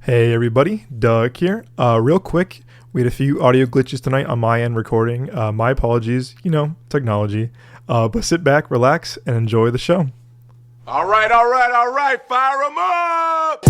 Hey everybody, Doug here. Real quick, we had a few audio glitches tonight on my end recording. My apologies, technology. But sit back, relax, and enjoy the show. All right, fire them up!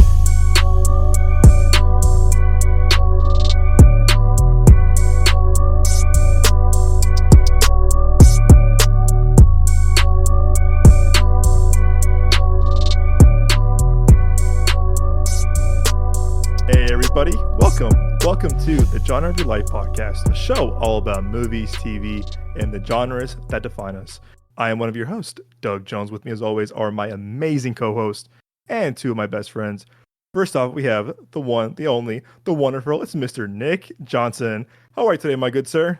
Hey everybody, welcome to the Genre of Your Life podcast, a show all about movies, TV, and the genres that define us. I am one of your hosts, Doug Jones. With me as always are my amazing co-hosts and two of my best friends. First off, we have the one, the only, the wonderful, it's Mr. Nick Johnson. How are you today, my good sir?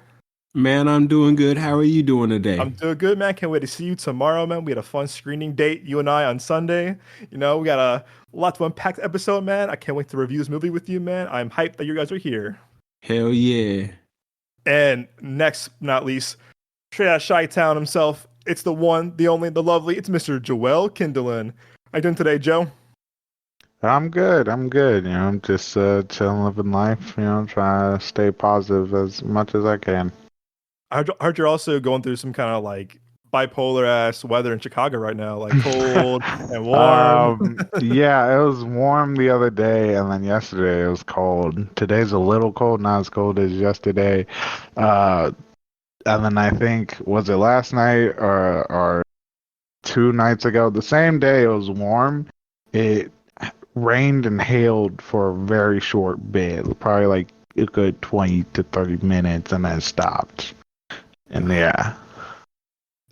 Man, I'm doing good. How are you doing today? I'm doing good, man. Can't wait to see you tomorrow, man. We had a fun screening date, you and I, on Sunday. We got a lot to unpack episode, man. I can't wait to review this movie with you, man. I'm hyped that you guys are here. Hell yeah. And next, not least, straight out of Chi-Town himself, it's the one, the only, the lovely, it's Mr. Joel Kindlin. How you doing today, Joe? I'm good. I'm just chilling, living life, trying to stay positive as much as I can. I heard you're also going through some kind of like bipolar ass weather in Chicago right now, like cold and warm. Yeah, it was warm the other day, and then yesterday it was cold. Today's a little cold, not as cold as yesterday. And then I think, was it last night or 2 nights ago? The same day it was warm. It rained and hailed for a very short bit, probably like a good 20 to 30 minutes, and then stopped. And yeah.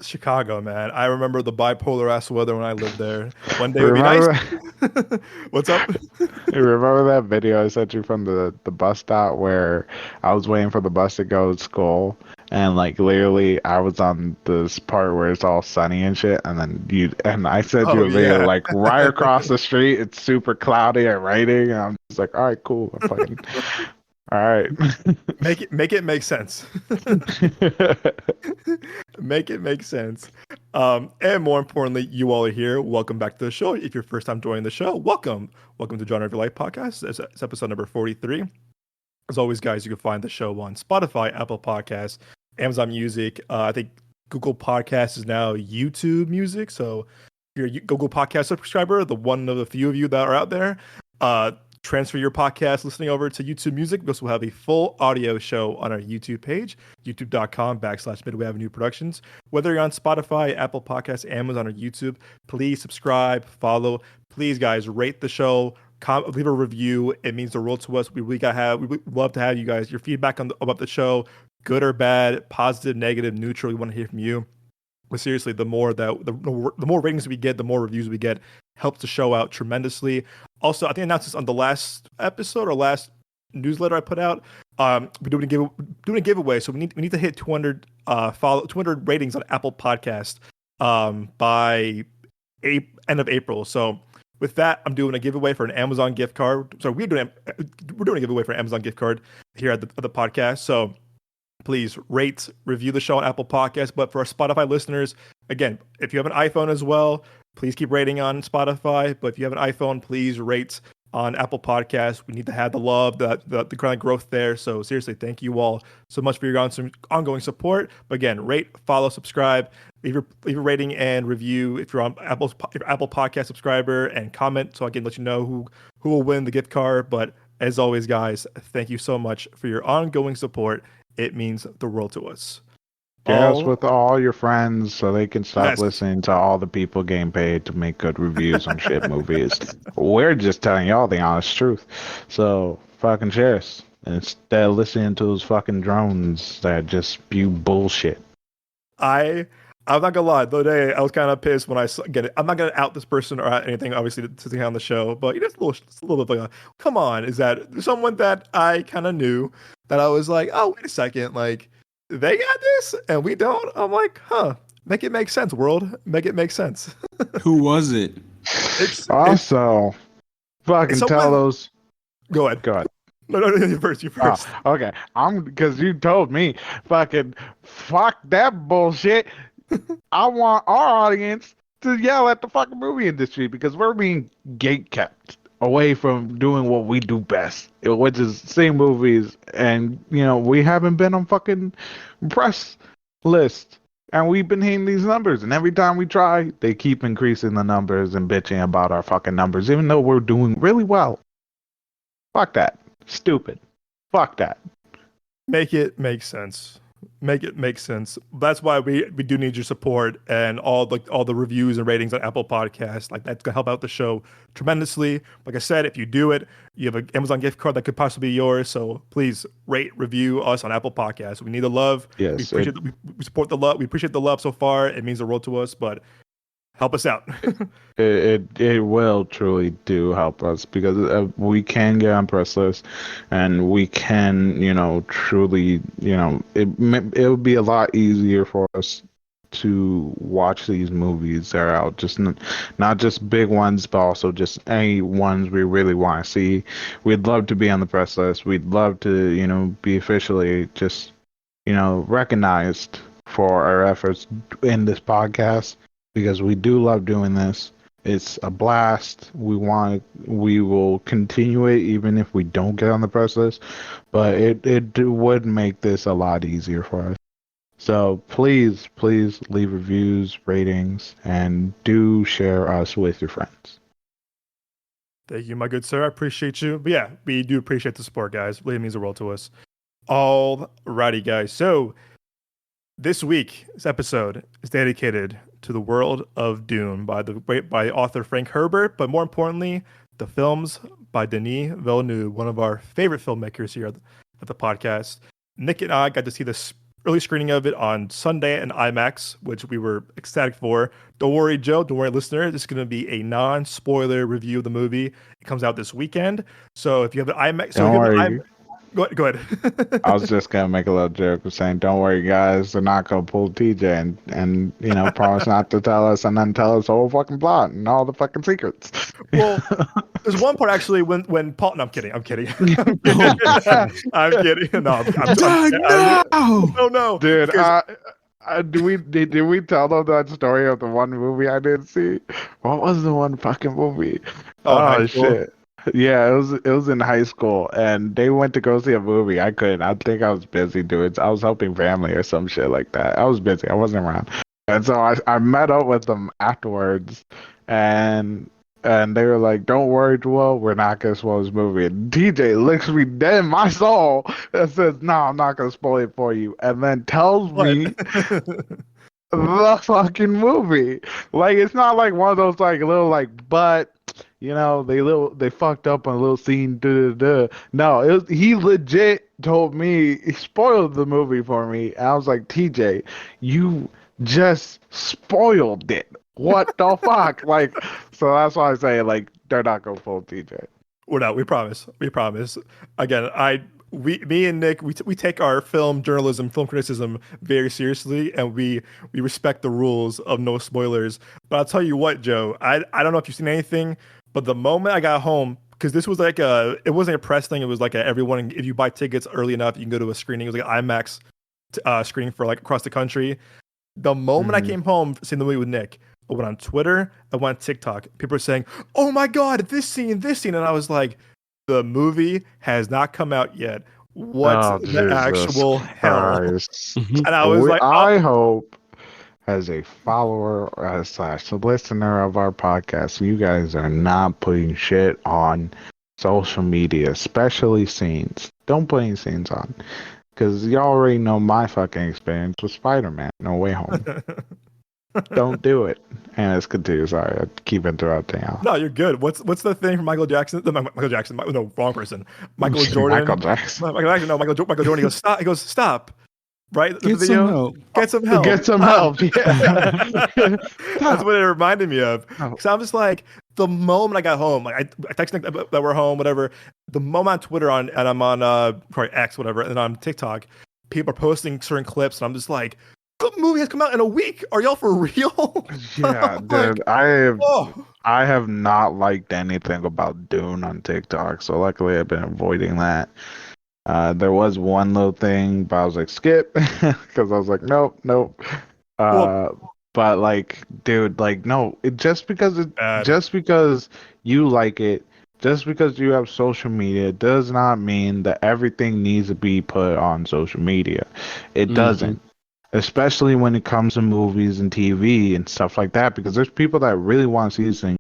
Chicago, man. I remember the bipolar ass weather when I lived there. One day would be nice. What's up? You remember that video I sent you from the bus stop where I was waiting for the bus to go to school, and like literally I was on this part where it's all sunny and shit, and then I sent you a video like right across the street. It's super cloudy and raining, and I'm just like, all right, cool. I'm fucking all right. Make it make sense. Make it make sense. And more importantly, you all are here. Welcome back to the show. If you're first time joining the show, welcome to Genre of Your Life podcast. It's episode number 43. As always, guys, you can find the show on Spotify, Apple Podcasts, Amazon Music. I think Google Podcasts is now YouTube Music. So if you're a Google Podcast subscriber, the one of the few of you that are out there, transfer your podcast listening over to YouTube Music, because we'll have a full audio show on our YouTube page, youtube.com/Midway Avenue Productions. Whether you're on Spotify, Apple Podcasts, Amazon, or YouTube, please subscribe, follow. Please, guys, rate the show, leave a review. It means the world to us. We love to have you guys, your feedback about the show, good or bad, positive, negative, neutral. We want to hear from you. But seriously, the more ratings we get, the more reviews we get, helps the show out tremendously. Also, I think I announced this on the last episode or last newsletter I put out. We're doing a giveaway, so we need to hit 200 ratings on Apple Podcast by end of April. So with that, I'm doing a giveaway for an Amazon gift card. So we're doing a giveaway for an Amazon gift card here at the podcast. So please rate, review the show on Apple Podcasts. But for our Spotify listeners, again, if you have an iPhone as well, please keep rating on Spotify. But if you have an iPhone, please rate on Apple Podcasts. We need to have the love, the kind of growth there. So seriously, thank you all so much for your ongoing support. But again, rate, follow, subscribe, leave a rating and review if you're on Apple Podcast subscriber, and comment so I can let you know who will win the gift card. But as always, guys, thank you so much for your ongoing support. It means the world to us. Share us with all your friends so they can stop listening to all the people getting paid to make good reviews on shit movies. We're just telling y'all the honest truth. So fucking share us instead of listening to those fucking drones that just spew bullshit. I'm not gonna lie. The other day I was kind of pissed when I get it. I'm not gonna out this person or out anything, obviously, to say on the show. But it's a little bit like, come on, is that someone that I kind of knew that I was like, oh, wait a second, like, they got this and we don't? I'm like, make it make sense, world. Make it make sense. Who was it? Also, fucking tell those. Go ahead. No, you first. Oh, okay. Because you told me, fucking fuck that bullshit. I want our audience to yell at the fucking movie industry because we're being gate kept. away from doing what we do best, which is seeing movies. And we haven't been on fucking press list, and we've been hitting these numbers. And every time we try, they keep increasing the numbers and bitching about our fucking numbers, even though we're doing really well. Fuck that. Stupid. Fuck that. Make it make sense. Make it make sense. That's why we do need your support, and all the reviews and ratings on Apple Podcasts. Like, that's gonna help out the show tremendously. Like I said, if you do it, you have an Amazon gift card that could possibly be yours. So please rate, review us on Apple Podcasts. We need the love. Yes, we support the love. We appreciate the love so far. It means the world to us. But help us out. it will truly do help us, because we can get on press list, and we can truly it would be a lot easier for us to watch these movies that are out, just not just big ones, but also just any ones we really want to see. We'd love to be on the press list. We'd love to be officially just recognized for our efforts in this podcast, because we do love doing this. It's a blast. We will continue it even if we don't get on the press list, but it would make this a lot easier for us. So please leave reviews, ratings, and do share us with your friends. Thank you, my good sir. I appreciate you. But yeah, we do appreciate the support, guys. It really means the world to us. Alrighty, guys. So this week's episode is dedicated to the world of Dune by author Frank Herbert, but more importantly, the films by Denis Villeneuve, one of our favorite filmmakers here at the podcast. Nick and I got to see this early screening of it on Sunday in IMAX, which we were ecstatic for. Don't worry, Joe. Don't worry, listener. This is going to be a non-spoiler review of the movie. It comes out this weekend. So if you have an IMAX... Don't worry. Go ahead. I was just gonna make a little joke of saying, "Don't worry, guys, they're not gonna pull TJ and promise not to tell us, and then tell us the whole fucking plot and all the fucking secrets." Well, there's one part actually when Paul. No, I'm kidding. I'm kidding. I'm kidding. No, dude. Did we tell them that story of the one movie I didn't see? What was the one fucking movie? Oh shit. Yeah, it was in high school, and they went to go see a movie. I couldn't. I think I was busy I was helping family or some shit like that. I was busy. I wasn't around. And so I met up with them afterwards, and they were like, "Don't worry, Joel, we're not gonna spoil this movie." And DJ looks me dead in my soul and says, "No, I'm not gonna spoil it for you," and then tells me the fucking movie. Like, it's not like one of those like little like but. They fucked up on a little scene. No, he legit told me, he spoiled the movie for me. And I was like, TJ, you just spoiled it. What the fuck? Like, so that's why I say, like, they're not gonna pull TJ. We're not. We promise. Again, me and Nick, we take our film journalism, film criticism very seriously, and we respect the rules of no spoilers. But I'll tell you what, Joe, I don't know if you've seen anything, but the moment I got home, because this was like it wasn't a press thing, it was like everyone, if you buy tickets early enough, you can go to a screening. It was like an IMAX screening for like across the country. The moment I came home seeing the movie with Nick, I went on Twitter, I went on TikTok. People were saying, "Oh my God, this scene," and I was like, the /movie has not come out yet. What the actual hell? And I was like, I hope, as a follower or / listener of our podcast, you guys are not putting shit on social media, especially scenes. Don't put any scenes on, because you already know my fucking experience with Spider-Man No Way Home. Don't do it. And let's continue. Sorry, I keep interrupting you. No, you're good. What's the thing from Michael Jackson? Michael Jackson. No, wrong person. Michael Jordan. Michael Jackson. Michael Jordan. He goes, stop. He goes, stop. Right? Get some help. Get some help. Get some help. Yeah. That's what it reminded me of. So I'm just like, the moment I got home, like I texted Nick that we're home, whatever. The moment on Twitter and I'm on probably X, whatever, and on TikTok, people are posting certain clips, and I'm just like, the movie has come out in a week. Are y'all for real? Yeah, dude. I have not liked anything about Dune on TikTok, so luckily I've been avoiding that. There was one little thing, but I was like, skip, because I was like, nope. But like, dude, like, no, just because you like it just because you have social media does not mean that everything needs to be put on social media. It Hmm. doesn't. Especially when it comes to movies and TV and stuff like that, because there's people that really want to see these things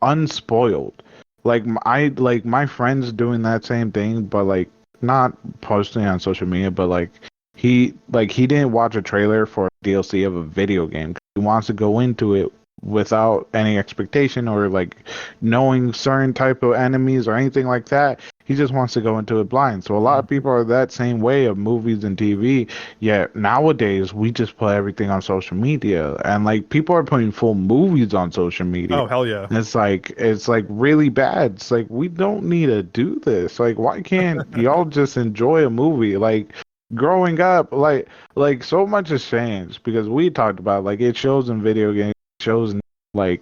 unspoiled. Like my friends doing that same thing, but like not posting on social media, but he didn't watch a trailer for DLC of a video game. He wants to go into it without any expectation or like knowing certain type of enemies or anything like that. He just wants to go into it blind. So a lot of people are that same way of movies and TV. Yet nowadays we just put everything on social media, and like people are putting full movies on social media. Oh hell yeah. It's like really bad. It's like we don't need to do this. Like why can't y'all just enjoy a movie? Like growing up, like so much has changed because we talked about like it shows in video games, it shows in like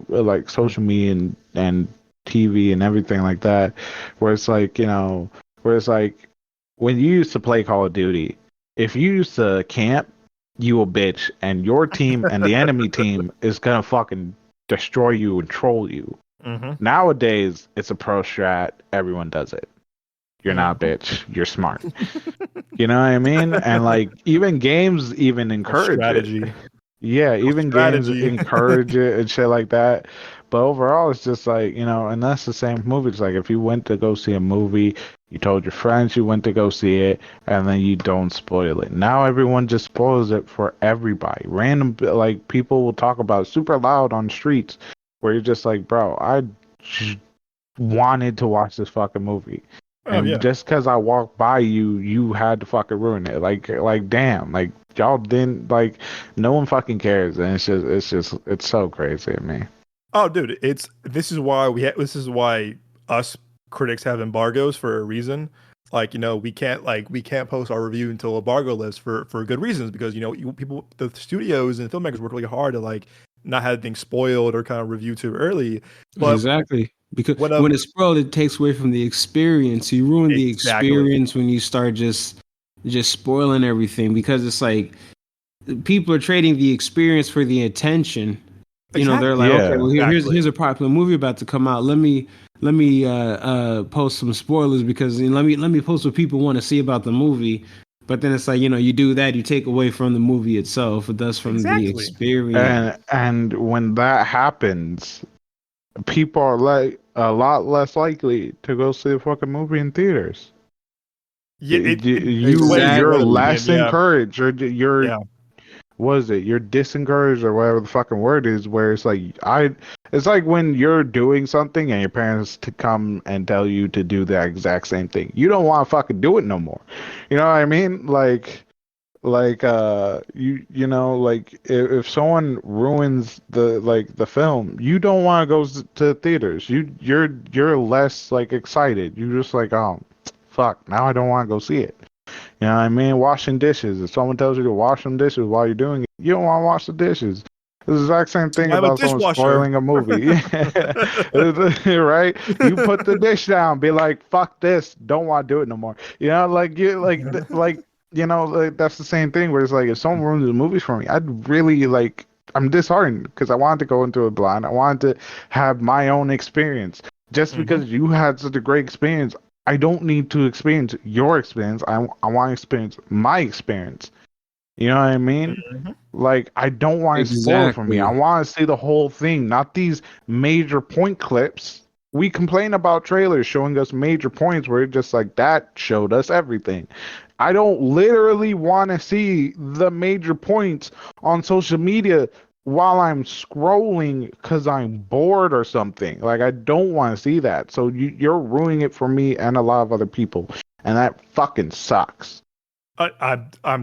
like social media and TV and everything like that, where it's like where it's like when you used to play Call of Duty, if you used to camp, you a bitch, and your team and the enemy team is gonna fucking destroy you and troll you. Mm-hmm. Nowadays, it's a pro strat. Everyone does it. You're not a bitch. You're smart. You know what I mean? And like even games even encourage it. Strategy. Yeah, even games Strategy. encourage it and shit like that. But overall, it's just like, and that's the same movie. It's like if you went to go see a movie, you told your friends you went to go see it, and then you don't spoil it. Now everyone just spoils it for everybody. Random, like, people will talk about it super loud on streets where you're just like, bro, I j- wanted to watch this fucking movie. Oh And yeah. just because I walked by you, you had to fucking ruin it. Like, damn, like y'all didn't like. No one fucking cares, and it's so crazy to me. Oh, dude, this is why this is why us critics have embargoes for a reason. Like, we can't post our review until embargo lifts for good reasons because the studios and filmmakers work really hard to like not have things spoiled or kind of review too early. But Exactly. Because when when it's spoiled, it takes away from the experience. You ruin the exactly, experience when you start just spoiling everything because it's like people are trading the experience for the attention. They're like, okay, Yeah, well exactly, here's a popular movie about to come out. Let me post some spoilers because let me post what people want to see about the movie. But then it's like, you do that, you take away from the movie itself. It does from the exactly. experience. and when that happens, people are like a lot less likely to go see a fucking movie in theaters. Yeah, it weighs in You're my Exactly. opinion. less Yeah, encouraged. You're yeah, was it? You're disencouraged or whatever the fucking word is. Where it's like it's like when you're doing something and your parents to come and tell you to do the exact same thing. You don't want to fucking do it no more. You know what I mean? Like if someone ruins the film, you don't want to go to theaters. You're less like excited. You're just like, oh fuck, now I don't want to go see it. You know what I mean? Washing dishes. If someone tells you to wash them dishes while you're doing it, you don't want to wash the dishes. It's the exact same so thing I have a about someone dishwasher. spoiling a movie. Right? You put the dish down, be like, fuck this, don't want to do it no more. Like that's the same thing where it's like if someone ruins the movies for me, I'd really like I'm disheartened because I wanted to go into it blind. I wanted to have my own experience. Just Hmm. because you had such a great experience, I don't need to experience your experience. I want to experience my experience. You know what I mean? Hmm. Like, I don't want it spoiled for me. I Exactly. want to see the whole thing, not these major point clips. We complain about trailers showing us major points where it's just like that showed us everything. I don't literally want to see the major points on social media while I'm scrolling because I'm bored or something. Like, I don't want to see that. So you're ruining it for me and a lot of other people. And that fucking sucks. I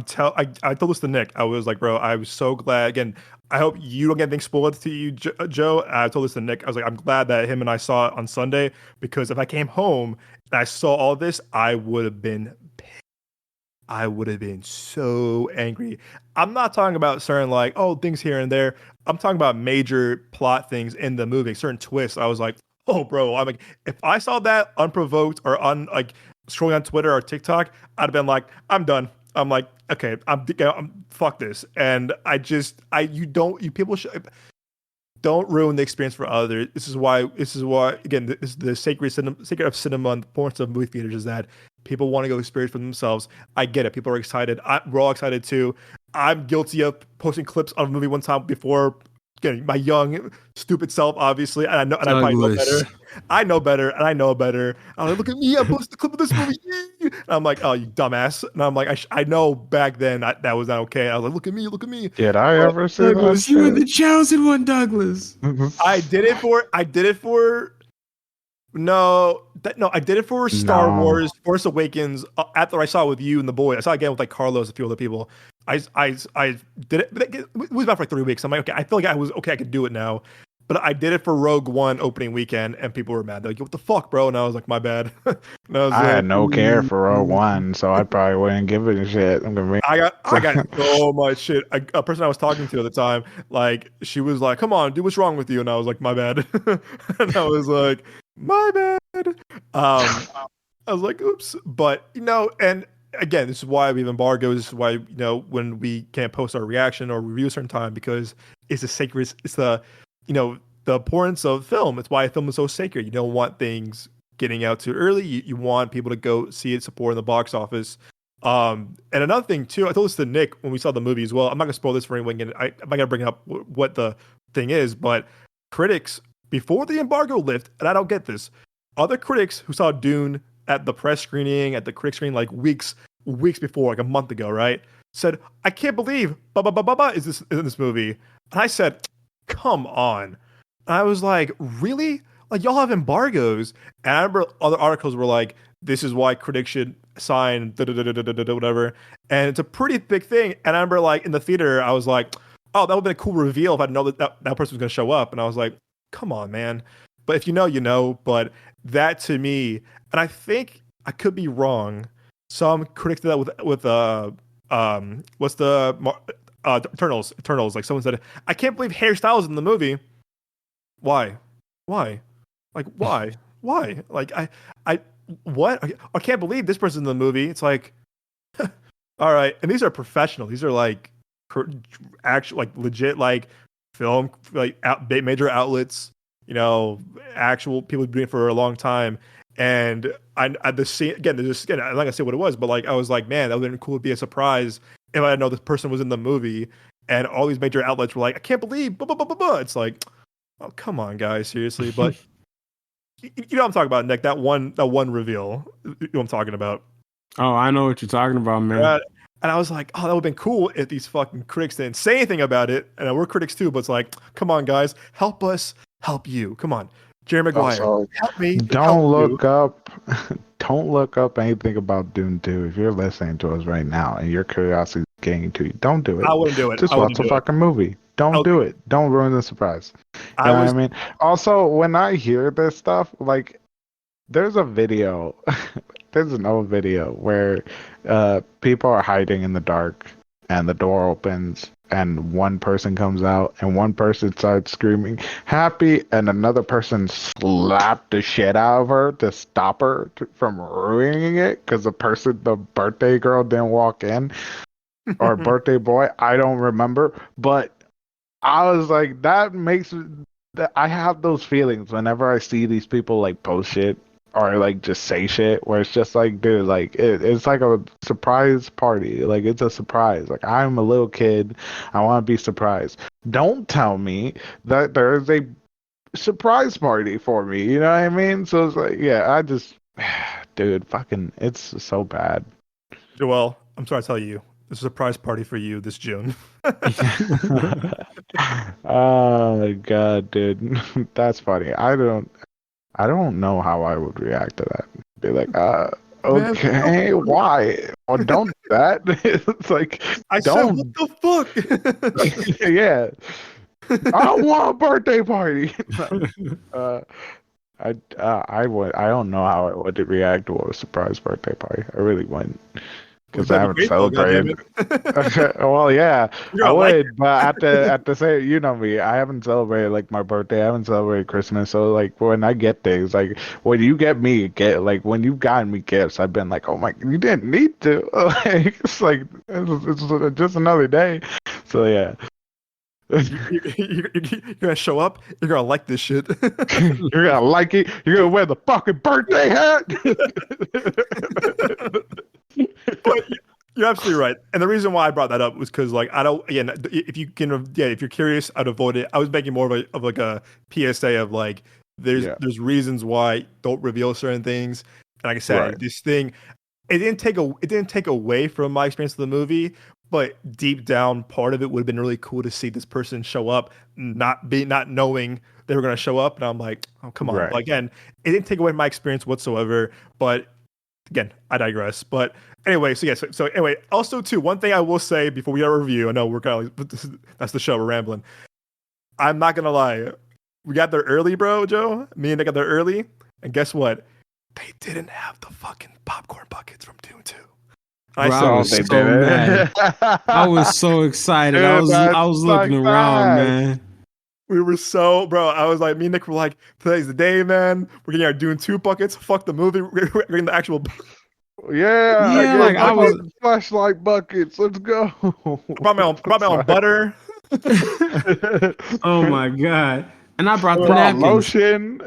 told this to Nick. I was like, bro, I was so glad. Again, I hope you don't get anything spoiled to you, Joe. I told this to Nick. I was like, I'm glad that him and I saw it on Sunday because if I came home and I saw all this, I would have been so angry. I'm not talking about certain like, oh, things here and there. I'm talking about major plot things in the movie, certain twists. I was like, oh, bro. I'm like, if I saw that unprovoked or like scrolling on Twitter or TikTok, I'd have been like, I'm done. I'm like, okay, I'm fuck this. And I just, I you don't you people should don't ruin the experience for others. This is why again, this is the sacred of cinema and the importance of movie theaters is that people want to go experience for themselves. I get it. People are excited. We're all excited too. I'm guilty of posting clips of a movie one time before, again, my young, stupid self, obviously, and I know, and I probably know better. I know better, and I know better. I'm like, look at me, I posted the clip of this movie. And I'm like, oh, you dumbass. And I'm like, I know back then that was not okay. I was like, look at me, look at me. Did I ever say Douglas, that? you were the chosen one, Douglas. I did it for I did it for Star Wars Force Awakens after I saw it with you and the boy. I saw it again with like Carlos, a few other people. I did it, but it was about for like 3 weeks. I'm like, okay, I feel like I was okay, I could do it now. But I did it for Rogue One opening weekend, and people were mad. They're like, what the fuck, bro? And I was like, my bad. I had no care for Rogue One, so I probably wouldn't give it a shit. I got so much shit. A person I was talking to at the time, like, she was like, come on, dude, what's wrong with you? And I was like, my bad. And I was like, my bad. I was like, oops. But, and again, this is why we have embargoes. This is why, when we can't post our reaction or review a certain time, because it's the importance of film. It's why film is so sacred. You don't want things getting out too early. You want people to go see it, support in the box office. And another thing too, I told this to Nick when we saw the movie as well. I'm not gonna spoil this for anyone. I'm not gonna bring up what the thing is, but critics before the embargo lift, and I don't get this, other critics who saw Dune at the press screening, at the critic screening, like weeks before, like a month ago, right? Said, I can't believe is in this movie. And I said, come on. And I was like, really? Like, y'all have embargoes. And I remember other articles were like, this is why critics should sign whatever. And it's a pretty big thing. And I remember, like, in the theater, I was like, oh, that would have been a cool reveal if I know that person was going to show up. And I was like, come on, man. But if you know, you know. But that to me, and I think I could be wrong. Some critics did that with what's the Eternals. Like, someone said, I can't believe Harry Styles is in the movie. Why? Like, why? Like, what? I can't believe this person's in the movie. It's like, all right. And these are professional. These are like actual, like legit, like film, like major outlets, actual people doing it for a long time. And the scene, again, I'm not gonna say what it was, but like, I was like, man, that would have been cool to be a surprise if I didn't know this person was in the movie. And all these major outlets were like, I can't believe, blah, blah, blah, blah, blah. It's like, oh, come on, guys, seriously. But you know what I'm talking about, Nick? That one reveal. You know what I'm talking about? Oh, I know what you're talking about, man. And I was like, oh, that would have been cool if these fucking critics didn't say anything about it. And we're critics too, but it's like, come on, guys, help us, help you. Come on, Jerry Maguire, help me. Don't look up anything about Dune 2 if you're listening to us right now and your curiosity is getting to you. Don't do it. I wouldn't do it. Just watch the fucking movie. Don't do it. Don't ruin the surprise. You know what I mean? Also, when I hear this stuff, like, there's a video, there's an old video where people are hiding in the dark and the door opens and one person comes out and one person starts screaming happy and another person slapped the shit out of her to stop her from ruining it because the birthday girl didn't walk in or birthday boy, I don't remember, but I was like, that makes that I have those feelings whenever I see these people like post shit or like just say shit where it's just like, dude, like it's like a surprise party. Like, it's a surprise. Like, I'm a little kid. I want to be surprised. Don't tell me that there is a surprise party for me. You know what I mean? So it's like, yeah, I just, dude, fucking, it's so bad. Joel, I'm sorry to tell you. It's a surprise party for you this June. Oh god, dude, that's funny. I don't know how I would react to that. Be like, okay, why? Oh, don't do that. It's like, don't. Said, what the fuck? Yeah, I want a birthday party. I don't know how I would react to a surprise birthday party. I really wouldn't. Because I haven't celebrated. Well, yeah, I would, but at the same, you know me, I haven't celebrated like my birthday. I haven't celebrated Christmas. So like when I get things, like when you get me like when you've gotten me gifts, I've been like, oh my, you didn't need to. Like, it's like it's just another day. So yeah, You're gonna show up. You're gonna like this shit. You're gonna like it. You're gonna wear the fucking birthday hat. But you're absolutely right. And the reason why I brought that up was because, like, I don't. Again, if you can, yeah, if you're curious, I'd avoid it. I was making more of like a PSA of like, there's reasons why don't reveal certain things. And like I said, this thing, it didn't take away from my experience of the movie. But deep down, part of it would have been really cool to see this person show up, not knowing they were going to show up. And I'm like, oh, come on. Right. But again, it didn't take away my experience whatsoever. But again, I digress. But anyway, so anyway, also too, one thing I will say before we have a review, I know we're kind of that's the show, we're rambling. I'm not going to lie. We got there early, bro, Joe. Me and Nick got there early. And guess what? They didn't have the fucking popcorn buckets from Dune 2. Bro, I was so mad. I was so excited. Dude, I was looking around, man. We were so, bro. I was like, me and Nick were like, today's the day, man. We're getting our Dune 2 buckets. Fuck the movie. We're getting the actual. Yeah, like I was flashlight buckets. Let's go. I brought my own butter. Oh my god. And I brought the napkins. Lotion.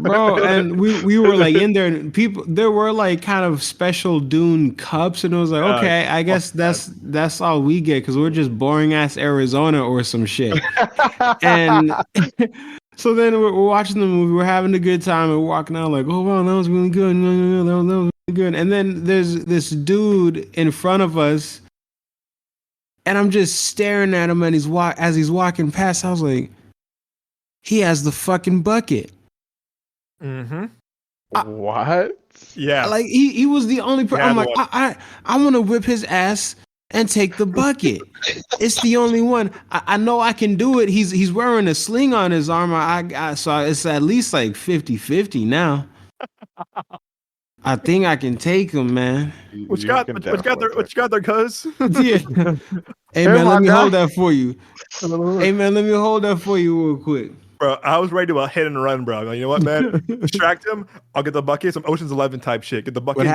Bro, and we were like in there, and there were like kind of special Dune cups, and it was like, okay, I guess that's all we get, because we're just boring ass Arizona or some shit. And so then we're watching the movie, we're having a good time, and we're walking out like, oh wow, that was really good. No, that was really good. And then there's this dude in front of us, and I'm just staring at him, and as he's walking past, I was like, he has the fucking bucket. Mm-hmm. What? Yeah. Like he was the only person. I'm like, I want to whip his ass and take the bucket. It's the only one. I know I can do it. He's wearing a sling on his arm. So it's at least like 50-50 now. I think I can take him, man. What you got there, cuz? Yeah. Hey man, let me hold that for you. Hey man, let me hold that for you real quick. Bro, I was ready to hit and run, bro. Like, you know what, man? Distract him. I'll get the bucket. Some Ocean's 11 type shit. Get the bucket.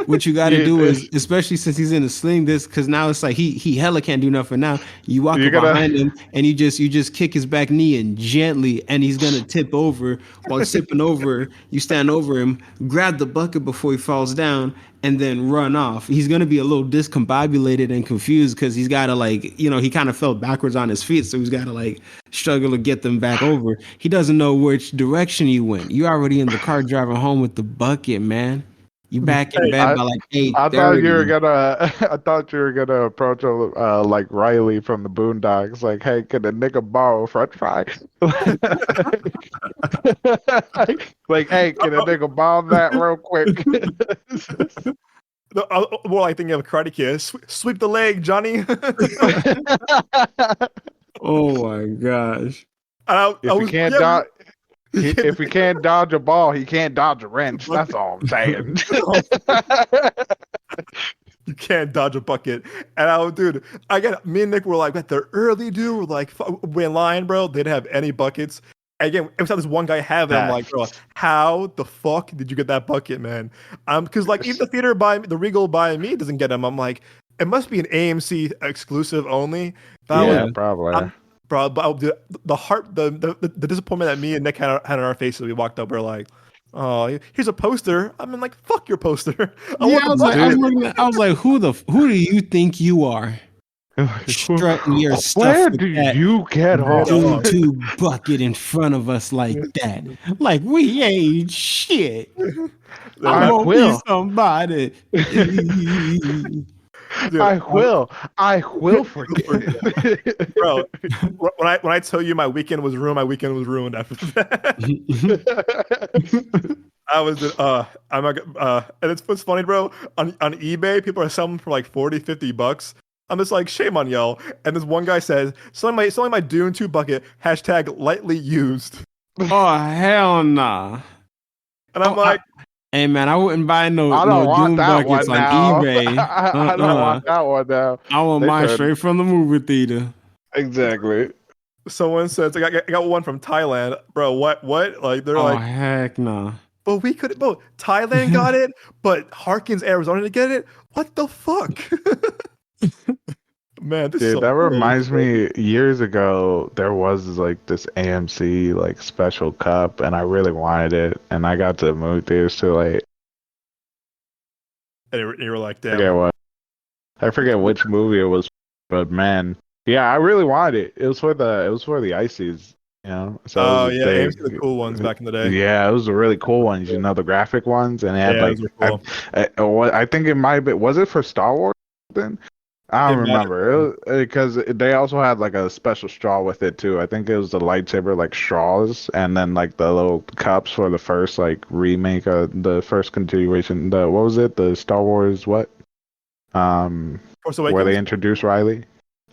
What you got to do is, especially since he's in a sling, because now it's like he hella can't do nothing now. You walk up behind him and you just kick his back knee and gently, and he's gonna tip over. While he's tipping over, you stand over him, grab the bucket before he falls down, and then run off. He's going to be a little discombobulated and confused because he's got to, like, he kind of fell backwards on his feet. So he's got to, like, struggle to get them back over. He doesn't know which direction you went. You're already in the car driving home with the bucket, man. You back in bed by like 8:30. I thought you were gonna approach like Riley from the Boondocks, like, hey, can a nigga borrow a French fry? Like, hey, can a nigga borrow that real quick? More like thinking of Karate Kid. Sweep the leg, Johnny. Oh my gosh! If we can't dodge a ball, he can't dodge a wrench. That's all I'm saying. You can't dodge a bucket. And me and Nick were like, they're early, dude. We're like, we're in line, bro. They didn't have any buckets. Again, every time this one guy have it, I'm like, bro, how the fuck did you get that bucket, man? Because like even the theater the Regal by me doesn't get them. I'm like, it must be an AMC exclusive only. Probably. Bro, but the disappointment that me and Nick had on our faces, we walked up, we're like, oh, here's a poster. I mean, like, fuck your poster. I was like, who do you think you are? Strutting your stuff. Where do you get off? Dune 2 bucket in front of us like that. Like, we ain't shit. I will be somebody. Dude, I will forget. Bro, when I tell you my weekend was ruined after that. I was I'm not and it's what's funny, bro, on eBay people are selling for like $40-$50. I'm just like, shame on y'all. And this one guy says, selling my Dune 2 bucket, #lightly used. Oh hell nah. And I'm like, hey man, I wouldn't buy no Dune buckets on eBay. I don't want that one now. I want mine straight from the movie theater. Exactly. Someone says I got one from Thailand, bro. What? Like they're like, heck nah. But we could. But Thailand got it, but Harkins, Arizona to get it. What the fuck? Man, this is Dude, so that cool. reminds me, years ago, there was like this AMC like special cup, and I really wanted it, and I got to the movie theaters to like And you were like, damn. forget what I forget which movie it was, but man, yeah, I really wanted it. It was for the ices, you know. So it Oh was yeah, they, AMC the cool ones back in the day. yeah, it was the really cool ones, you know, the graphic ones, and it had Yeah, those like were cool. I think it might be, was it for Star Wars then? I It don't might have been. remember. Because they also had like a special straw with it too. I think it was the lightsaber like straws, and then like the little cups for the first like remake, the first continuation. The what was it? The Star Wars what? Force Where they Awakens. introduced Riley.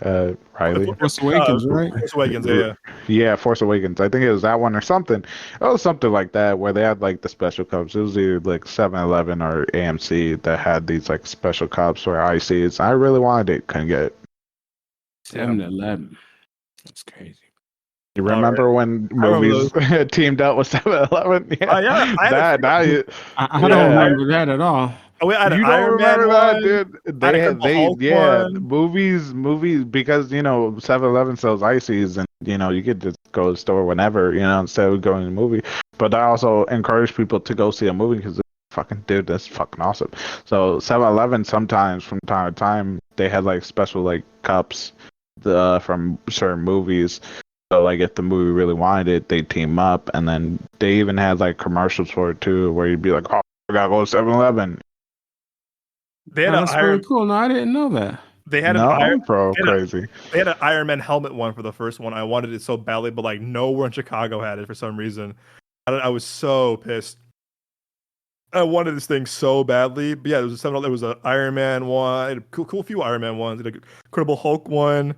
Riley. Force Awakens, right? Force Awakens. Yeah, R- yeah. Yeah, Force Awakens. I think it was that one or something. It was something like that where they had like the special cups. It was either like 7-Eleven or AMC that had these like special cups for ICs. I really wanted it, couldn't get it. 7-Eleven. That's crazy. You All right. remember when I remember movies those. teamed up with 7-Eleven? Yeah, Yeah, I had a that few. that I don't I, yeah. remember that at all. oh, I had an You don't Iron Man remember that, one. dude? I had a They had Incredible they Hulk yeah, one. movies because 7-Eleven sells ices, and you could just go to the store whenever, instead of going to the movie. But I also encourage people to go see a movie because fucking dude, that's fucking awesome. So 7-Eleven sometimes from time to time they had like special like cups from certain movies. So like if the movie really wanted it, they team up, and then they even had like commercials for it too, where you'd be like, "Oh, I gotta go to 7-Eleven." They had Oh, an that's Iron. pretty cool. No, I didn't know that. They had an Iron. No, bro, They had, a, crazy. they had an Iron Man helmet one for the first one. I wanted it so badly, but like nowhere in Chicago had it for some reason. I was so pissed. I wanted this thing so badly. But yeah, there was an Iron Man one, cool few Iron Man ones, like Incredible Hulk one.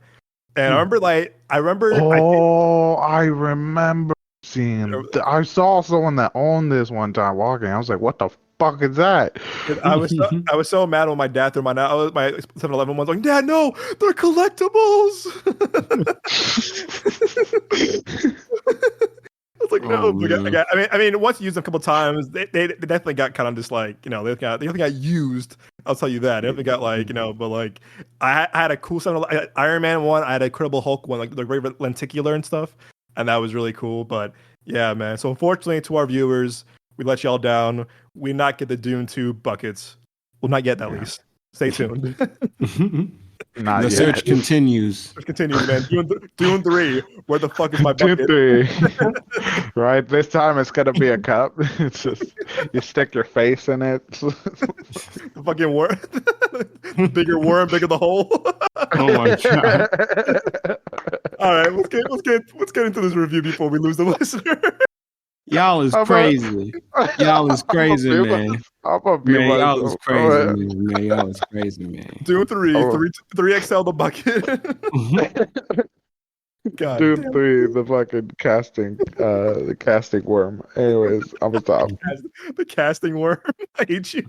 And Hmm. I remember, I think Oh, I remember seeing. I saw someone that owned this one time walking. I was like, "What the fuck is that?" I was so mad when my dad threw my 7-Eleven ones like, Dad, no, they're collectibles. I was like, Oh no, but man. I mean, once you use them a couple times, they definitely got kind of just like, they definitely got used. I'll tell you that. They definitely got like, but like, I had a cool Iron Man one. I had a Incredible Hulk one, like the very lenticular and stuff, and that was really cool. But yeah, man. So unfortunately, to our viewers, we let y'all down. We not get the Dune 2 buckets. Well, not yet, at Yeah, least. Stay tuned. not The search yet. continues. It continues, man. Dune 3. Where the fuck is my Two, bucket? three. Right, this time it's gonna be a cup. It's just you stick your face in it. The fucking worm. The bigger worm, bigger the hole. Oh my god. All right, let's get into this review before we lose the listener. Y'all is I'm a, crazy. Y'all is crazy, man. I'm gonna be Man, y'all is myself. crazy, man. Y'all is crazy, man. Dune 3, I'm 3XL the bucket. God Dude, damn. three, the casting worm. Anyways, I'm gonna stop. The casting worm. I hate you.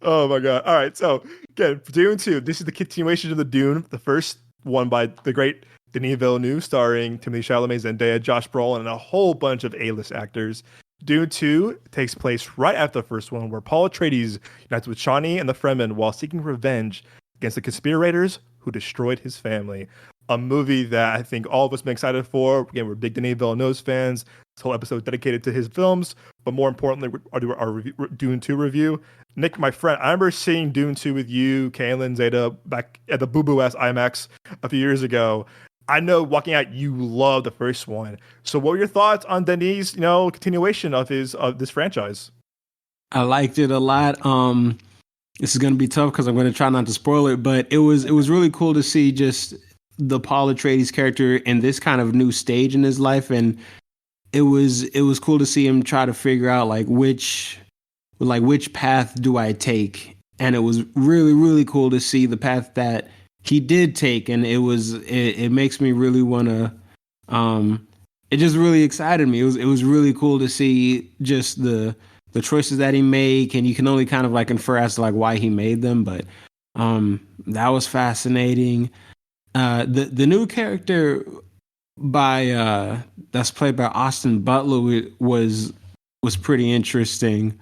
Oh my god. All right. So again, Dune 2. This is the continuation of the Dune, the first one by the great Denis Villeneuve, starring Timothée Chalamet, Zendaya, Josh Brolin, and a whole bunch of A-list actors. Dune 2 takes place right after the first one, where Paul Atreides unites with Chani and the Fremen while seeking revenge against the conspirators who destroyed his family. A movie that I think all of us have been excited for. Again, we're big Denis Villeneuve fans. This whole episode is dedicated to his films, but more importantly, I'll do our Dune 2 review. Nick, my friend, I remember seeing Dune 2 with you, Kaylin, Zeta, back at the Boo Boo Ass IMAX a few years ago. I know walking out, you loved the first one. So what were your thoughts on Denis', continuation of this franchise? I liked it a lot. This is gonna be tough because I'm gonna try not to spoil it, but it was really cool to see just the Paul Atreides character in this kind of new stage in his life, and it was cool to see him try to figure out which path do I take, and it was really really cool to see the path that he did take, and it makes me really want to it just really excited me. It was really cool to see just the choices that he make, and you can only kind of infer as to why he made them, but that was fascinating. The new character by that's played by Austin Butler was pretty interesting.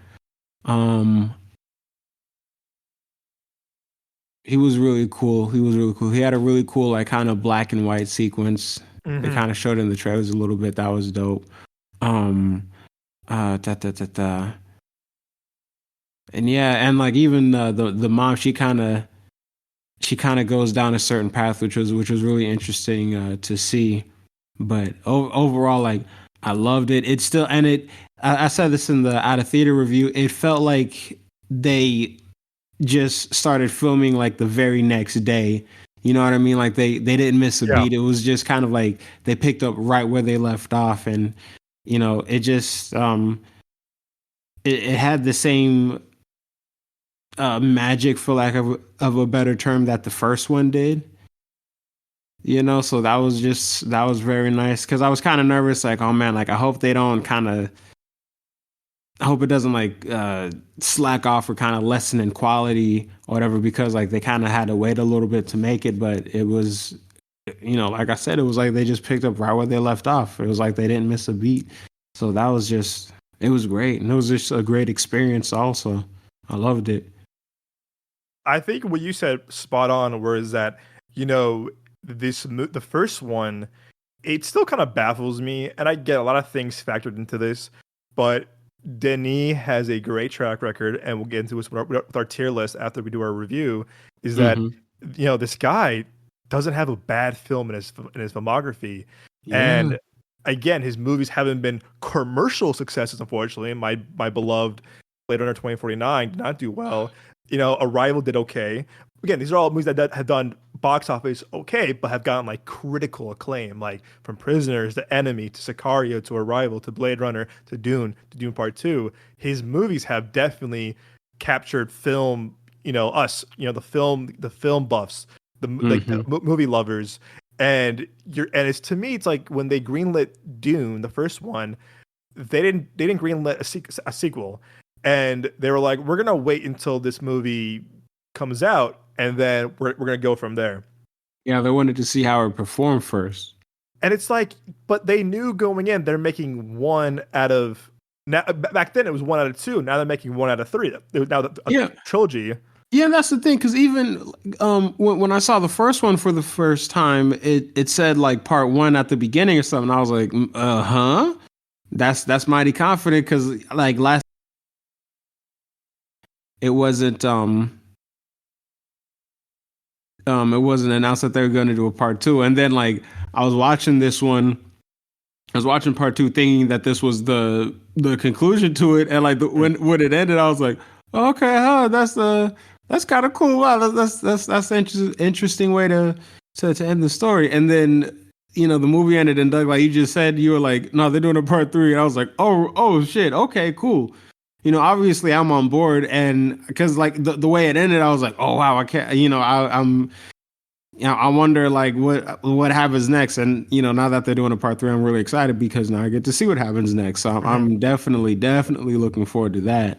Um He was really cool. He was really cool. He had a really cool, like, kind of black and white sequence. They Mm-hmm. kind of showed in the trailers a little bit. That was dope. Um, da, da, da, da. And yeah, and like even the mom, she kind of goes down a certain path, which was really interesting to see. But overall, like I loved it. It's still, and I said this in the out of theater review. It felt like they just started filming like the very next day. You know what I mean? Like they didn't miss a Yeah. beat. It was just kind of like they picked up right where they left off, and it just it had the same magic, for lack of a better term, that the first one did. So that was very nice, because I was kind of nervous, like, oh man, like I hope they don't I hope it doesn't like slack off or kind of lessen in quality or whatever, because like they kind of had to wait a little bit to make it. But it was, like I said, it was like they just picked up right where they left off. It was like they didn't miss a beat. So it was great. And it was just a great experience also. I loved it. I think what you said spot on, whereas that, the first one, it still kind of baffles me, and I get a lot of things factored into this, but Denis has a great track record, and we'll get into this with our tier list after we do our review, is that, this guy doesn't have a bad film in his filmography. Yeah. And again, his movies haven't been commercial successes, unfortunately. My beloved Blade Runner 2049 did not do well. Arrival did okay. Again, these are all movies that have done box office okay, but have gotten like critical acclaim, like from Prisoners to Enemy to Sicario to Arrival to Blade Runner to Dune Part 2. His movies have definitely captured film, us, the film buffs, like the movie lovers. And it's, to me, it's like when they greenlit Dune, the first one, they didn't greenlit a sequel. And they were like, we're going to wait until this movie comes out, and then we're going to go from there. Yeah, they wanted to see how it performed first. And it's like, but they knew going in, they're making one out of, now, back then it was 1 out of 2. Now they're making 1 out of 3. Now a trilogy. Yeah, that's the thing, because even when I saw the first one for the first time, it said like part 1 at the beginning or something. I was like, that's mighty confident, because like last, it wasn't announced that they were going to do a part 2. And then like I was watching part 2 thinking that this was the conclusion to it, and like when it ended, I was like, okay, that's kind of cool. Wow, that's an interesting way to end the story. And then the movie ended, and Doug, like you just said, you were like, no, they're doing a part 3, and I was like, oh shit, okay, cool. Obviously I'm on board, and because like the way it ended, I was like, oh wow, I can't, I wonder like what happens next. And now that they're doing a part 3, I'm really excited, because now I get to see what happens next. So I'm definitely looking forward to that.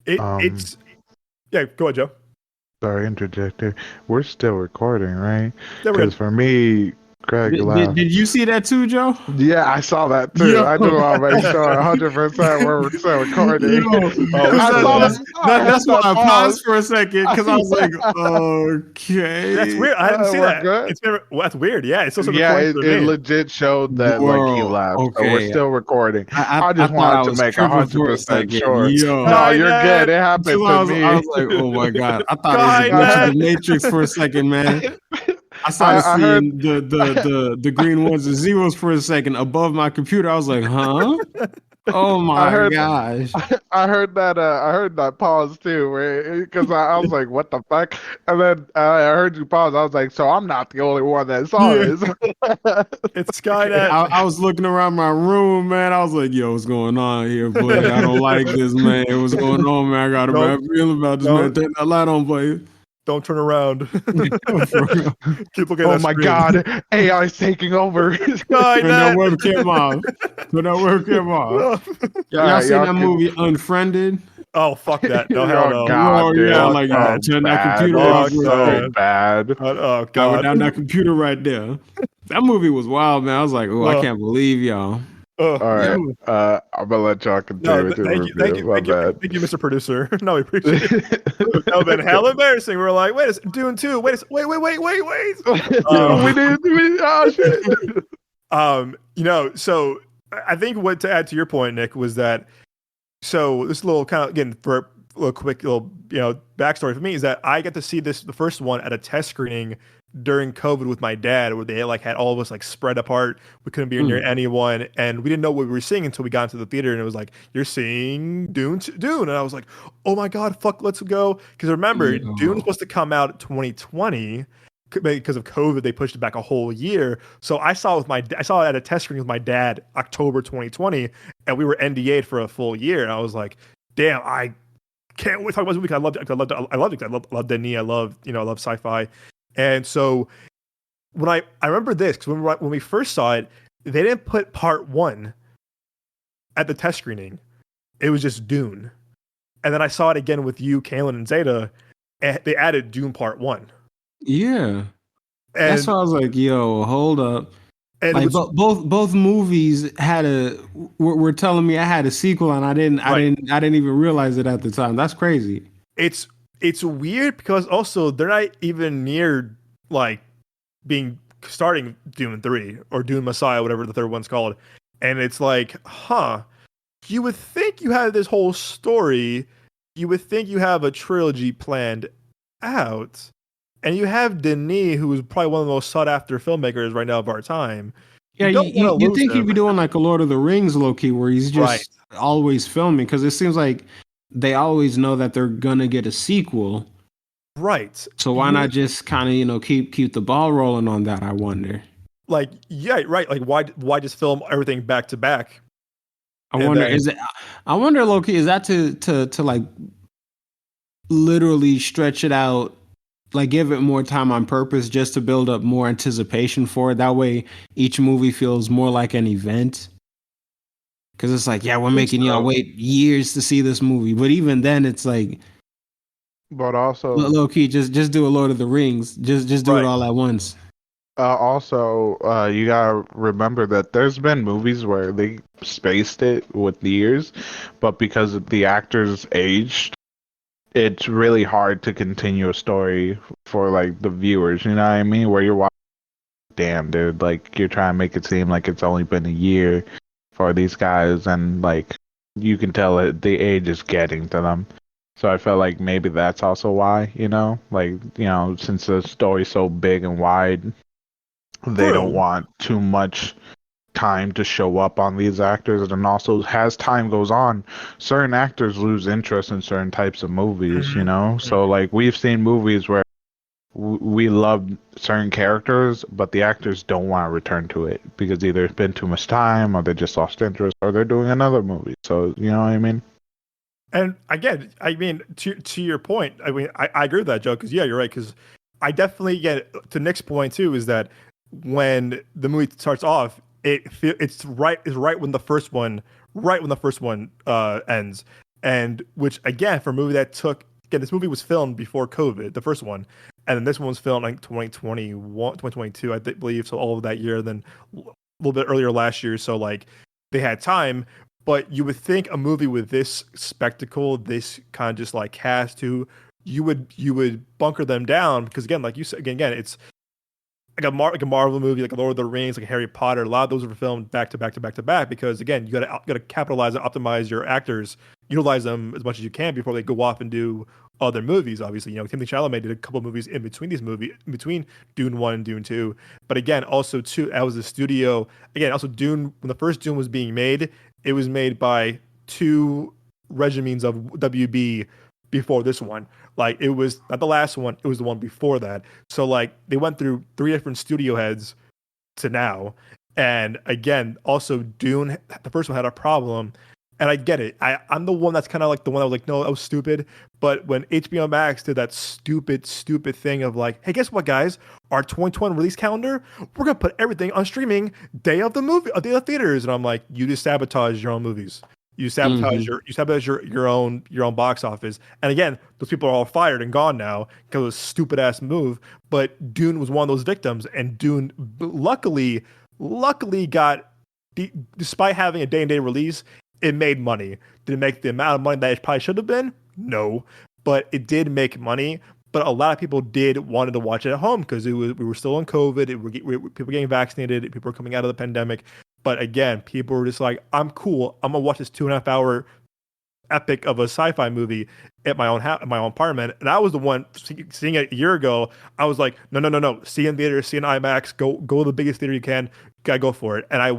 It's yeah, go ahead, Joe. Sorry, interjector. We're still recording, right? Yeah, Because for me, Greg laughed. Did you see that too, Joe? Yeah, I saw that too. Yo. I just want to make sure 100% we're still recording. That's why I paused for a second, because I was like, okay. That's weird. I didn't see that. Good? That's weird. Yeah, it's still it legit showed that like he left. Okay. So we're still recording. I just I wanted to make 100% sure. Yo. No, you're good. It happened to me. I was like, oh my god. I thought it was a glitch of the Matrix for a second, man. I started seeing the green ones and zeros for a second above my computer. I was like, huh? Oh my gosh! I heard that pause too, because I was like, what the fuck? And then I heard you pause. I was like, so I'm not the only one that saw this. It's Skynet. I was looking around my room, man. I was like, yo, what's going on here, boy? I don't like this, man. What's going on, man? I got a bad feeling about this, man. Turn that light on, boy. Don't turn around. Keep looking at that my screen. God, AI's taking over. Turn that webcam off. Y'all seen that movie Unfriended? Oh, fuck that. No, hell no. God, dude. Turn that computer off. So bad. Oh, Got God. down that computer right there. That movie was wild, man. I was like, I can't believe y'all. Oh, All right. Yo, I'm gonna let y'all no, continue with your review. My bad. thank you, Mr. Producer. No, we appreciate it. That would have been hell embarrassing. We're like, wait, Dune 2. Wait. we did. Oh shit. So I think what to add to your point, Nick, was that so this little kind of again for a little quick little backstory for me is that I got to see the first one at a test screening during COVID with my dad, where they like had all of us like spread apart. We couldn't be near anyone, and we didn't know what we were seeing until we got into the theater, and it was like, "You're seeing Dune," and I was like, "Oh my god, fuck, let's go!" Because remember, Dune was supposed to come out 2020. Because of COVID, they pushed it back a whole year. So I saw it at a test screening with my dad, October 2020, and we were NDA'd for a full year. And I was like, "Damn, I can't wait to talk about this movie." I loved it. I love Denis. I love sci-fi. And so when I remember this, because when we first saw it, they didn't put part 1 at the test screening. It was just Dune. And then I saw it again with you, Kalen, and Zeta, and they added Dune part 1. yeah. And That's why I was like, yo, hold up. and Like it was both movies had were telling me I had a sequel, and I didn't even realize it at the time. That's crazy. it's weird because also they're not even near like starting Dune 3 or Dune Messiah, whatever the third one's called. And it's like, you would think you had this whole story, you would think you have a trilogy planned out, and you have Denis, who is probably one of the most sought after filmmakers right now of our time. Yeah, you think he'd be doing like a Lord of the Rings low key, where he's just always filming, because it seems like they always know that they're gonna get a sequel. Right. So why not just kind of keep the ball rolling on that? I wonder. Like, yeah, right. Like, why just film everything back to back? I wonder low key, is that to like literally stretch it out, like give it more time on purpose, just to build up more anticipation for it. That way each movie feels more like an event. Because it's like, yeah, we're making y'all wait years to see this movie. But even then, it's like, But also, low key, just do a Lord of the Rings. Just do it all at once. you gotta remember that there's been movies where they spaced it with years, but because the actors aged, it's really hard to continue a story for like the viewers. You know what I mean? Where you're watching, damn, dude, like you're trying to make it seem like it's only been a year for these guys, and like you can tell that the age is getting to them. So I felt like maybe that's also why, since the story's so big and wide, they don't want too much time to show up on these actors. And also, as time goes on, certain actors lose interest in certain types of movies, So like we've seen movies where we love certain characters, but the actors don't want to return to it because either it's been too much time, or they just lost interest, or they're doing another movie. So you know what I mean? And again, I mean, to your point, I mean, I agree with that, Joe, because yeah, you're right. Because I definitely get to Nick's point too, is that when the movie starts off, it's right when the first one ends, and which again for a movie that took this movie was filmed before COVID, the first one, and then this one was filmed like 2022, I believe, so all of that year, then a little bit earlier last year, so like they had time. But you would think a movie with this spectacle, this kind of just like cast, too, you would bunker them down because again, like you said, again, it's like a Marvel movie, like a Lord of the Rings, like Harry Potter. A lot of those were filmed back to back because again, you got to capitalize and optimize your actors, utilize them as much as you can before they go off and do other movies. Obviously, Timothée Chalamet did a couple movies in between between Dune 1 and Dune 2. But again, also too, that was the studio. Again, also Dune, when the first Dune was being made, it was made by two regimens of WB before this one. Like, it was not the last one, it was the one before that. So like they went through 3 different studio heads to now. And again, also Dune, the first one had a problem. And I get it. I'm the one that's kind of like the one that was like, no, that was stupid. But when HBO Max did that stupid thing of like, hey, guess what, guys? Our 2020 release calendar, we're gonna put everything on streaming day of the theaters. And I'm like, you just sabotage your own movies. You sabotage your own box office. And again, those people are all fired and gone now because of a stupid ass move. But Dune was one of those victims, and Dune luckily got despite having a day-and-day release, it made money. Did it make the amount of money that it probably should have been? No, but it did make money. But a lot of people did wanted to watch it at home because we were still in COVID. People were getting vaccinated. People were coming out of the pandemic. But again, people were just like, I'm cool. I'm gonna watch this 2.5 hour epic of a sci-fi movie at my own my own apartment. And I was the one seeing it a year ago. I was like, no. See in theater, see in IMAX. Go to the biggest theater you can. Gotta go for it. And I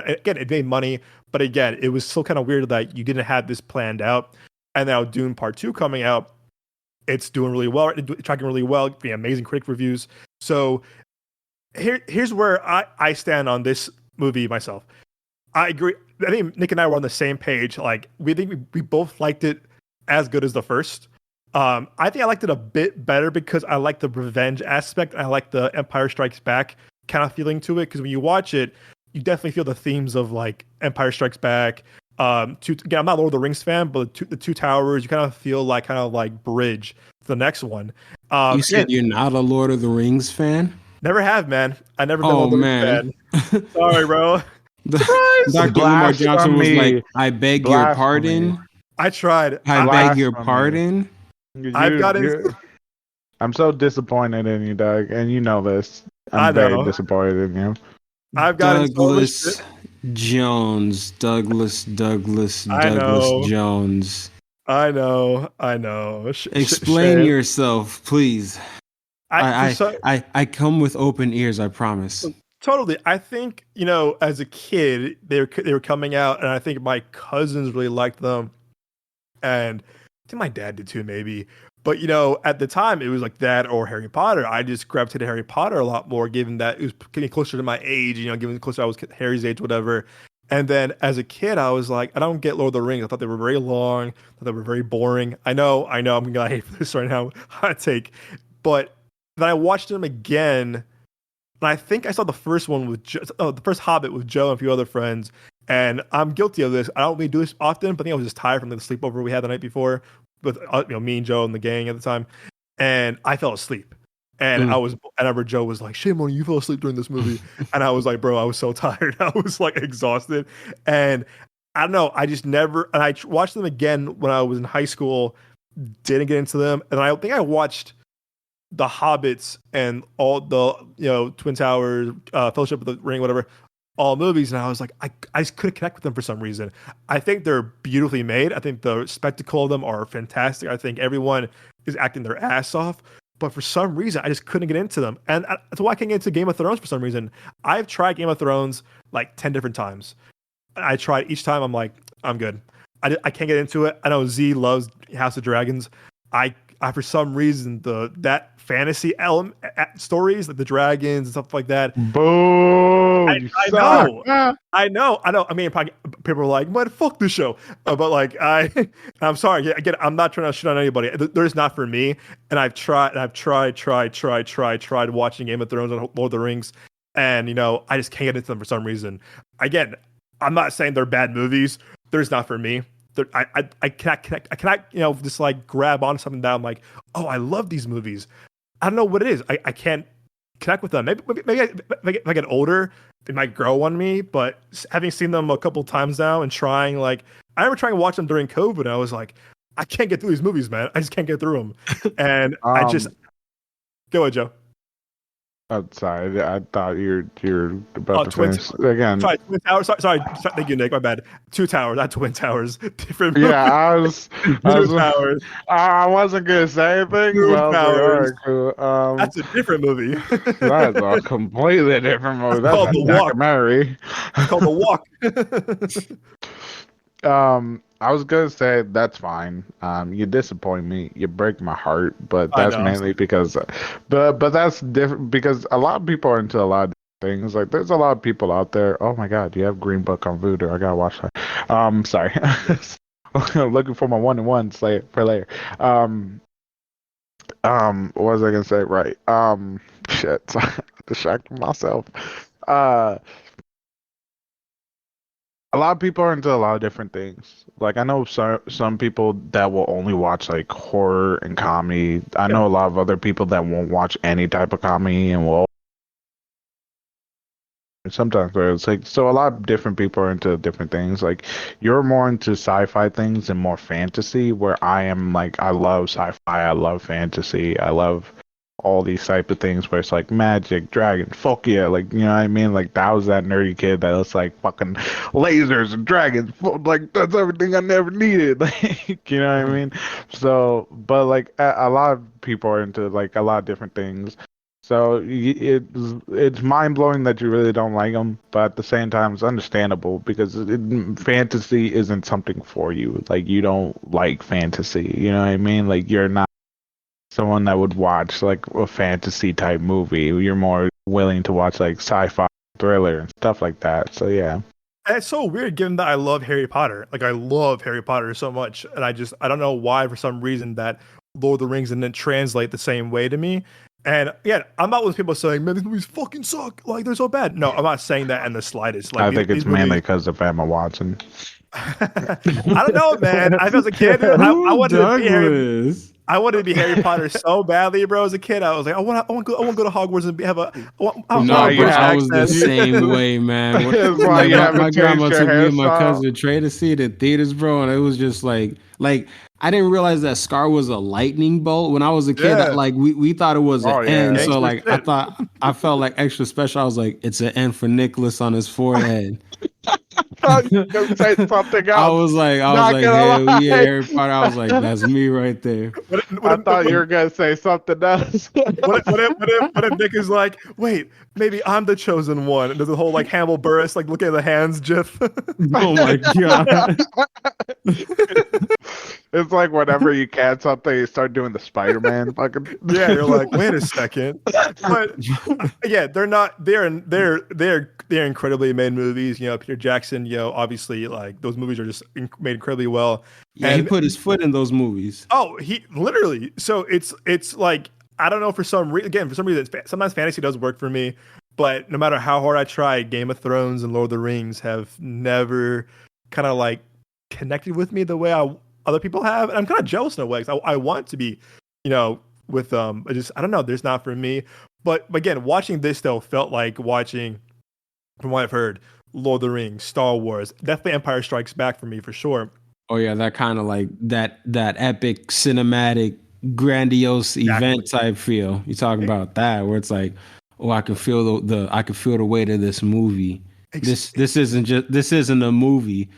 again, it made money. But again, it was still kind of weird that you didn't have this planned out. And now Dune Part 2 coming out. It's doing really well. It's tracking really well. Getting amazing critic reviews. So here's where I stand on this movie myself. I agree. I think Nick and I were on the same page. Like we both liked it as good as the first. I think I liked it a bit better because I like the revenge aspect. I like the Empire Strikes Back kind of feeling to it. Because when you watch it, you definitely feel the themes of like Empire Strikes Back. Again, I'm not a Lord of the Rings fan, but the Two Towers, you kind of feel like bridge to the next one. You said you're not a Lord of the Rings fan? Never have, man. I never been a Lord of the Rings fan. Sorry, bro. Dr. Lamar Johnson was like, I beg your pardon. I tried. I beg your pardon. I've gotten. I'm so disappointed in you, Doug, and you know this. I'm very disappointed in you. I've got Douglas Jones. Douglas Jones. I know. Explain yourself, please. I come with open ears, I promise. Totally. I think, as a kid, they were coming out, and I think my cousins really liked them. And I think my dad did too, maybe. But, at the time, it was like that or Harry Potter. I just gravitated to Harry Potter a lot more, given that it was getting closer to my age, given closer I was Harry's age, whatever. And then as a kid, I was like, I don't get Lord of the Rings. I thought they were very long. I thought they were very boring. I know I'm going to hate this right now. Hot take. But then I watched them again. And I think I saw the first one with the first Hobbit with Joe and a few other friends. And I'm guilty of this. I don't really do this often, but I think I was just tired from the sleepover we had the night before with me and Joe and the gang at the time. And I fell asleep. And I remember Joe was like, shame on you fell asleep during this movie. And I was like, bro, I was so tired. I was like exhausted. And I don't know. I just never, and I watched them again when I was in high school, didn't get into them. And I think I watched The Hobbits and all the, Twin Towers, Fellowship of the Ring, whatever, all movies. And I was like, I just couldn't connect with them for some reason. I think they're beautifully made. I think the spectacle of them are fantastic. I think everyone is acting their ass off. But for some reason, I just couldn't get into them. And that's why I can't get into Game of Thrones for some reason. I've tried Game of Thrones like 10 different times. I tried each time. I'm like, I'm good. I can't get into it. I know Z loves House of Dragons. I for some reason, that fantasy element stories, like the dragons and stuff like that. Boom! I know. I mean, probably, people are like, "Man, fuck this show," but like, I'm sorry. Again, I'm not trying to shit on anybody. They're just not for me. And I've tried watching Game of Thrones and Lord of the Rings, and I just can't get into them for some reason. Again, I'm not saying they're bad movies. They're just not for me. I cannot connect. I cannot, just like grab onto something that I'm like, oh, I love these movies. I don't know what it is. I can't connect with them. Maybe if I get older, they might grow on me. But having seen them a couple times now and trying, like, I remember trying to watch them during COVID. And I was like, I can't get through these movies, man. I just can't get through them. And go ahead, Joe. I'm sorry. I thought you're about to finish again. Sorry, Twin Towers. Sorry. Thank you, Nick. My bad. Two Towers, not Twin Towers. Different. Yeah, Towers. I wasn't gonna say anything. Towers. Cool. That's a different movie. That's a completely different movie. That's called a The Walk. documentary. It's called The Walk. I was gonna say that's fine. You disappoint me. You break my heart, but that's mainly because, but that's different because a lot of people are into a lot of things. Like there's a lot of people out there. Oh my God, you have Green Book on Voodoo. I gotta watch that. Sorry, looking for my 1-on-1 for later. What was I gonna say? Right. Shit. Distracting myself. A lot of people are into a lot of different things. Like I know some people that will only watch like horror and comedy. I know a lot of other people that won't watch any type of comedy and will Sometimes where it's like so a lot of different people are into different things. Like you're more into sci-fi things and more fantasy, where I am like I love sci-fi, I love fantasy, I love all these type of things where it's like magic, dragon, fuck yeah, like you know what I mean? Like that was that nerdy kid that was like fucking lasers and dragons, like that's everything I never needed. Like you know what I mean? So, but like a lot of people are into like a lot of different things. So it's mind blowing that you really don't like them, but at the same time, it's understandable because fantasy isn't something for you. Like you don't like fantasy, you know what I mean? Like you're not someone that would watch like a fantasy type movie. You're more willing to watch like sci-fi, thriller, and stuff like that. So yeah. And it's so weird given that I love Harry Potter. Like I love Harry Potter so much. And I don't know why for some reason that Lord of the Rings didn't translate the same way to me. And yeah, I'm not with people saying, man, these movies fucking suck. Like they're so bad. No, I'm not saying that in the slightest. Like I think these it's mainly movies, because of Emma Watson. I don't know, man. I was a kid, dude, I wanted to be Harry. I wanted to be Harry Potter so badly, bro. As a kid, I was like, I want to go to Hogwarts and have a No, British bro, I was the accent. same way, man. That's why Like you haven't my grandma changed your took me and my hairstyle. cousin Trey to see it at theaters, bro, and it was just like I didn't realize that Scar was a lightning bolt when I was a kid. Yeah. Like we thought it was Oh, an yeah. N, so Gangster like shit. I felt like extra special. I was like, it's an N for Nicholas on his forehead. Thought you were gonna say something I else. was like, Not gonna hell yeah, lie. Harry Potter. I was like, that's me right there. I thought you were gonna say something else. What if Nick is like, wait, maybe I'm the chosen one? And there's a whole like Hannibal Buress like looking at the hands gif. Oh my god. It's like whenever you can something, you start doing the Spider-Man fucking. Yeah, you're like, wait a second. But yeah, they're not. They're incredibly made movies. You know, Peter Jackson. You know, obviously, like those movies are just made incredibly well. Yeah, he put his foot in those movies. Oh, he literally. So it's like I don't know for some reason. Again, for some reason, sometimes fantasy does work for me. But no matter how hard I try, Game of Thrones and Lord of the Rings have never kind of like connected with me the way other people have. And I'm kind of jealous in a way because I want to be, you know, with I don't know. There's not for me. But again, watching this though felt like watching, from what I've heard, Lord of the Rings, Star Wars, definitely Empire Strikes Back for me for sure. Oh yeah, that kind of like that epic cinematic grandiose event type feel. You talking about that where it's like, oh, I can feel I can feel the weight of this movie. This isn't a movie.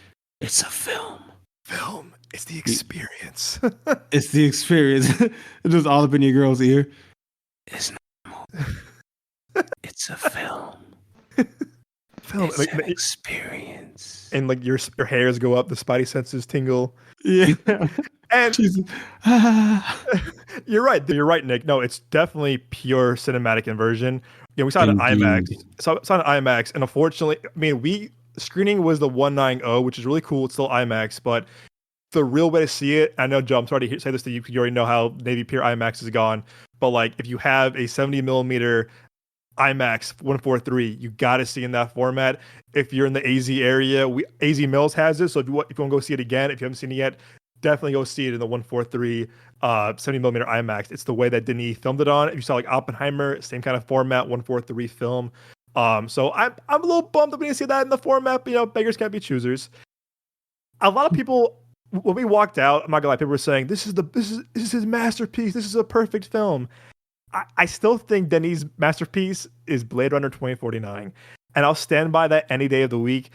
It's a film. Film. It's the experience. It's the experience. It's just all up in your girl's ear. It's not a movie. It's a film. Film. It's an experience. And like your hairs go up, the spidey senses tingle. Yeah. And you're right, Nick. No, it's definitely pure cinematic inversion. You know, we saw it in IMAX. Saw it in IMAX, and unfortunately, I mean, screening was the 190, which is really cool. It's still IMAX, but the real way to see it, I know, Joe, I'm sorry to say this to you because you already know how Navy Pier IMAX is gone, but like if you have a 70 millimeter IMAX 143, you got to see in that format. If you're in the AZ area, AZ Mills has it, so if you want to go see it again, if you haven't seen it yet, definitely go see it in the 143 70 millimeter IMAX. It's the way that Denis filmed it on. If you saw like Oppenheimer, same kind of format, 143 film. So I'm a little bummed that we didn't see that in the format, but you know, beggars can't be choosers. A lot of people, when we walked out, I'm not gonna lie, people were saying this is his masterpiece. This is a perfect film. I still think Denis' masterpiece is Blade Runner 2049, and I'll stand by that any day of the week.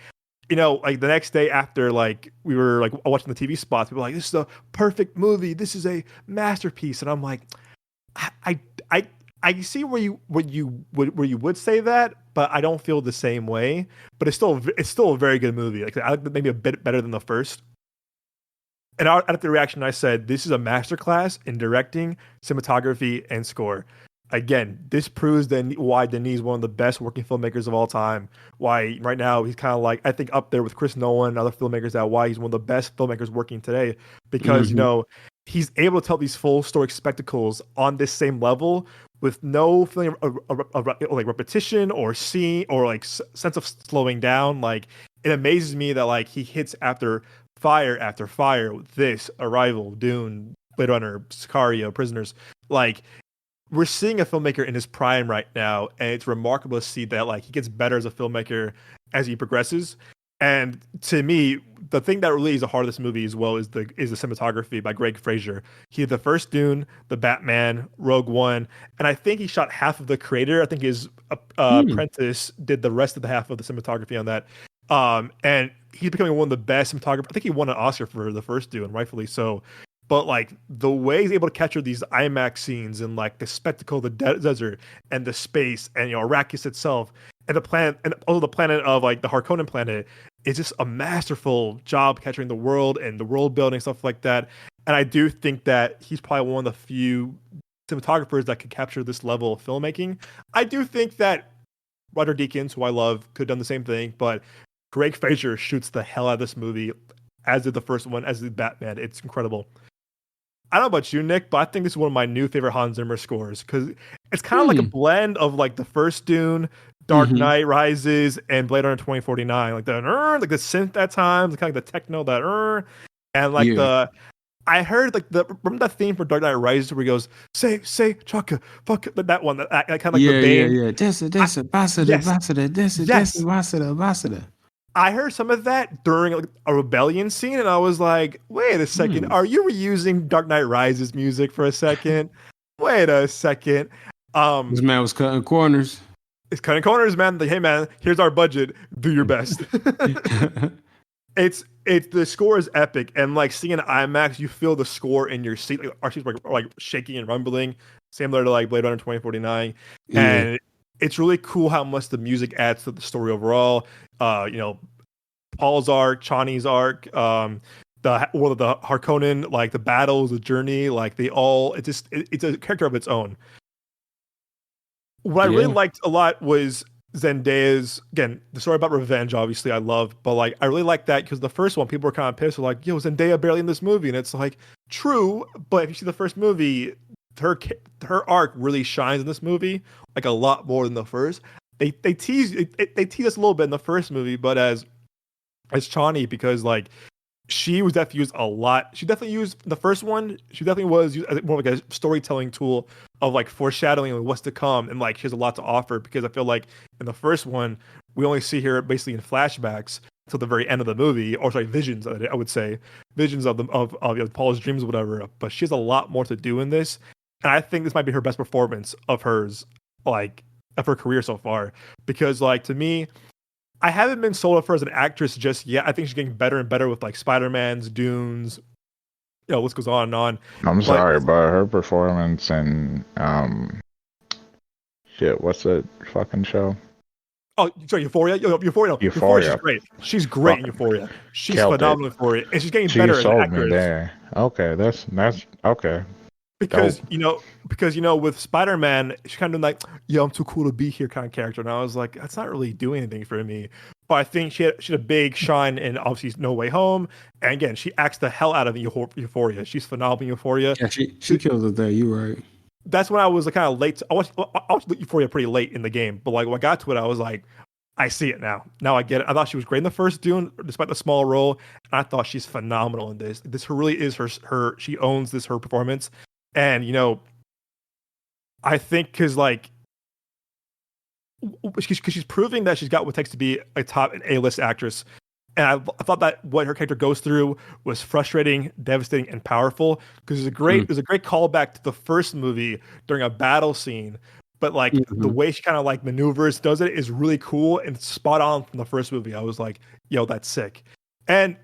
You know, like the next day after, like we were like watching the TV spots, people were like, "This is a perfect movie. This is a masterpiece," and I'm like, I see where you would say that, but I don't feel the same way. But it's still a very good movie. Like I like maybe a bit better than the first. And out of the reaction, I said, this is a masterclass in directing, cinematography, and score. Again, this proves why Denis is one of the best working filmmakers of all time. Why right now he's kind of like, I think, up there with Chris Nolan and other filmmakers. That why he's one of the best filmmakers working today. Because you know he's able to tell these full story spectacles on this same level with no feeling of like repetition or scene or like sense of slowing down. Like it amazes me that like he hits after fire with this, Arrival, Dune, Blade Runner, Sicario, Prisoners. Like we're seeing a filmmaker in his prime right now, and it's remarkable to see that like he gets better as a filmmaker as he progresses. And to me, the thing that really is the heart of this movie as well is the cinematography by Greg Fraser. He did the first Dune, the Batman, Rogue One, and I think he shot half of the creator. I think his apprentice did the rest of the half of the cinematography on that. And he's becoming one of the best cinematographers. I think he won an Oscar for the first Dune, rightfully so. But like the way he's able to capture these IMAX scenes and like the spectacle of the desert and the space and Arrakis itself and the planet and also the planet of like the Harkonnen planet is just a masterful job capturing the world and the world building stuff like that. And I do think that he's probably one of the few cinematographers that could capture this level of filmmaking. I do think that Roger Deakins, who I love, could have done the same thing, but Greg Fraser shoots the hell out of this movie, as did the first one, as did Batman. It's incredible. I don't know about you, Nick, but I think this is one of my new favorite Hans Zimmer scores because it's kind of like a blend of like the first Dune, Dark Knight Rises, and Blade Runner 2049. Like the synth at times, kind of like the techno and like I heard like remember that theme for Dark Knight Rises where he goes say chaka fuck that one that kind of like the Bane. Basada. I heard some of that during like, a rebellion scene, and I was like, wait a second, are you reusing Dark Knight Rises music for a second? Wait a second. This man was cutting corners. It's cutting corners, man. Like, hey, man, here's our budget. Do your best. It's the score is epic, and like seeing an IMAX, you feel the score in your seat. Like our seats were like shaking and rumbling, similar to like Blade Runner 2049, and it's really cool how much the music adds to the story overall. Paul's arc, Chani's arc, the world of the Harkonnen, like the battles, the journey, like it's a character of its own. What I really liked a lot was Zendaya's, again, the story about revenge, obviously I love, but like I really like that because the first one, people were kind of pissed, like, yo, Zendaya barely in this movie, and it's like true, but if you see the first movie, her arc really shines in this movie, like a lot more than the first. They tease us a little bit in the first movie, but as Chani, because like she was definitely used a lot. She definitely used the first one. She definitely was used as more like a storytelling tool of like foreshadowing like what's to come, and like she has a lot to offer. Because I feel like in the first one we only see her basically in flashbacks till the very end of the movie, or sorry, visions. I would say visions of Paul's dreams or whatever. But she has a lot more to do in this, and I think this might be her best performance of hers, like of her career so far. Because like to me, I haven't been sold on her as an actress just yet. I think she's getting better and better with like Spider-Man's, Dunes, list goes on and on. I'm sorry, but her performance in what's that fucking show? Oh, sorry, Euphoria. Euphoria. She's great. She's great in Euphoria. She's phenomenal for it, and she's getting better as an actress. There. Okay, that's okay. Because with Spider-Man, she's kind of like, I'm too cool to be here kind of character, and I was like, that's not really doing anything for me. But I think she had a big shine in obviously No Way Home, and again, she acts the hell out of Euphoria. She's phenomenal in Euphoria. Yeah, she kills it there. You're right. That's when I was kind of late. I watched Euphoria pretty late in the game, but like when I got to it, I was like, I see it now. Now I get it. I thought she was great in the first Dune, despite the small role, and I thought she's phenomenal in this. This really is her. She owns her performance. And, I think because she's proving that she's got what it takes to be a top A-list actress. And I thought that what her character goes through was frustrating, devastating, and powerful. Because there's a great callback to the first movie during a battle scene. But the way she kind of maneuvers, does it is really cool and spot on from the first movie. I was like, yo, that's sick. And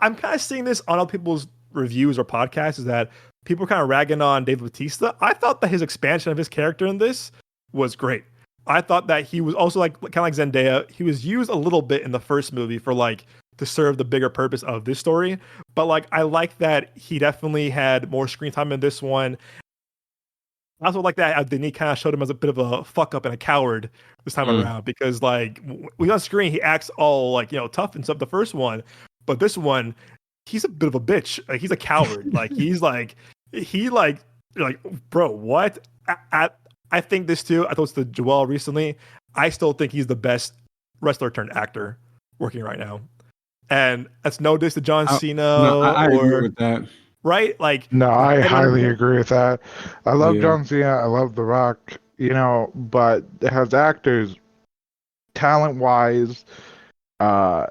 I'm kind of seeing this on other people's reviews or podcasts, is that people are kind of ragging on Dave Bautista. I thought that his expansion of his character in this was great. I thought that he was also kind of like Zendaya. He was used a little bit in the first movie for to serve the bigger purpose of this story. But I like that he definitely had more screen time in this one. I also like that Denis kind of showed him as a bit of a fuck up and a coward this time around, because when on screen he acts all tough and stuff the first one, but this one he's a bit of a bitch. He's a coward. Bro, what? I think this too. I told this to Joel recently. I still think he's the best wrestler turned actor working right now. And that's no diss to John Cena. I agree with that. right? Like, No, I I don't highly know. agree with that. I love Yeah. John Cena. I love The Rock. But as actors, talent wise, uh,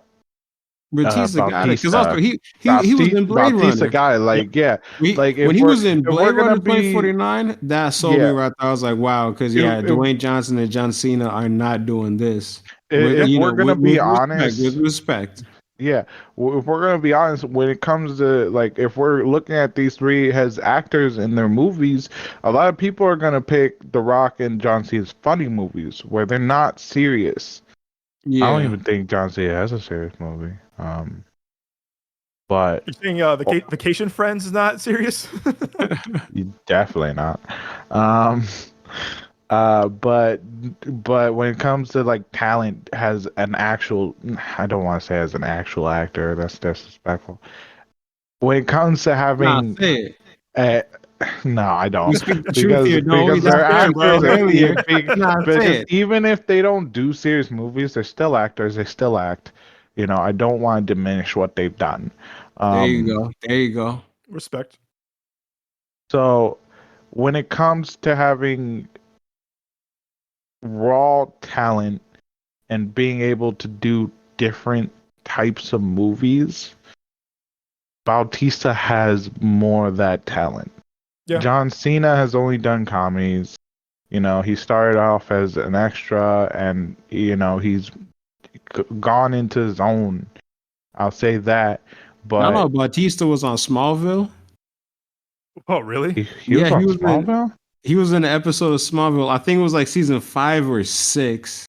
Batista got it because also Bautista, he was in Blade Bautista Runner. guy, Yep. like, yeah, like When he was in if we're Blade gonna Runner be, 2049, that sold me yeah, right there. I was like, wow, because if Dwayne Johnson and John Cena are not doing this with if we're gonna be with respect, with honest, respect. yeah, if we're gonna be honest, when it comes to, like, if we're looking at these three as actors in their movies, a lot of people are gonna pick The Rock and John Cena's funny movies where they're not serious. I don't Yeah. even think John Cena has a serious movie. But You're saying Vacation Friends is not serious? definitely not. Um, but when it comes to, like, talent, has an actual, I don't want to say as an actual actor. That's disrespectful. When it comes to Nah, having, say it. uh, no, I You don't, speak the truth because here, Noe. That's they're fair, bro. actors. Yeah, Earlier. Nah, say because it. even if they don't do serious movies, they're still actors. They still act. I don't want to diminish what they've done. There you Um, go. There you go. Respect. so when it comes to having raw talent and being able to do different types of movies, Bautista has more of that talent. Yeah. John Cena has only done comedies. He started off as an extra, and he's gone into his own. I'll say that. No, no. But Batista was on Smallville. Oh, really? he Yeah, was on Smallville. he was in an episode of Smallville. I think it was like season 5 or 6.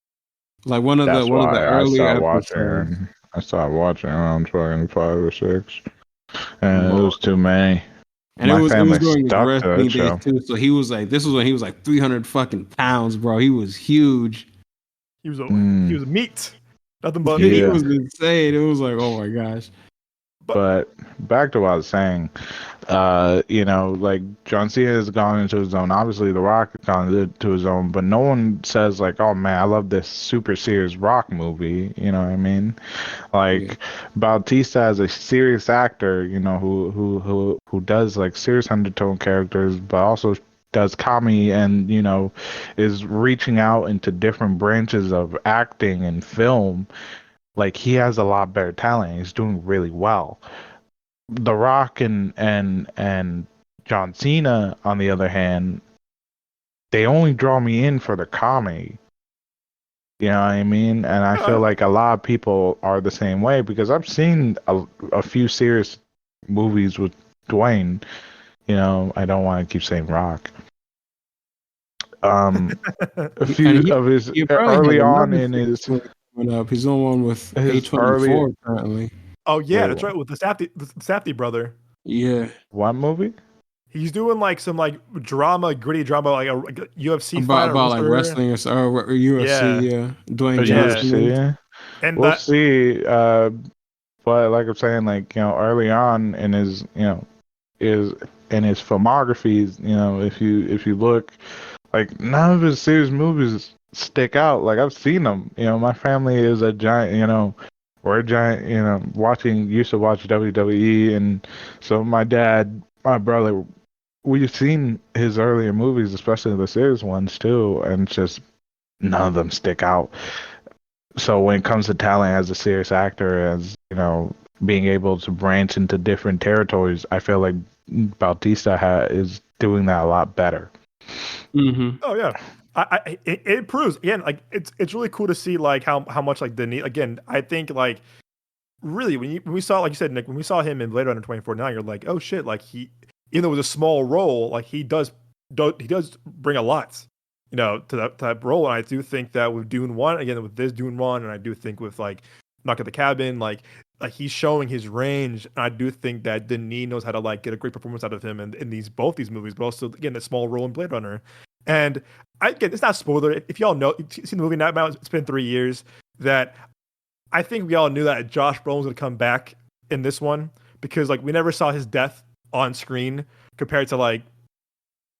Like That's one of the why I early started episodes. watching. I started watching around fucking 5 or 6, and it Lord. was too many. And My it was family during his stuck to wrestling it, days so too. So he was like, this was when he was like 300 fucking pounds, bro. He was huge. He was meat. Nothing but He meat. yeah. was insane. It was like, oh my gosh. But But back to what I was saying, like, John Cena has gone into his own. Obviously, The Rock has gone into his own, but no one says, like, "Oh man, I love this super serious Rock movie." You know what I mean? Yeah. Like, Bautista as a serious actor, who does, like, serious undertone characters, but also does comedy, and is reaching out into different branches of acting and film. Like, he has a lot better talent. He's doing really well. The Rock and John Cena, on the other hand, they only draw me in for the comedy. You know what I mean? And I feel uh, like a lot of people are the same way, because I've seen a few serious movies with Dwayne. I don't want to keep saying Rock. A few And of his he probably has early on another in series his movie coming up. He's on one with his early A24 currently. oh yeah, wait, that's right. With the Safdie brother. Yeah. what movie? He's doing like some like drama, gritty drama, like a UFC fight or About like wrestler. wrestling or UFC, Yeah, yeah. Dwayne yeah. Johnson is. UFC. And We'll that see. But like I'm saying, like, early on in his, is in his filmography, if you look, like, none of his serious movies stick out. Like, I've seen them. My family is a giant. We're a giant. Used to watch WWE, and so my dad, my brother, we've seen his earlier movies, especially the serious ones too, and it's just none of them stick out. So when it comes to talent as a serious actor, as being able to branch into different territories, I feel like Bautista is doing that a lot better. Mm-hmm. oh yeah. It proves again, like it's really cool to see like how much like Denis again, I think like really when we saw, like you said, Nick, when we saw him in Blade Runner 2049, you're like, oh shit, like he, even though it was a small role, like he does bring a lot, to that role. And I do think that with Dune 1, again with this Dune 1, and I do think with like Knock at the Cabin, like he's showing his range. And I do think that Denis knows how to like get a great performance out of him in both these movies, but also again a small role in Blade Runner. And again, it's not spoiler. If y'all know, you've seen the movie now, it's been 3 years, that I think we all knew that Josh Brolin was going to come back in this one, because like we never saw his death on screen compared to like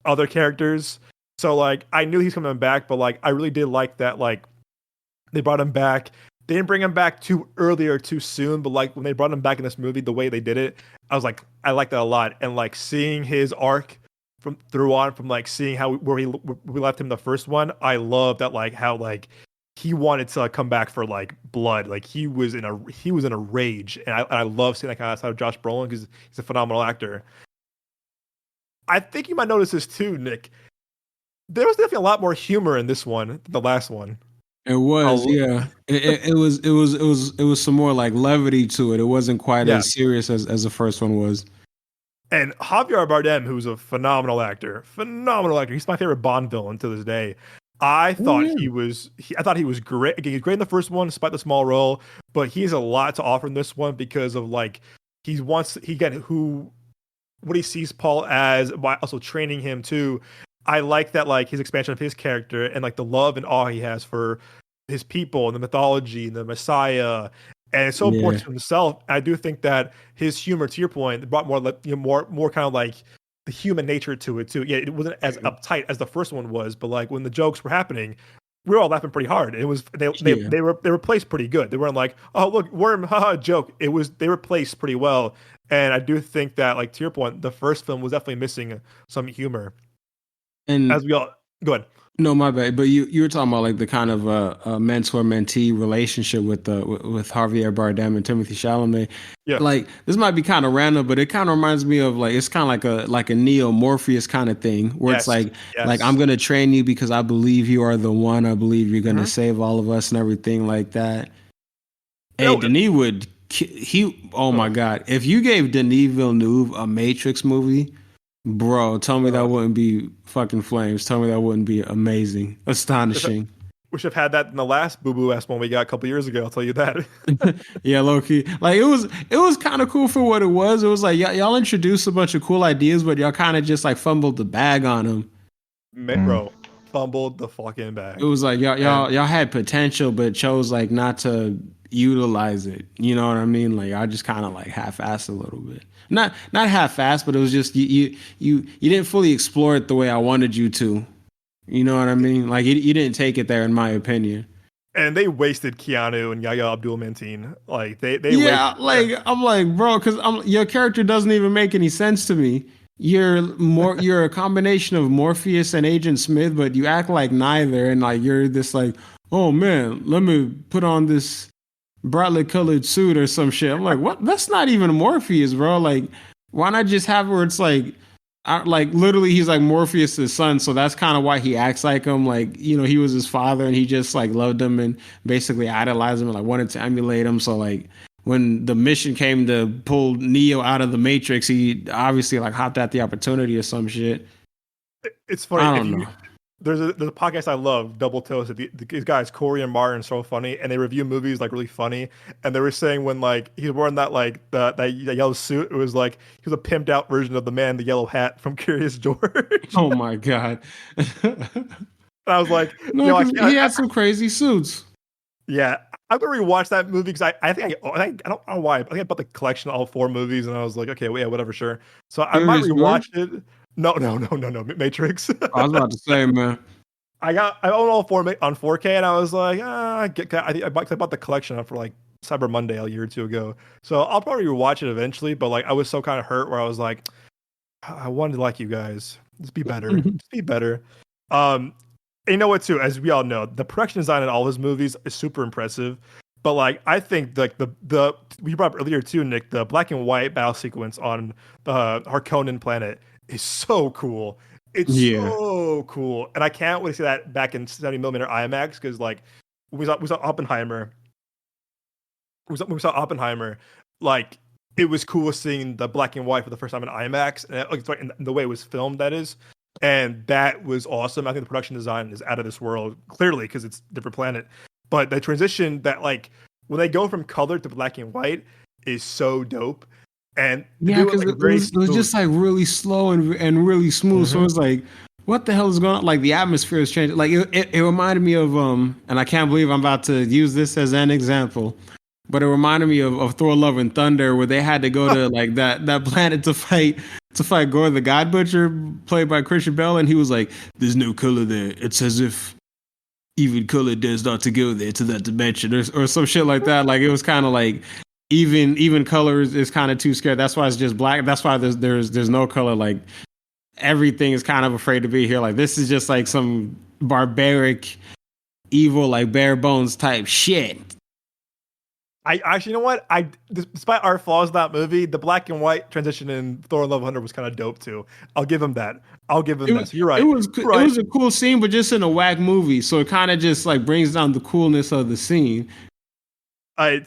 other characters. So like I knew he's coming back, but like I really did like that like they brought him back they didn't bring him back too early or too soon, but like when they brought him back in this movie, the way they did it, I was like, I like that a lot. And like seeing his arc from like seeing how we left him the first one, I love that like how like he wanted to like, come back for like blood, like he was in a rage, and I love seeing that kind of side of Josh Brolin because he's a phenomenal actor. I think you might notice this too, Nick. There was definitely a lot more humor in this one than the last one. It was, yeah. It was some more like levity to it. It wasn't quite as serious as the first one was. And Javier Bardem, who's a phenomenal actor. He's my favorite Bond villain to this day. I thought he was great. Again, he's great in the first one, despite the small role, but he has a lot to offer in this one because of like what he sees Paul as, by also training him too. I like that, like his expansion of his character and like the love and awe he has for his people and the mythology and the Messiah, and it's so important to himself. I do think that his humor, to your point, brought more more kind of like the human nature to it too. Yeah, it wasn't as uptight as the first one was, but like when the jokes were happening, we were all laughing pretty hard. It was they were placed pretty good. They weren't like, oh look, worm, haha, joke. They were placed pretty well, and I do think that, like to your point, the first film was definitely missing some humor. And as we all go ahead. No, my bad. But you were talking about like the kind of mentor-mentee relationship with Javier Bardem and Timothée Chalamet. Yeah. Like this might be kind of random, but it kind of reminds me of like it's kind of like a Neo Morpheus kind of thing where it's like I'm gonna train you because I believe you are the one. I believe you're gonna save all of us and everything like that. Hey, Denis would my God, if you gave Denis Villeneuve a Matrix movie. Bro, tell me that wouldn't be fucking flames. Tell me that wouldn't be amazing, astonishing. We should have had that in the last Boo Boo ass one we got a couple years ago. I'll tell you that. Yeah, low key. Like it was kind of cool for what it was. It was like y'all introduced a bunch of cool ideas, but y'all kind of just like fumbled the bag on them. Bro, fumbled the fucking bag. It was like y'all had potential, but chose like not to utilize it. You know what I mean? Like I just kind of like half-assed a little bit. Not half-assed, but it was just you didn't fully explore it the way I wanted you to. You know what I mean? Like you didn't take it there, in my opinion. And they wasted Keanu and Yahya Abdul-Mateen. Like they I'm like, bro, because your character doesn't even make any sense to me. You're a combination of Morpheus and Agent Smith, but you act like neither, and like you're this like, oh man, let me put on this brightly colored suit or some shit. I'm like, what? That's not even Morpheus, bro. Like, why not just have where it's like literally he's like Morpheus' son, so that's kind of why he acts like him. Like, you know, he was his father and he just like loved him and basically idolized him and like wanted to emulate him. So like when the mission came to pull Neo out of the Matrix, he obviously like hopped at the opportunity or some shit. It's funny. I don't know. There's a podcast I love, Double Toast. These guys, Corey and Martin, so funny, and they review movies like really funny. And they were saying when like he was wearing that like that yellow suit, it was like he was a pimped out version of the man in the yellow hat from Curious George. Oh my God! And I was like, no, he had some crazy suits. Yeah, I'm gonna rewatch that movie because I don't know why. I think I bought the collection of all 4 movies, and I was like, okay, well, yeah, whatever, sure. So I might rewatch it. No, Matrix. I was about to say, man. I own all 4 on 4K, and I was like, I bought the collection up for like Cyber Monday a year or 2 ago. So I'll probably rewatch it eventually. But like, I was so kind of hurt where I was like, I wanted to like you guys. Just be better. Just be better. And you know what? Too, as we all know, the production design in all his movies is super impressive. But like, I think like the we brought up earlier too, Nick, the black and white battle sequence on the Harkonnen planet is so cool. It's so cool, and I can't wait to see that back in 70mm IMAX because like we saw Oppenheimer. We saw Oppenheimer. Like it was cool seeing the black and white for the first time in IMAX, and the way it was filmed, that is, and that was awesome. I think the production design is out of this world, clearly because it's a different planet. But the transition that like when they go from color to black and white is so dope. And yeah, because it was just like really slow and really smooth. Mm-hmm. So it was like, what the hell is going on? Like the atmosphere is changing. Like it reminded me of and I can't believe I'm about to use this as an example, but it reminded me of Thor: Love and Thunder, where they had to go to like that planet to fight Gore the God Butcher, played by Christian Bale, and he was like, "There's no color there. It's as if even color does not to go there to that dimension, or some shit like that. Like it was kind of like even colors is kind of too scared. That's why it's just black. That's why there's no color. Like everything is kind of afraid to be here. Like this is just like some barbaric, evil, like bare bones type shit. I actually, you know what? Despite our flaws in that movie, the black and white transition in Thor: Love and Thunder was kind of dope too. I'll give him that. So you're right. It was a cool scene, but just in a whack movie. So it kind of just like brings down the coolness of the scene. I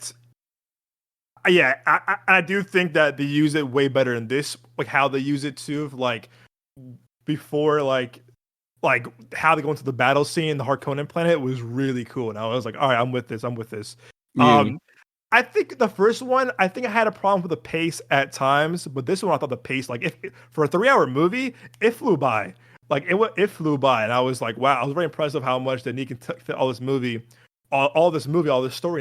do think that they use it way better in this, like how they use it too, like before, like how they go into the battle scene, the Harkonnen planet was really cool, and I was like, all right, I'm with this. Yeah. I think the first one, I had a problem with the pace at times, but this one I thought the pace, like if for a 3-hour movie, it flew by. Like it flew by, and I was like, wow, I was very impressed of how much Denis can fit all this story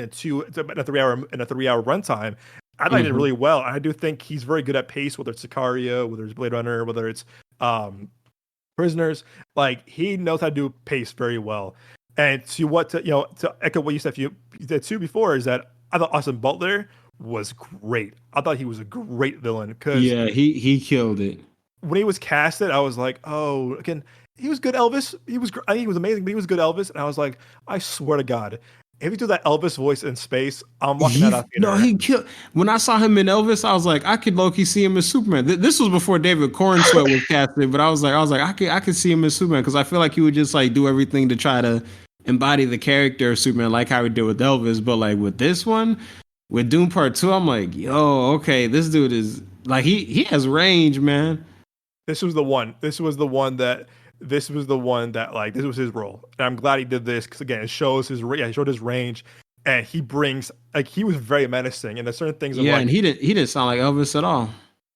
in a 3-hour runtime. I thought he did really well. I do think he's very good at pace, whether it's Sicario, whether it's Blade Runner, whether it's Prisoners. Like he knows how to do pace very well. And to echo what you said too before, is that I thought Austin Butler was great. I thought he was a great villain because he killed it. When he was casted, I was like, oh, again, he was good Elvis. I think he was amazing, but he was good Elvis. And I was like, I swear to God, if you do that Elvis voice in space, I'm walking that out. No, he killed. When I saw him in Elvis, I was like, I could low-key see him as Superman. This was before David Cornsweet was casted, but I was like, I could see him as Superman because I feel like he would just like do everything to try to embody the character of Superman, like how he did with Elvis. But like with this one, with Dune Part 2, I'm like, yo, okay, this dude is like he has range, man. This was the one that like this was his role, and I'm glad he did this because again, it shows he showed his range, and he brings like he was very menacing, and there's certain things. And he didn't sound like Elvis at all.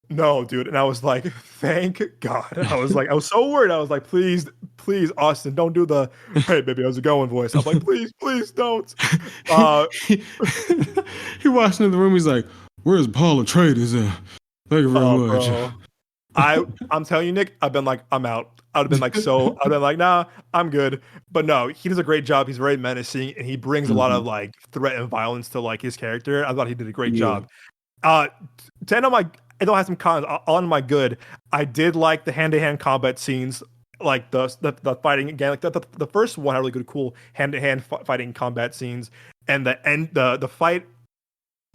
No, dude, and I was like, thank God. I was so worried. I was like, please, Austin, don't do the hey baby, how's it going voice. I was like, please don't. He walks into the room. He's like, where's Paul Atreides at? Thank you very much. Bro. I'm telling you, Nick, I've been like, I'm out. I'd have been like, nah, I'm good. But no, he does a great job. He's very menacing, and he brings a lot of like threat and violence to like his character. I thought he did a great job. To end on my, I don't have some cons. On my good, I did like the hand-to-hand combat scenes, like the fighting again. Like the first one had really good, cool hand-to-hand fighting combat scenes, and the fight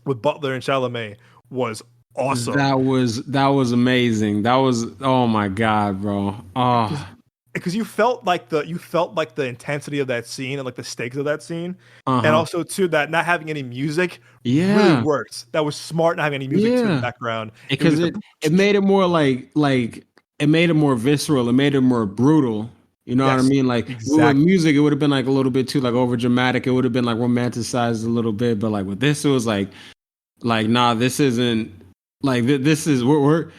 with Butler and Chalamet was awesome. That was amazing. That was, oh my God, bro. Oh, because you felt like the intensity of that scene and like the stakes of that scene, and also too that not having any music really works. That was smart, not having any music in the background, because it made it more like it made it more visceral. It made it more brutal. You know what I mean? Like with music, it would have been like a little bit too like over dramatic. It would have been like romanticized a little bit, but like with this, it was like nah, this isn't. Like this is we're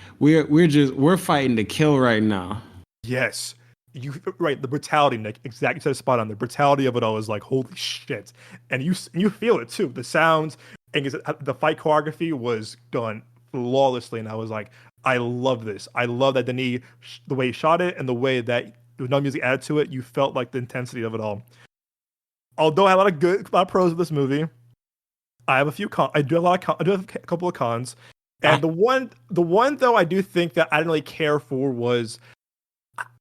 fighting to kill right now. Yes, the brutality, Nick. Exactly, you said it spot on. The brutality of it all is like holy shit, and you feel it too. The sounds and the fight choreography was done flawlessly, and I was like, I love this. I love that Denis, the way he shot it, and the way that there was no music added to it. You felt like the intensity of it all. Although I had a lot of pros of this movie, I have a few cons. I do have a couple of cons. And the one though I do think that I didn't really care for was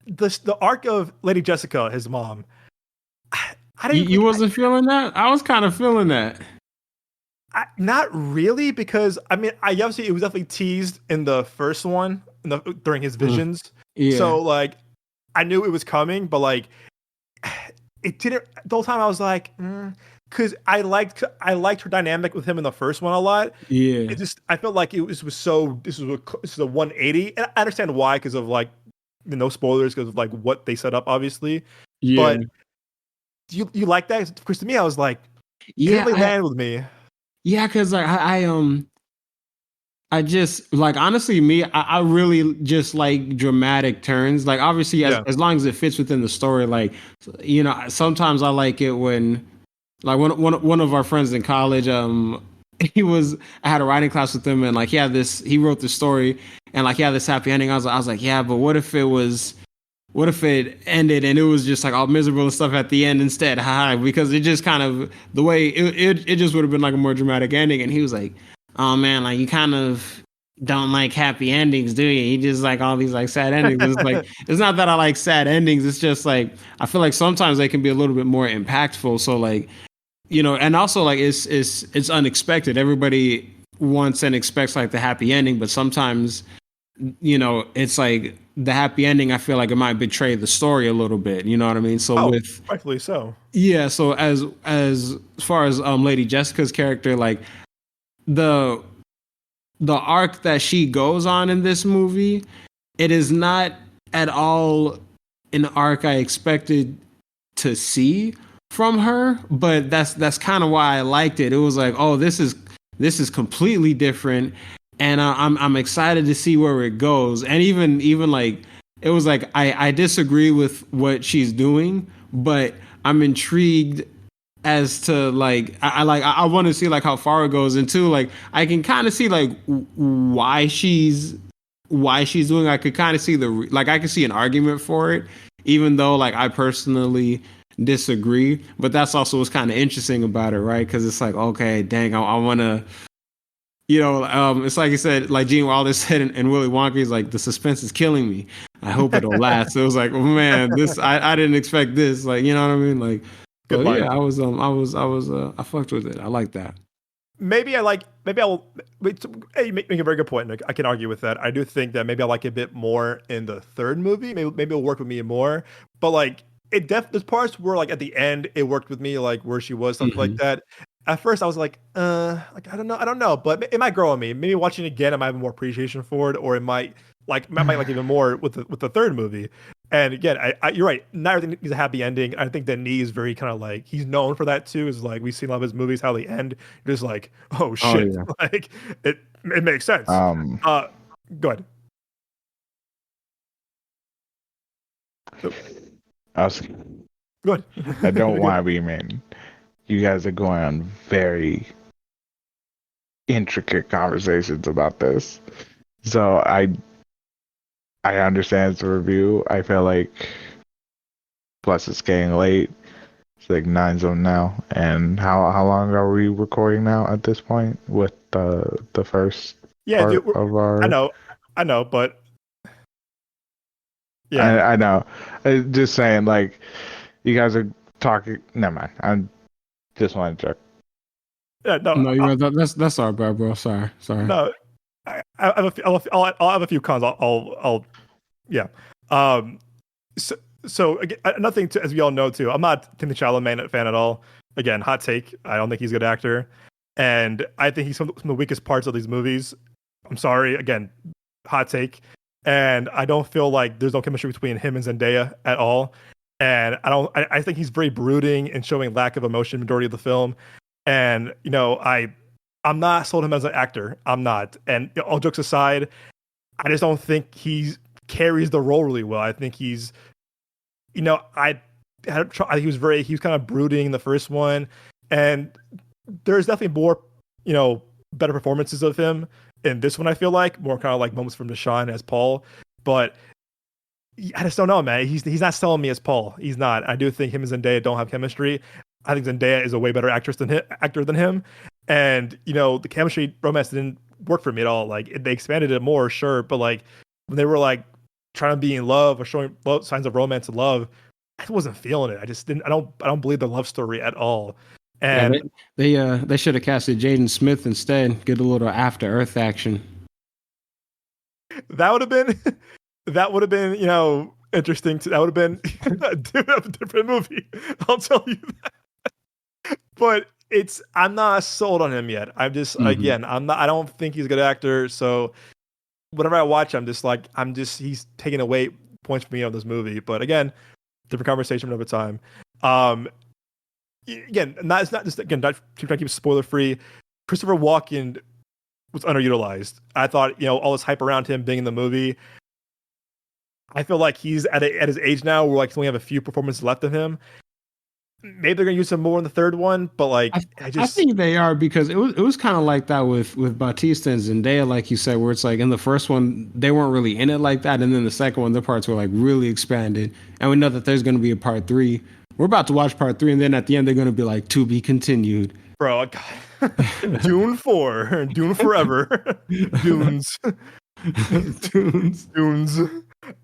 the arc of Lady Jessica, his mom. You wasn't feeling that? I was kind of feeling that. Not really, because I mean, obviously it was definitely teased in the first one during his visions. Yeah. So like, I knew it was coming, but like, it didn't. The whole time I was like. Because I liked her dynamic with him in the first one a lot. Yeah. I felt like this was a 180, and I understand why, because of like no spoilers, because of like what they set up, obviously. Yeah. But you like that? Because to me, I was like, yeah, it landed with me. Yeah, because like I just like honestly me, I really just like dramatic turns. Like obviously, as long as it fits within the story, like you know, sometimes I like it when. Like one of our friends in college, I had a writing class with him, and like he wrote this story, and like he had this happy ending. I was like, yeah, but what if it was what if it ended and it was just like all miserable and stuff at the end instead? Haha, because it just kind of the way it just would have been like a more dramatic ending. And he was like, "Oh man, like you kind of don't like happy endings, do you? You just like all these like sad endings." It's like it's not that I like sad endings. It's just like I feel like sometimes they can be a little bit more impactful. So like and also like it's unexpected. Everybody wants and expects like the happy ending, but sometimes it's like the happy ending, I feel like it might betray the story a little bit. You know what I mean? So Oh, with rightfully so. yeah, so as far as Lady Jessica's character, like the the arc that she goes on in this movie, it is not at all an arc I expected to see from her, but that's kind of why I liked it. It was like, oh, this is completely different, and I'm excited to see where it goes. And even like it was like I disagree with what she's doing, but I'm intrigued as to like I want to see like how far it goes into like I can kind of see like why she's doing. I could kind of see like I could see an argument for it, even though like I personally disagree. But that's also what's kind of interesting about it, right? Because it's like, okay, dang, I want to, it's like you said, like Gene Wilder said in Willy Wonka, he's like, the suspense is killing me. I hope it'll last. So it was like, oh man, I didn't expect this. Like, you know what I mean? Like, Good but line. yeah, I fucked with it. I like that. Maybe I will. Wait, hey, you make a very good point, Nick. I can argue with that. I do think that maybe I like it a bit more in the third movie. Maybe it'll work with me more. But like, there's parts where like at the end it worked with me, like where she was stuff like that. At first, I was like I don't know, but it might grow on me. Maybe watching it again, I might have more appreciation for it, or it might like even more with the third movie. And again, you're right. Not everything needs a happy ending. I think Denis is very kind of like he's known for that too. Is like we've seen a lot of his movies how they end. You're just like, oh Oh shit, yeah. like it makes sense. Um, Go ahead. Oh, I was, go ahead. I don't Go want to ahead. be mean. You guys are going on very intricate conversations about this. So I understand it's a review. I feel like plus it's getting late. It's like 9 zone now. And how long are we recording now at this point with the first Yeah, dude. part of I our know, but yeah, I know. Just saying like you guys are talking never mind. I just want to check. yeah. No, No, you're right. That's our bad, bro. Sorry. no. I have a few, I'll have a few cons. I'll yeah. Um, so, so again, another thing, as we all know too, I'm not Timothée Chalamet fan at all. Again, hot take. I don't think he's a good actor, and I think he's some of the weakest parts of these movies. I'm sorry. Again, hot take. And I don't feel like there's no chemistry between him and Zendaya at all. And I think he's very brooding and showing lack of emotion majority of the film. And I'm not sold him as an actor. I'm not. And all jokes aside, I just don't think he carries the role really well. I think he's, I think he was kind of brooding in the first one, and there's definitely more, better performances of him in this one. I feel like more kind of like moments from Deshaun as Paul, but I just don't know, man. He's not selling me as Paul. He's not. I do think him and Zendaya don't have chemistry. I think Zendaya is a way better actor than him, and the chemistry romance didn't work for me at all. Like they expanded it more, sure, but like when they were like trying to be in love or showing signs of romance and love, I wasn't feeling it. I just didn't. I don't believe the love story at all. Yeah, And they should have casted Jaden Smith instead. Get a little After Earth action. that would have been interesting. That would have been a different movie. I'll tell you that. But I'm not sold on him yet. I'm just again, I'm not. I don't think he's a good actor. So whenever I watch, he's taking away points from me on this movie. But again, different conversation another time. Again, it's not just again not trying to keep it spoiler free. Christopher Walken was underutilized. I thought all this hype around him being in the movie. I feel like he's at his age now where like we only have a few performances left of him. maybe they're gonna use him more in the third one, but like I think they are because it was kind of like that with Bautista and Zendaya, like you said, where it's like in the first one they weren't really in it like that, and then the second one their parts were like really expanded, and we know that there's going to be a part three. We're about to watch part three, and then at the end they're going to be like to be continued. bro, God. Dune 4, Dune forever, Dunes, Dunes. Dunes.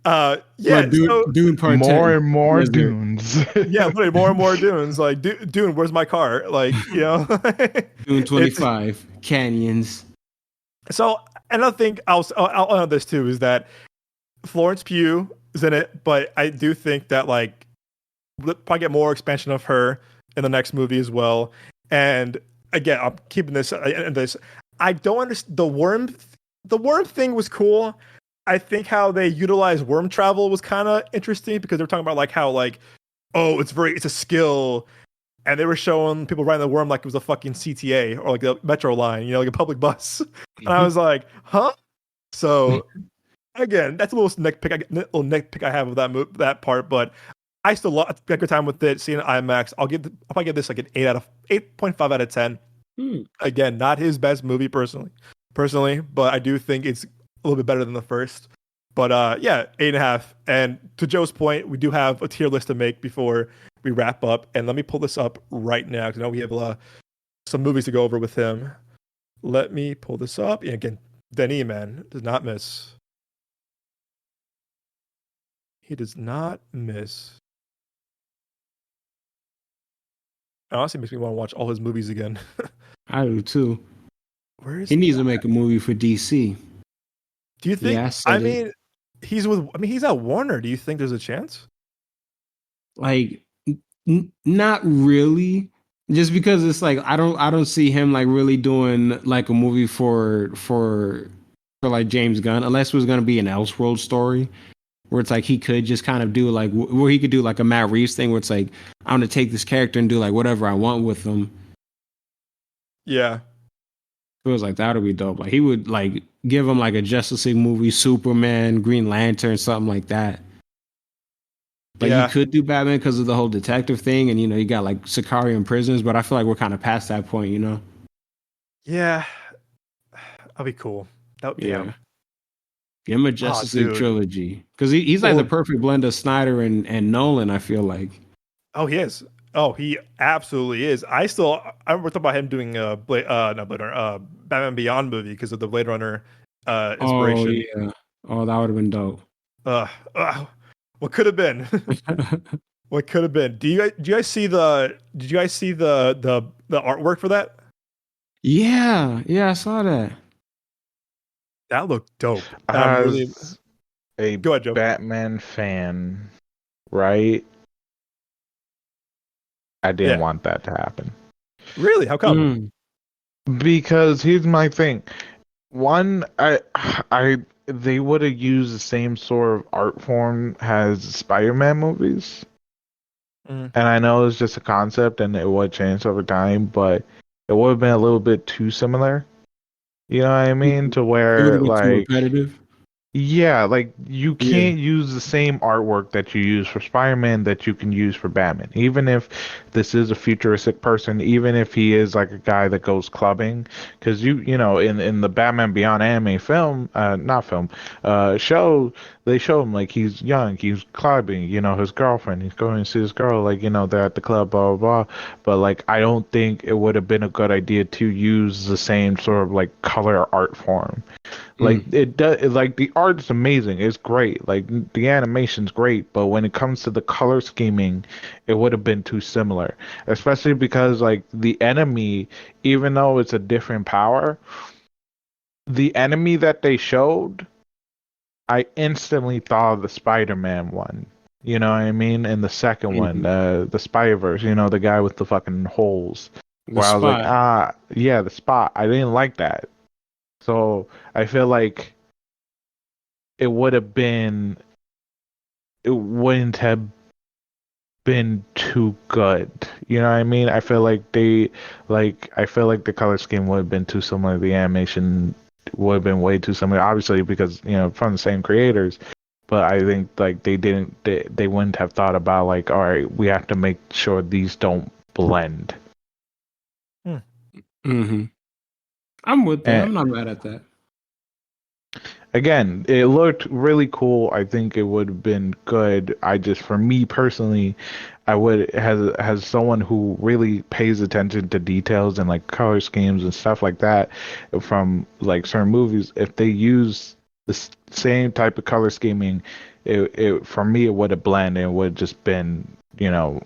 Yeah, Like Dune Part More 10. and more Yes, sir. dunes. yeah, literally more and more Dunes. Like, Dune, where's my car? Like, Dune it's 25 Canyons. so. Another thing I'll add this too is that Florence Pugh is in it, but I do think that like we'll probably get more expansion of her in the next movie as well. And again, I'm keeping this. I don't understand the worm. The worm thing was cool. I think how they utilize worm travel was kind of interesting because they're talking about like how like, oh, it's a skill, and they were showing people riding the worm like it was a fucking CTA or like a metro line, like a public bus, and I was like, huh? So again, that's a little nitpick I have of that part, but I still had a good time with it. Seeing it IMAX, I'll probably give this like an 8.5 out of 10. Again, not his best movie personally, but I do think it's a little bit better than the first. But yeah, 8.5. And to Joe's point, we do have a tier list to make before we wrap up. And let me pull this up right now because I know we have some movies to go over with him. Let me pull this up. And again, Denis, man, does not miss. He does not miss. It honestly makes me want to watch all his movies again. I do too. Where is He needs to make a movie for DC. Do you think? Yeah, he's at Warner. Do you think there's a chance? Like, not really. Just because it's like I don't see him like really doing like a movie for like James Gunn unless it was going to be an Elseworld story where it's like he could just kind of do like where he could do like a Matt Reeves thing where it's like I'm gonna take this character and do like whatever I want with them. Yeah. It was like that would be dope. Like he would like give him like a Justice League movie, Superman, Green Lantern, something like that. But you could do Batman because of the whole detective thing, and you got like Sicarian prisoners. But I feel like we're kind of past that point, Yeah, that'd be cool. Yeah. Give him a Justice League trilogy because he's like the perfect blend of Snyder and Nolan. I feel like. Oh, he is. Oh, he absolutely is. I remember talking about him doing Batman Beyond movie because of the Blade Runner inspiration. Oh yeah. Oh, that would have been dope. What could have been? What could have been? Did you guys see the artwork for that? Yeah, I saw that. That looked dope. As a Go ahead, Joe. Batman fan, right? I didn't want that to happen. Really? How come? Because here's my thing. One, they would have used the same sort of art form as Spider-Man movies. And I know it's just a concept and it would change over time, but it would have been a little bit too similar. You know what I mean? To where like too repetitive. Yeah, like you can't use the same artwork that you use for Spider-Man that you can use for Batman. Even if this is a futuristic person, even if he is like a guy that goes clubbing, because in the Batman Beyond anime show, they show him like he's young, he's clubbing, his girlfriend, he's going to see his girl, like they're at the club, blah blah blah. But like I don't think it would have been a good idea to use the same sort of like color art form. Like it does, like the art's amazing, it's great, like the animation's great, but when it comes to the color scheming, it would have been too similar. Especially because like the enemy, even though it's a different power, the enemy that they showed, I instantly thought of the Spider-Man one. You know what I mean? And the second one, the Spider-Verse, the guy with the fucking holes. Where I was like, yeah, the spot. I didn't like that. So I feel like it wouldn't have been too good. You know what I mean? I feel like the color scheme would have been too similar. The animation would have been way too similar. Obviously, because from the same creators. but I think like they wouldn't have thought about like, all right, we have to make sure these don't blend. Mm-hmm. I'm with that. I'm not mad at that. Again, it looked really cool. I think it would have been good. For me personally, I would has someone who really pays attention to details and like color schemes and stuff like that from like certain movies. If they use the same type of color scheming, it for me it would have blended. It would have just been a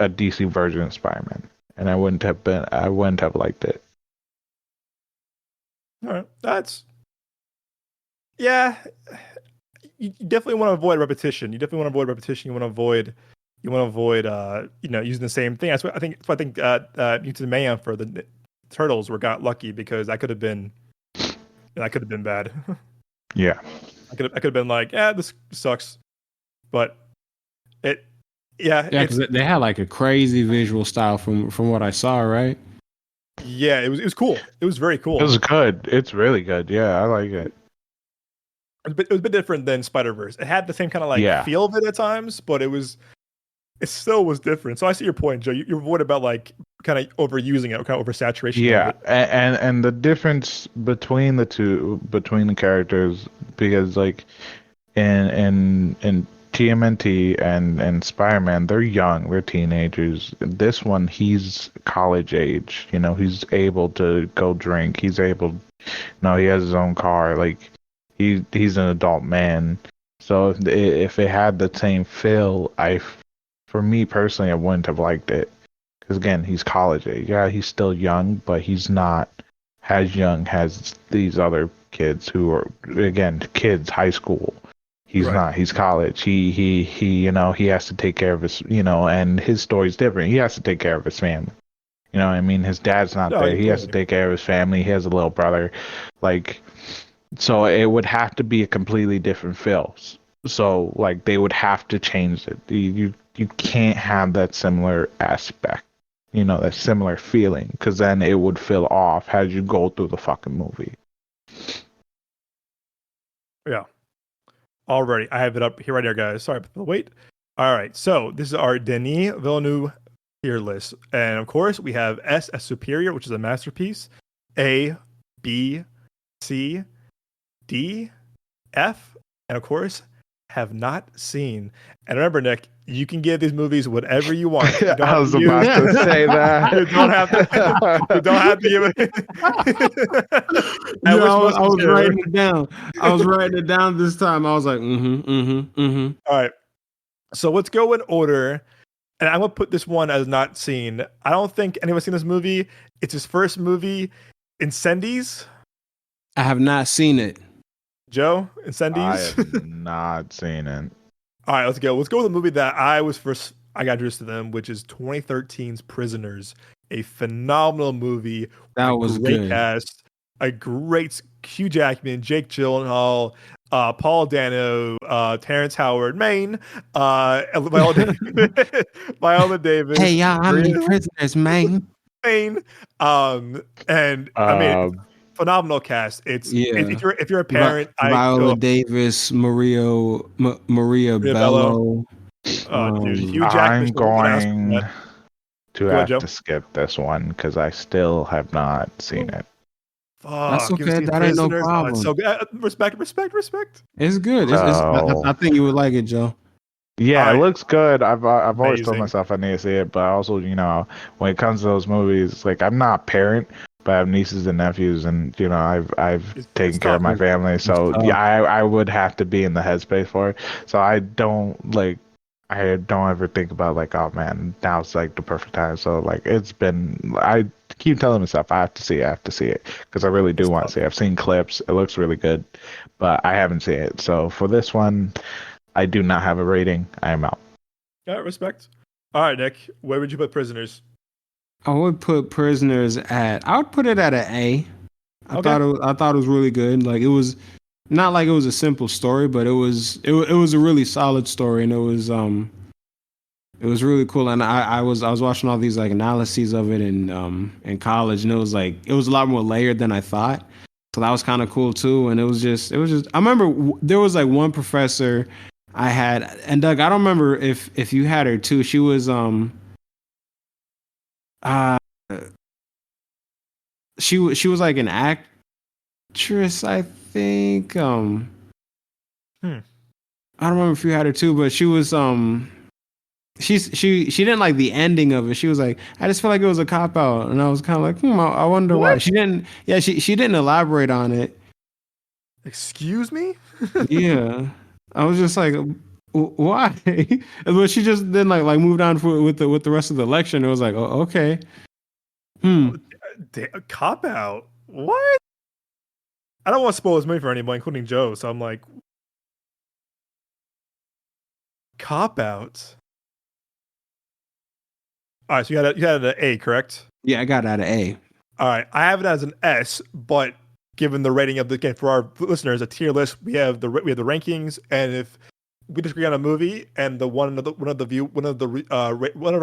DC version of Spider-Man, and I wouldn't have liked it. All right, yeah. You definitely want to avoid repetition. You want to avoid using the same thing. That's what I think. That's why I think Mutant Mayhem for the Turtles got lucky, because that could have been bad. Yeah, I could have been like, this sucks, but because they had like a crazy visual style from what I saw, right? Yeah, it was cool. It was very cool. It was good. It's really good. Yeah, I like it. It was a bit different than Spider-Verse. It had the same kind of feel of it at times, but it still was different. So I see your point, Joe. You're worried about like kind of overusing it, kind of oversaturation. Yeah, of it. and the difference between the characters, because like in TMNT and Spider-Man, they're young, they're teenagers. This one, he's college age. He's able to go drink. He's able, he has his own car. Like he's an adult man. So if it had the same feel, for me personally, I wouldn't have liked it. Because again, he's college age. Yeah, he's still young, but he's not as young as these other kids who are, again, kids, high school. He's not. He's college. He has to take care of his, and his story's different. He has to take care of his family. I mean, his dad's not there. He has to take care of his family. He has a little brother. Like, so it would have to be a completely different feel. So, like, they would have to change it. You can't have that similar aspect, that similar feeling, because then it would feel off as you go through the fucking movie. Yeah. Alrighty, I have it up here right here, guys. Sorry for the wait. All right, so this is our Denis Villeneuve tier list, and of course we have S as superior, which is a masterpiece. A, B, C, D, F, and of course have not seen. And remember, Nick, you can give these movies whatever you want. You I was about to say that. You don't have to. You don't have to give it. I was writing it down. I was writing it down this time. I was like, All right. So let's go in order. And I'm gonna put this one as not seen. I don't think anyone's seen this movie. It's his first movie, Incendies. I have not seen it. Joe, Incendies? I have not seen it. All right, let's go. Let's go with the movie that I got introduced to them, which is 2013's Prisoners. A phenomenal movie. That was great good. Cast, a great Hugh Jackman, Jake Gyllenhaal, Paul Dano, Terrence Howard, Maine, Viola Davis. Hey, y'all, how many prisoners, Maine? Maine. And I mean, phenomenal cast. It's if you're a parent, Viola Davis, Maria Bello. Dude, Hugh Jackman. I'm going to have to skip this one because I still have not seen it. That's okay. That ain't no problem. So respect. It's good. I think you would like it, Joe. Yeah, it looks good. I've always told myself I need to see it, but also, when it comes to those movies, like I'm not a parent, but I have nieces and nephews, and I've taken care of my family, so I would have to be in the headspace for it. So I don't ever think about like, oh man, now it's like the perfect time. So like I keep telling myself I have to see it because I really do want to see it. I've seen clips. It looks really good, but I haven't seen it. So for this one, I do not have a rating. I am out. All right, respect. All right, Nick, where would you put Prisoners? I would put Prisoners I would put it at an A. I thought it was really good. Like it was not like it was a simple story, but it was a really solid story, and it was really cool. And I was watching all these like analyses of it in college, and it was a lot more layered than I thought. So that was kind of cool too. And it was just I remember there was like one professor I had, and Doug, I don't remember if you had her too. She was uh she was like an actress, I think. I don't remember if you had her too, but she was she didn't like the ending of it. She was like, I just feel like it was a cop out, and I was kind of like, I wonder why. She didn't. Yeah, she didn't elaborate on it. Excuse me? Yeah, I was just like, why? But she just then like moved on with the rest of the lecture, and it was like, oh, okay. Cop out? What? I don't want to spoil this movie for anyone, including Joe. So I'm like, cop out. All right, so you had an A, correct? Yeah, I got out of A. All right, I have it as an S, but given the rating of the game for our listeners, a tier list, we have the rankings, and if we disagree on a movie, and one of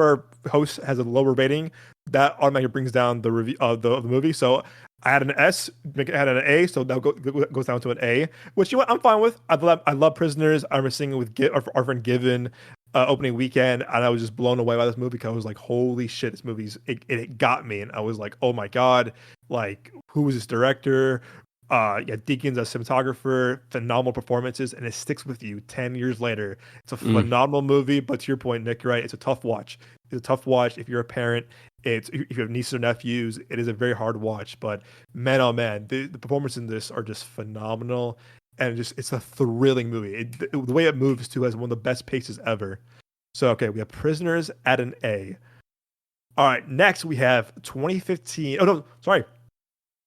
our hosts has a lower rating, that automatically brings down the review of the movie. So I had an S, make it had an A, so now goes down to an A, which I'm fine with. I love Prisoners. I remember seeing it with our friend Given opening weekend, and I was just blown away by this movie because I was like, holy shit, this movie's it got me, and I was like, oh my god, like who is this director? Deakins as cinematographer, phenomenal performances, and it sticks with you 10 years later. It's a phenomenal movie, but to your point, Nick, right? It's a tough watch. It's a tough watch if you're a parent. If you have nieces or nephews, it is a very hard watch. But man, oh man, the performances in this are just phenomenal, and it's a thrilling movie. The way it moves too has one of the best paces ever. So okay, we have Prisoners at an A. All right, next we have 2015. Oh no, sorry.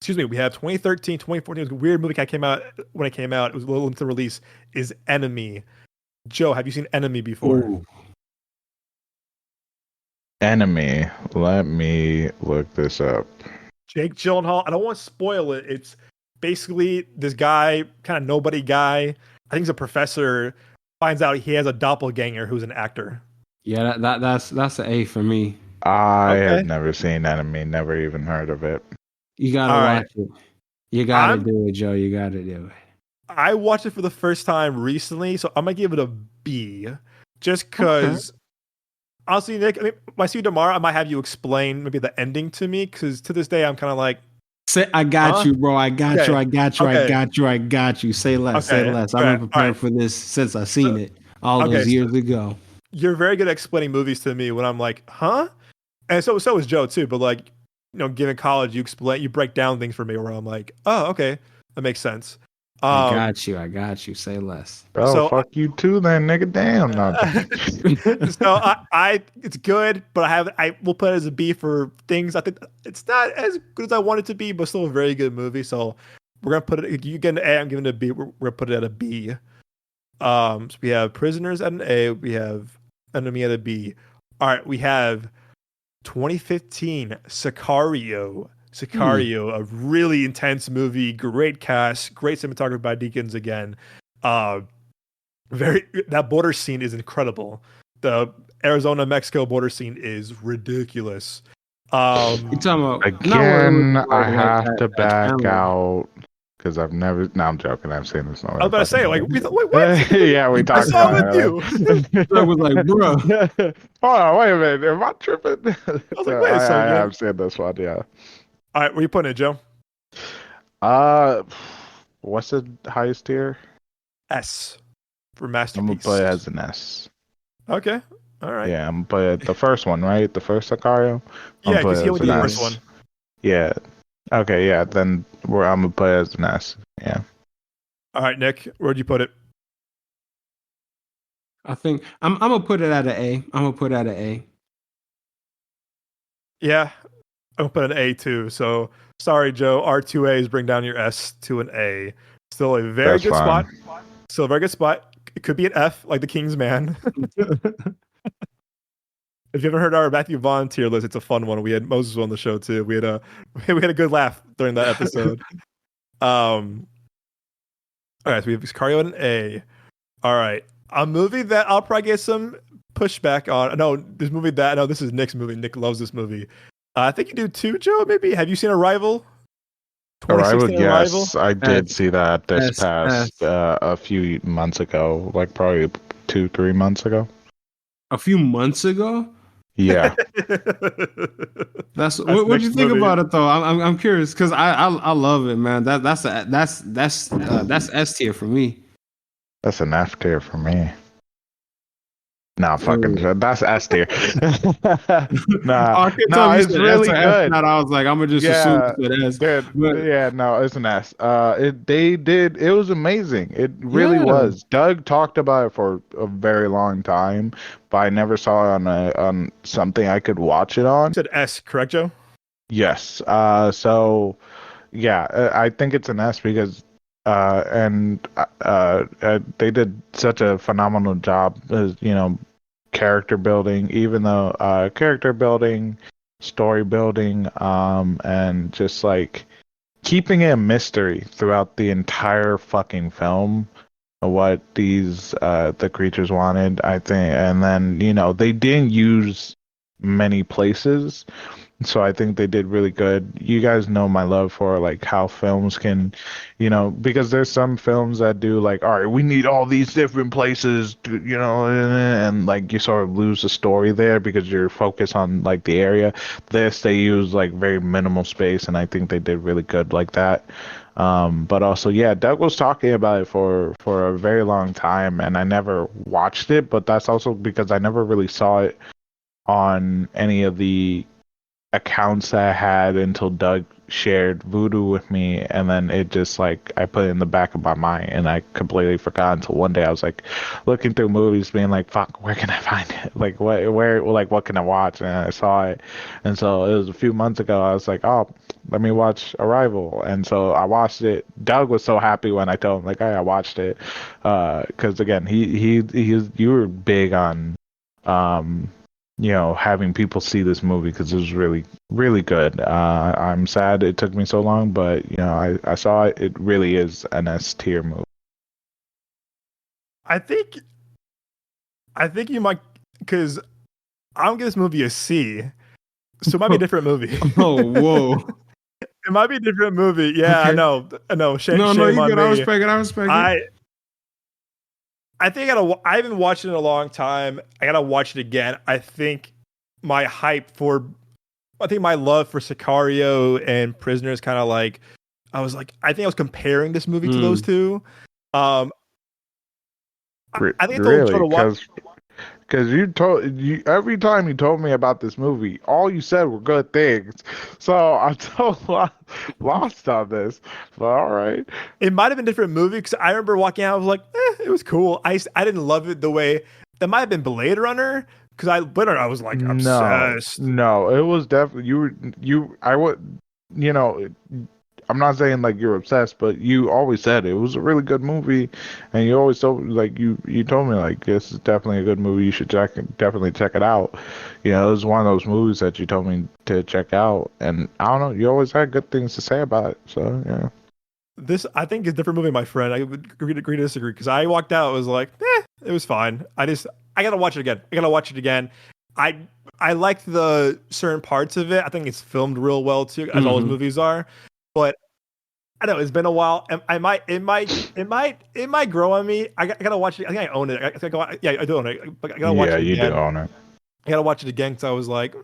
Excuse me, we have 2013, 2014. It was a weird movie that came out when it came out. It was a little limited release. Is Enemy. Joe, have you seen Enemy before? Ooh. Enemy. Let me look this up. Jake Gyllenhaal. I don't want to spoil it. It's basically this guy, kind of nobody guy. I think he's a professor. Finds out he has a doppelganger who's an actor. Yeah, that's an A for me. I have never seen Enemy. Never even heard of it. You gotta watch it. You gotta do it, Joe. You gotta do it. I watched it for the first time recently, so I'm gonna give it a B, just because. Okay. Honestly, Nick, when I see you tomorrow, I might have you explain maybe the ending to me, because to this day I'm kind of like, say, I got you, bro. I got you. I got you. I got you. I got you. Say less. Say less. I've been prepared for this since I seen it all those years ago. You're very good at explaining movies to me when I'm like, huh? And so is Joe too. But like, given college, you break down things for me where I'm like, oh, okay, that makes sense. I got you. Say less. Bro, so, fuck you too, then, nigga. Damn. No. So it's good, but I will put it as a B for things. I think it's not as good as I want it to be, but still a very good movie. So we're gonna put it. You get an A, I'm giving it a B. We're gonna put it at a B. So we have Prisoners at an A. We have Enemy at a B. All right, we have 2015 Sicario, a really intense movie, great cast, great cinematography by Deakins again. That border scene is incredible. The Arizona-Mexico border scene is ridiculous. You're talking about again, I have to back out because I've never. No, I'm joking. I've seen this. I was about to say, like, wait, what? Yeah, we talked about it. I saw it with you. I was like, bro. Hold on, wait a minute. Am I tripping? I was like, wait a second. I have seen this one, yeah. All right, where you putting it, Joe? What's the highest tier? S for masterpiece. I'm gonna put it as an S. Okay, all right. Yeah, I'm gonna put it the first one, right? The first Sicario. Yeah, because he only did the first one. Yeah. Okay, yeah. Then I'm gonna put it as an S. Yeah. All right, Nick, where'd you put it? I think I'm gonna put it at an A. I'm gonna put it at an A. Yeah, I'm gonna put an A too. So sorry, Joe. Our 2 A's bring down your S to an A. Still a very good spot. Still a very good spot. It could be an F, like the King's Man. If you haven't heard our Matthew Vaughn tier list, it's a fun one. We had Moses on the show too. We had a good laugh during that episode. All right, so we have Sicario at an A. All right, a movie that I'll probably get some pushback on. This is Nick's movie. Nick loves this movie. I think you do too, Joe. Maybe have you seen Arrival? Arrival, 2016 Arrival. yes, I S did see that this S S. past a few months ago, like probably 2, 3 months ago. A few months ago. Yeah, That's That's what next you think movie. about it though. I'm curious because I love it, man. That's S tier for me. that's an F tier for me. Nah, fucking, Ooh. that's S tier. Nah, I can tell no, you it's said S really or S. good. Not I was like, I'm gonna just assume Yeah, you said S. dude. But Yeah, no, it's an S. They did. It was amazing. It really yeah, was. Doug talked about it for a very long time, but I never saw it on something I could watch it You on. said S, correct, Joe? Yes. So yeah, I think it's an S because they did such a phenomenal job as character building, even though character building, story building, and just like keeping it a mystery throughout the entire fucking film of what these the creatures wanted, I think. And then they didn't use many places, so I think they did really good. You guys know my love for like how films can, because there's some films that do like, all right, we need all these different places to, and like you sort of lose the story there because you're focused on like the area. This they use like very minimal space, and I think they did really good like that. But also, yeah, Doug was talking about it for a very long time, and I never watched it. But that's also because I never really saw it on any of the accounts that I had until Doug shared Voodoo with me, and then it just like I put it in the back of my mind, and I completely forgot until one day I was like looking through movies, being like, "Fuck, where can I find it? Like, what can I watch?" And I saw it, and so it was a few months ago. I was like, "Oh, let me watch Arrival," and so I watched it. Doug was so happy when I told him like, "Hey, I watched it," because again, you were big on um having people see this movie because it was really, really good. I'm sad it took me so long, but I saw it. It really is an S tier movie. I think you might, because I'm gonna give this movie a C, so it might be a different movie. oh whoa. It might be a different movie. Yeah, Okay. I know. Shame, No, shame you on good. I me. respect it. I respect it. I think I haven't watched it in a long time. I gotta watch it again. I think my love for Sicario and Prisoners kind of like, I think I was comparing this movie to those two. Um, I think I told Joe Really, to watch. because you every time you told me about this movie, all you said were good things. So I'm so lost on this. But all right. It might have been a different movie because I remember walking out. I was like, it was cool. I didn't love it the way that might have been Blade Runner because I was like No, obsessed. no, it was definitely I would, you know, I'm not saying like you're obsessed, but you always said it was a really good movie, and you always told like you told me like this is definitely a good movie. You should definitely check it out. It was one of those movies that you told me to check out, and I don't know, you always had good things to say about it. So yeah. This I think is a different movie, my friend. I would agree to disagree because I walked out. I was like, it was fine. I gotta watch it again. I I liked the certain parts of it. I think it's filmed real well too, as all his movies are. But I know it's been a while. And it might grow on me. I gotta watch it. I think I own it. I do own it. But I gotta watch Yeah, it you do again. own it. I gotta watch it again because I was like,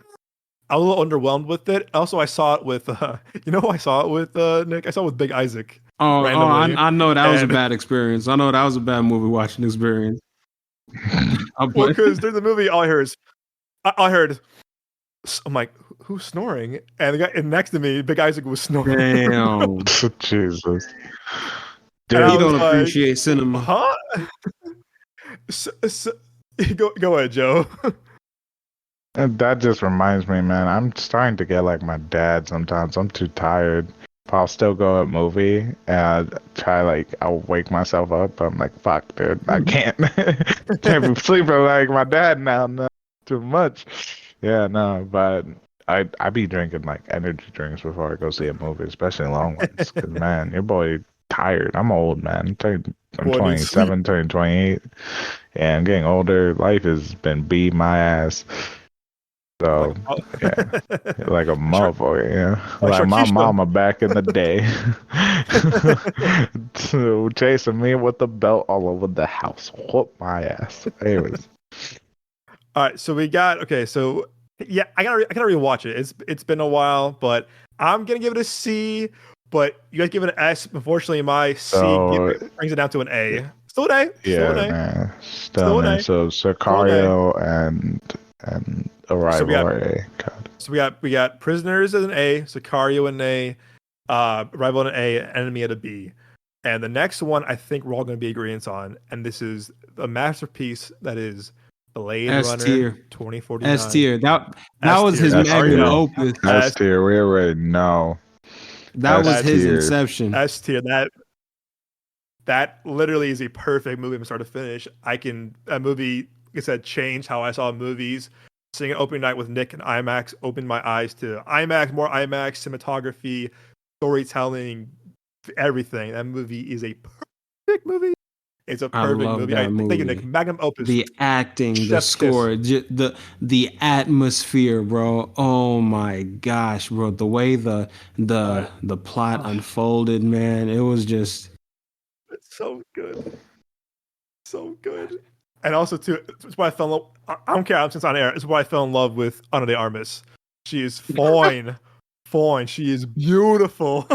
I was a little underwhelmed with it. Also, I saw it with, who I saw it with, Nick? I saw it with Big Isaac. Randomly. I know that was a And bad experience. I know that was a bad movie watching experience. well, because there's the movie, all I heard, I'm like, who's snoring? And the guy next to me, Big Isaac, was snoring. Damn. Jesus. And I You was don't like, appreciate cinema. huh? So, go ahead, Joe. And that just reminds me, man, I'm starting to get like my dad sometimes. I'm too tired. I'll still go at movie and try I'll wake myself up. I'm like, fuck, dude, I can't can't be sleeping like my dad now. No, too much. Yeah, no, but I be drinking like energy drinks before I go see a movie, especially long ones. Cause man, your boy tired. I'm old, man. I'm Boy needs sleep. 27, turning 28. Yeah, I'm getting older. Life has been beating my ass. So oh. yeah, like a Sure. motherfucker. Yeah, Like like my Sharkeisha. mama back in the day, to chasing me with the belt all over the house. Whoop my ass. Anyways, All right, so we got okay. So yeah, I gotta rewatch it. It's been a while, but I'm gonna give it a C. But you guys give it an S. Unfortunately, my so brings it down to an A. Still an A. Still an yeah, A. man, Still an stunning. A. So Still an A. Sicario and So we Arrival got are A. God. we got Prisoners as an A, Sicario an A, Arrival an A, Enemy at a B. And the next one I think we're all going to be agreeing on, and this is a masterpiece that is Blade S Runner tier. 2049. S tier. That S was tier. his We S already magnum tier. know. opus. S S tier. We already know. That was S That's his tier. inception. S tier. That literally is a perfect movie from start to finish. That movie, like I said, changed how I saw movies. Seeing it opening night with Nick and IMAX opened my eyes to IMAX, more IMAX, cinematography, storytelling, everything. That movie is a perfect movie. It's a I perfect love movie. that Thank you, Nick. movie. Magnum opus. The acting, the Chef's kiss. score, the atmosphere, bro. Oh my gosh, bro. The way the plot Oh, unfolded, man. It was just it's so good. So good. And also, too, it's why I fell in love. I don't care since on air. It's why I fell in love with Ana de Armas. She is fine. Fine. She is beautiful.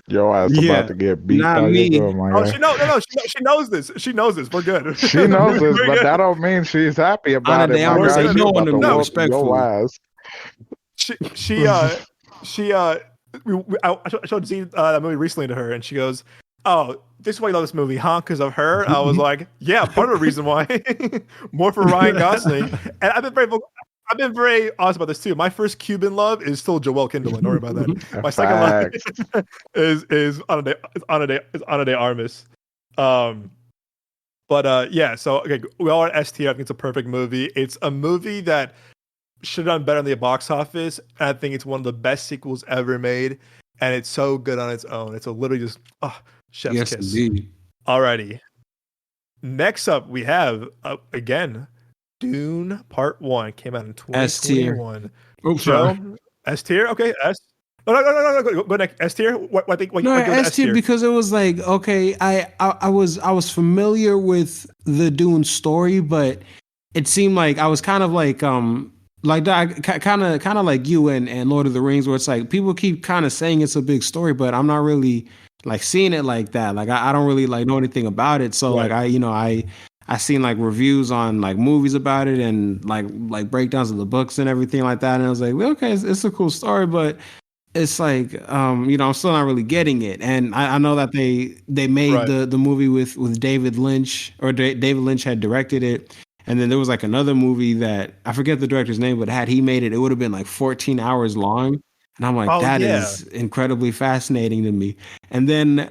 Your ass about yeah. to get beat Not by your girl, me. my Oh, guy. she knows this. She knows this. We're good. She knows this, We're but good. that don't mean she's happy Ana about it, de my We're Armas guy. ain't good. She knowing about to to me No, whoop your respectfully. ass. she she uh I showed Z that movie recently to her, and she goes, "Oh, this is why you love this movie, huh? Because of her." I was like, "Yeah, part of the reason why." More for Ryan Gosling, and I've been very honest about this too. My first Cuban love is still Joel Kinnaman. Don't worry about that. My second love Facts. is Ana de Armas. Um, but yeah. So okay, we all are S tier. I think it's a perfect movie. It's a movie that should have done better in the box office. And I think it's one of the best sequels ever made, and it's so good on its own. It's a literally just chef's Yes, kiss. indeed. Alrighty. Next up, we have again Dune Part One came out in S tier. 2021. Oh, sorry. Joe, S tier. Okay, S. No. Go next. S tier. What I think? What No, give it S S tier tier? because it was like okay, I was familiar with the Dune story, but it seemed like I was kind of like you and Lord of the Rings, where it's like people keep kind of saying it's a big story, but I'm not really like seeing it like that. Like I don't really like know anything about it, so like Right. I seen like reviews on like movies about it and like breakdowns of the books and everything like that, and I was like, well, okay, it's a cool story, but it's like I'm still not really getting it. And I know that they made Right. the movie with David Lynch, or David Lynch had directed it. And then there was like another movie that I forget the director's name, but had he made it, it would have been like 14 hours long. And I'm like, Oh that yeah. is incredibly fascinating to me. And then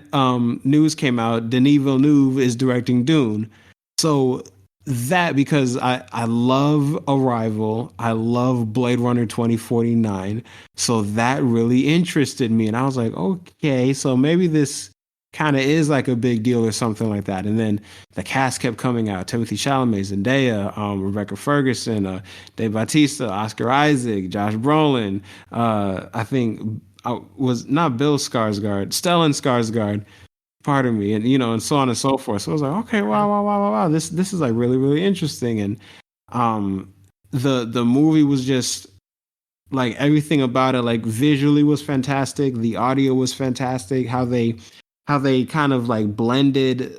news came out, Denis Villeneuve is directing Dune. So that because I love Arrival, I love Blade Runner 2049. So that really interested me. And I was like, okay, so maybe this kind of is like a big deal or something like that. And then the cast kept coming out: Timothy Chalamet, Zendaya, Rebecca Ferguson, Dave Bautista, Oscar Isaac, Josh Brolin. I think I was not Bill Skarsgård, Stellan Skarsgård. Pardon me, and and so on and so forth. So I was like, okay, wow. This is like really really interesting. And um, the movie was just like everything about it, like visually was fantastic, the audio was fantastic, how they kind of like blended,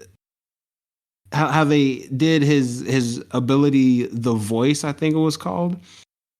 how they did his ability, the voice, I think it was called.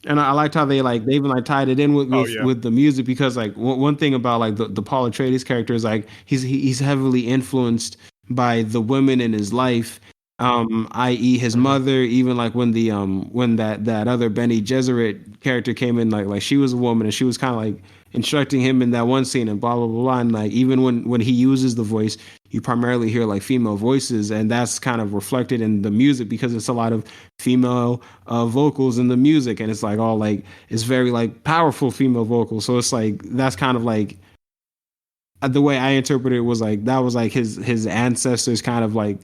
And I liked how they even like tied it in with Oh yeah. with the music, because like one thing about like the Paul Atreides character is like he's heavily influenced by the women in his life, i.e. his Mhm. mother. Even like when that other Benny Gesserit character came in, like she was a woman and she was kind of like instructing him in that one scene and blah blah blah blah. And like even when he uses the voice, you primarily hear like female voices, and that's kind of reflected in the music because it's a lot of female vocals in the music, and it's like all like it's very like powerful female vocals. So it's like that's kind of like the way I interpreted it was like that was like his ancestors kind of like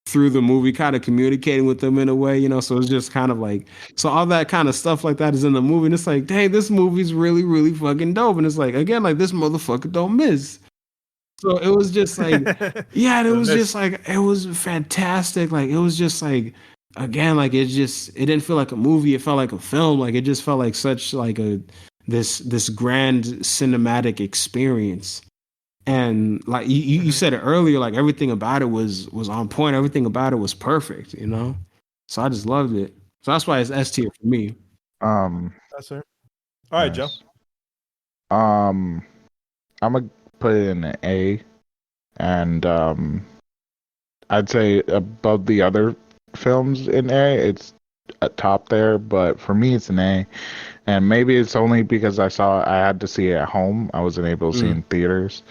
through the movie, kind of communicating with them in a way, so it's just kind of like, so all that kind of stuff like that is in the movie, and it's like, dang, this movie's really, really fucking dope. And it's like, again, like, this motherfucker don't miss. So it was just like, yeah, and it was just like, it was fantastic. Like, it was just like, again, like, it didn't feel like a movie. It felt like a film. Like, it just felt like such like this grand cinematic experience. And like you said it earlier, like, everything about it was on point. Everything about it was perfect, So I just loved it. So that's why it's S tier for me. That's fair. All right, nice. Joe. I'm gonna put it in an A, and I'd say above the other films in A, it's a top there. But for me, it's an A, and maybe it's only because I had to see it at home. I wasn't able to see it in theaters.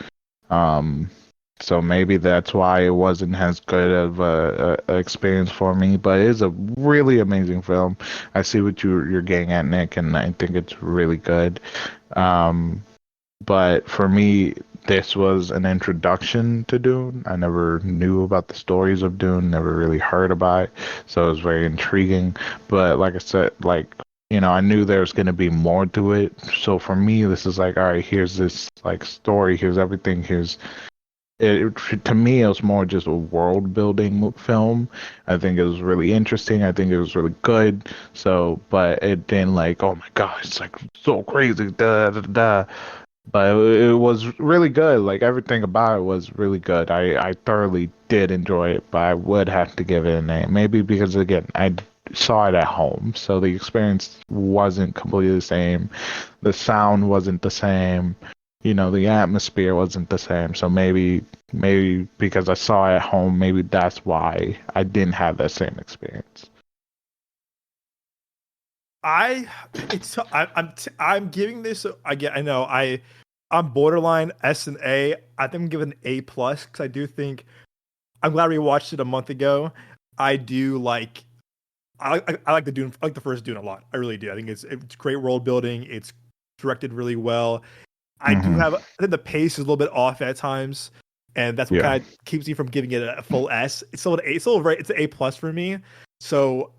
So maybe that's why it wasn't as good of a experience for me. But it is a really amazing film. I see what you're getting at, Nick, and I think it's really good. But for me, this was an introduction to Dune. I never knew about the stories of Dune, never really heard about it, so it was very intriguing. But like I said, like, I knew there was going to be more to it. So for me, this is like, all right, here's this like story, here's everything, to me, it was more just a world building film. I think it was really interesting. I think it was really good. So, but it didn't like, oh my god, it's like so crazy, da da da. But it was really good. Like, everything about it was really good. I thoroughly did enjoy it, but I would have to give it an A. Maybe because, again, I saw it at home, so the experience wasn't completely the same. The sound wasn't the same. The atmosphere wasn't the same. So maybe because I saw it at home, maybe that's why I didn't have that same experience. I'm giving this. I'm borderline S and A. I think I'm giving A plus because I do think I'm glad we watched it a month ago. I do like. I like the Dune. I like the first Dune a lot. I really do. I think it's great world building. It's directed really well. I think the pace is a little bit off at times, and that's what kind of keeps me from giving it a full S. It's still it's an A plus for me. So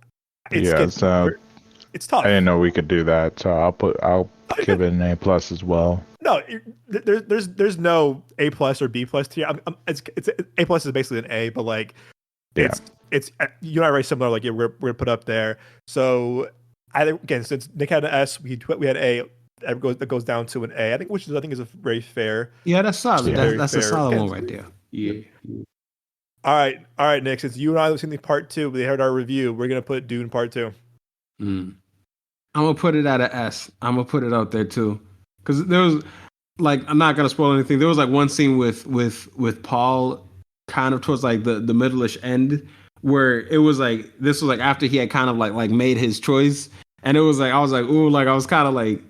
it's tough. I didn't know we could do that, so I'll give it an A plus as well. No, there's no A plus or B plus tier. It's A plus is basically an A, but like it's you and I are very similar. Like, we're put up there. So I think, again, since Nick had an S, we had A. That goes down to an A. I think is a very fair. Yeah, that's solid. Yeah, that's a solid one right there. Yeah. All right, Nick. Since you and I have seen the part 2, we heard our review. We're gonna put Dune part 2. I'm gonna put it at an S. I'm gonna put it out there too, because there was, like, I'm not gonna spoil anything. There was like one scene with Paul, kind of towards like the middle-ish end, where it was like, this was like after he had kind of like made his choice, and it was like, I was like, ooh, like, I was kind of like,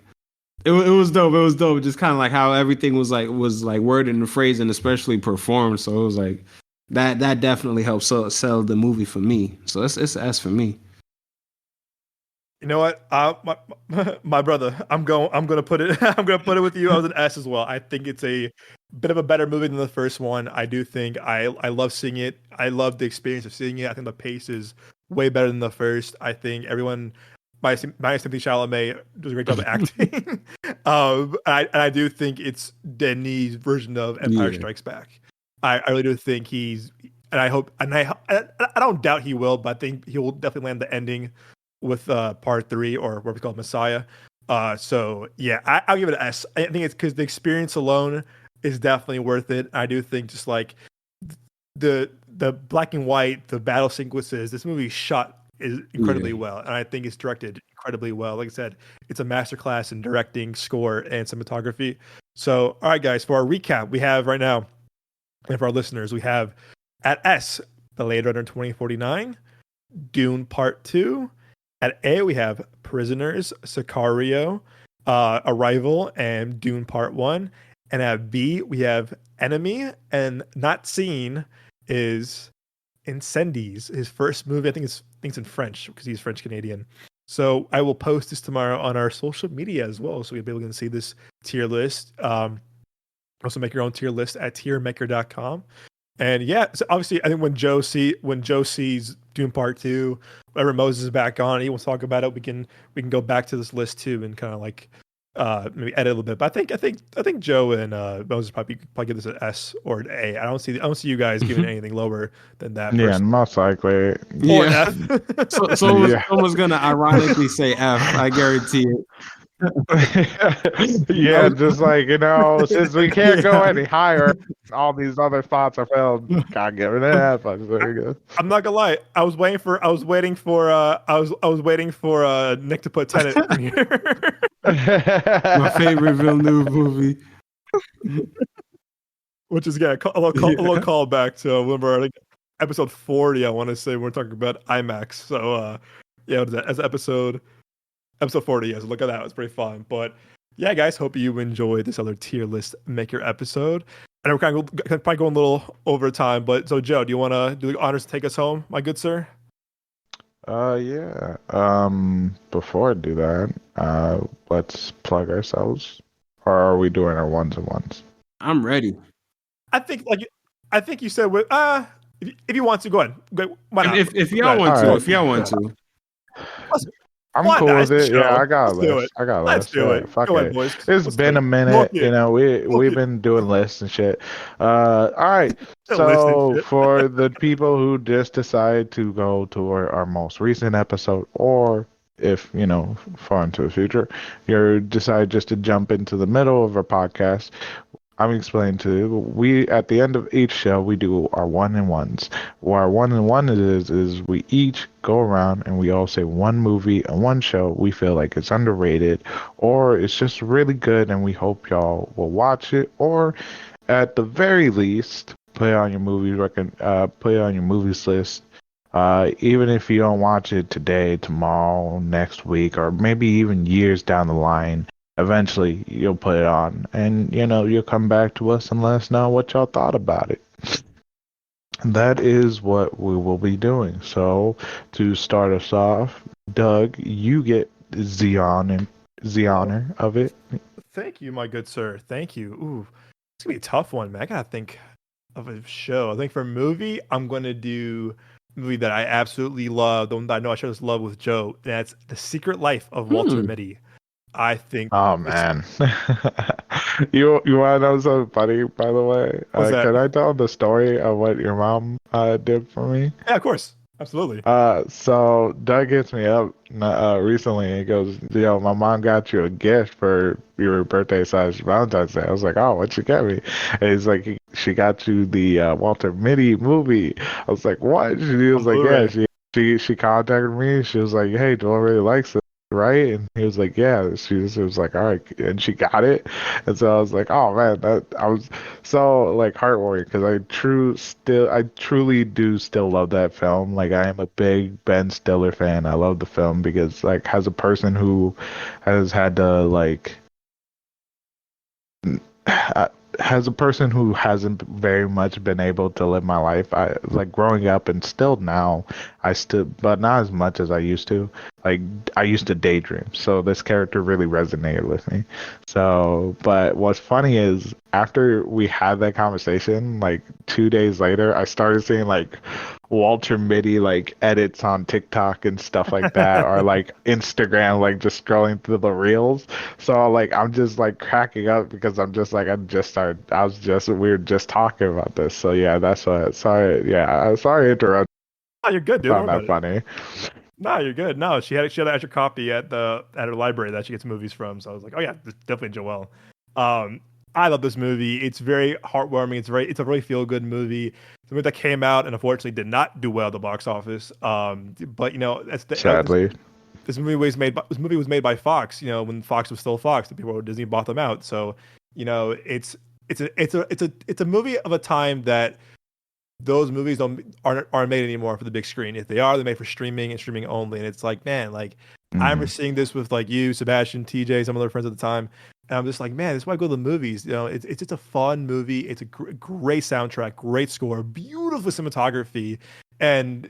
it was dope. It was dope. Just kind of like how everything was like worded and phrased, and especially performed. So it was like that definitely helped sell the movie for me. So it's S for me. You know what? My brother, I'm gonna put it. I'm gonna put it with you. I was an S as well. I think it's a bit of a better movie than the first one. I do think I love seeing it. I love the experience of seeing it. I think the pace is way better than the first. I think everyone, minus Timothée Chalamet, does a great job of acting. I do think it's Denis' version of Empire Strikes Back. I really do think and I hope, and I don't doubt he will, but I think he will definitely land the ending with part 3, or what we call Messiah. So yeah, I'll give it an S. I think it's because the experience alone is definitely worth it. I do think just like the black and white, the battle sequences, this movie shot is incredibly well, and I think it's directed incredibly well. Like I said, it's a masterclass in directing, score, and cinematography. So, all right, guys, for our recap, we have right now, and for our listeners, we have at S, The Blade Runner 2049, Dune Part 2. At A, we have Prisoners, Sicario, Arrival, and Dune Part 1. And at B, we have Enemy, and Not Seen is Incendies, his first movie. I think it's in French because he's French Canadian. So I will post this tomorrow on our social media as well, so you'll be able to see this tier list. Also make your own tier list at tiermaker.com. And yeah, so obviously, I think when Joe sees Dune Part Two, whenever Moses is back on, he wants to talk about it. We can go back to this list too and kind of like maybe edit a little bit. But I think Joe and Moses probably give this an S or an A. I don't see you guys giving anything lower than that. Yeah, most likely. Or Yeah. F. Someone's gonna ironically say F. I guarantee it. Yeah, just like, since we can't go Yeah. any higher, all these other thoughts are failed. Can't give it an F. There you go. I'm not gonna lie. I was waiting for Nick to put Tenet in here. My favorite Villeneuve movie. Which is a little callback to remember I think episode 40. I want to say we're talking about IMAX. So yeah, what is that? As episode 40. Yes, look at that. It's pretty fun. But yeah, guys, hope you enjoyed this other tier list maker episode. And we're probably going a little over time. But so Joe, do you want to do the honors to take us home, my good sir? Yeah. Before I do that, let's plug ourselves. Or are we doing our ones and ones? I'm ready. I think you said if you want to go ahead. Why not? If y'all want to, if y'all want to. I'm Why cool not? with it. Show. Yeah, I got a Let's do list. it. I got a Let's list. do Yeah, it. fuck Go it. ahead, boys. It's Let's been do a it. minute. Look We've been doing lists and shit. All right. So for the people who just decide to go to our most recent episode, or if far into the future, you decide just to jump into the middle of our podcast, I'm explaining to you. We at the end of each show we do our one and ones. What our one and one is we each go around and we all say one movie and one show we feel like it's underrated or it's just really good and we hope y'all will watch it, or at the very least put it on your put it on your movies list. Even if you don't watch it today, tomorrow, next week, or maybe even years down the line, eventually you'll put it on and you'll come back to us and let us know what y'all thought about it. That is what we will be doing. So to start us off, Doug, you get the honor of it. Thank you, my good sir. Thank you. Ooh, it's gonna be a tough one, man. I gotta think of a show. I think for a movie, I'm gonna do a movie that I absolutely love, the one that I know I share this love with Joe. And that's The Secret Life of Walter Mitty. I think. Oh man, you want to know something funny? By the way, can I tell the story of what your mom did for me? Yeah, of course, absolutely. So Doug hits me up recently and he goes, "Yo, my mom got you a gift for your birthday / Valentine's Day." I was like, "Oh, what'd you get me?" And he's like, "She got you the Walter Mitty movie." I was like, "What?" He was like, "Yeah." She contacted me. She was like, "Hey, Joel really likes it, right?" And he was like, "Yeah." She was like, "All right," and she got it. And so I was like, "Oh man," I was so like heartwarming because I truly do still love that film. Like I am a big Ben Stiller fan. I love the film because like as a person who has had to like as a person who hasn't very much been able to live my life, I like growing up and still now, but not as much as I used to. Like I used to daydream, so this character really resonated with me. So, but what's funny is after we had that conversation, like 2 days later, I started seeing like Walter Mitty like edits on TikTok and stuff like that, or like Instagram, like just scrolling through the reels. So like I'm just like cracking up because I'm just like we were just talking about this. So yeah, that's what. Sorry to interrupt. Oh, you're good, dude. Found that funny. No, you're good. No, she had an extra copy at her library that she gets movies from. So I was like, oh yeah, definitely Joelle. I love this movie. It's very heartwarming. It's a really feel good movie. It's a movie that came out and unfortunately did not do well at the box office. But Sadly. This movie was made by Fox. When Fox was still Fox, the people at Disney bought them out. So it's a movie of a time that those movies aren't made anymore for the big screen. If they are, they're made for streaming and streaming only. And it's like, man, like I remember seeing this with like you, Sebastian, TJ, some other friends at the time. And I'm just like, man, this is why I go to the movies. It's just a fun movie. It's a great soundtrack, great score, beautiful cinematography. And,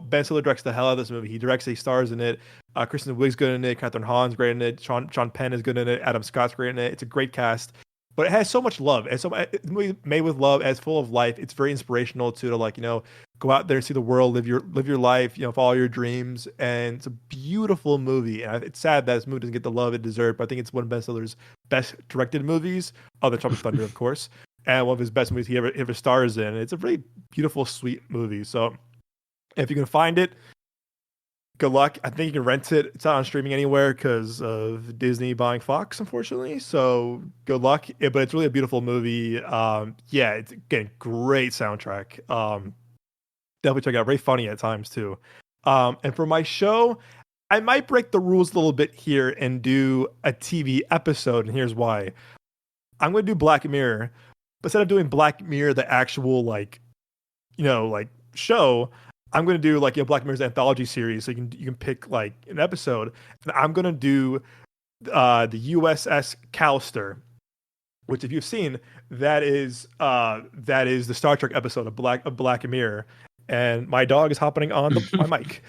Ben Stiller directs the hell out of this movie. He stars in it. Kristen Wiig's good in it. Catherine Hahn's great in it. Sean Penn is good in it. Adam Scott's great in it. It's a great cast. but it has so much love. It's it's a movie made with love, it's full of life. It's very inspirational to like, go out there and see the world, live your life, follow your dreams. And it's a beautiful movie. And it's sad that this movie doesn't get the love it deserved, but I think it's one of Ben Stiller's best directed movies, other than Tropic Thunder, of course, and one of his best movies he ever stars in. It's a really beautiful, sweet movie. So if you can find it, good luck. I think you can rent it. It's not on streaming anywhere because of Disney buying Fox, unfortunately. So good luck. But it's really a beautiful movie. Yeah, it's again great soundtrack. Definitely check it out. Very funny at times too. And for my show, I might break the rules a little bit here and do a TV episode. And here's why. I'm going to do Black Mirror, but instead of doing Black Mirror, the actual show, I'm going to do Black Mirror's anthology series. So you can pick like an episode. And I'm going to do the USS Callister, which if you've seen, that is the Star Trek episode of Black Mirror. And my dog is hopping on my mic.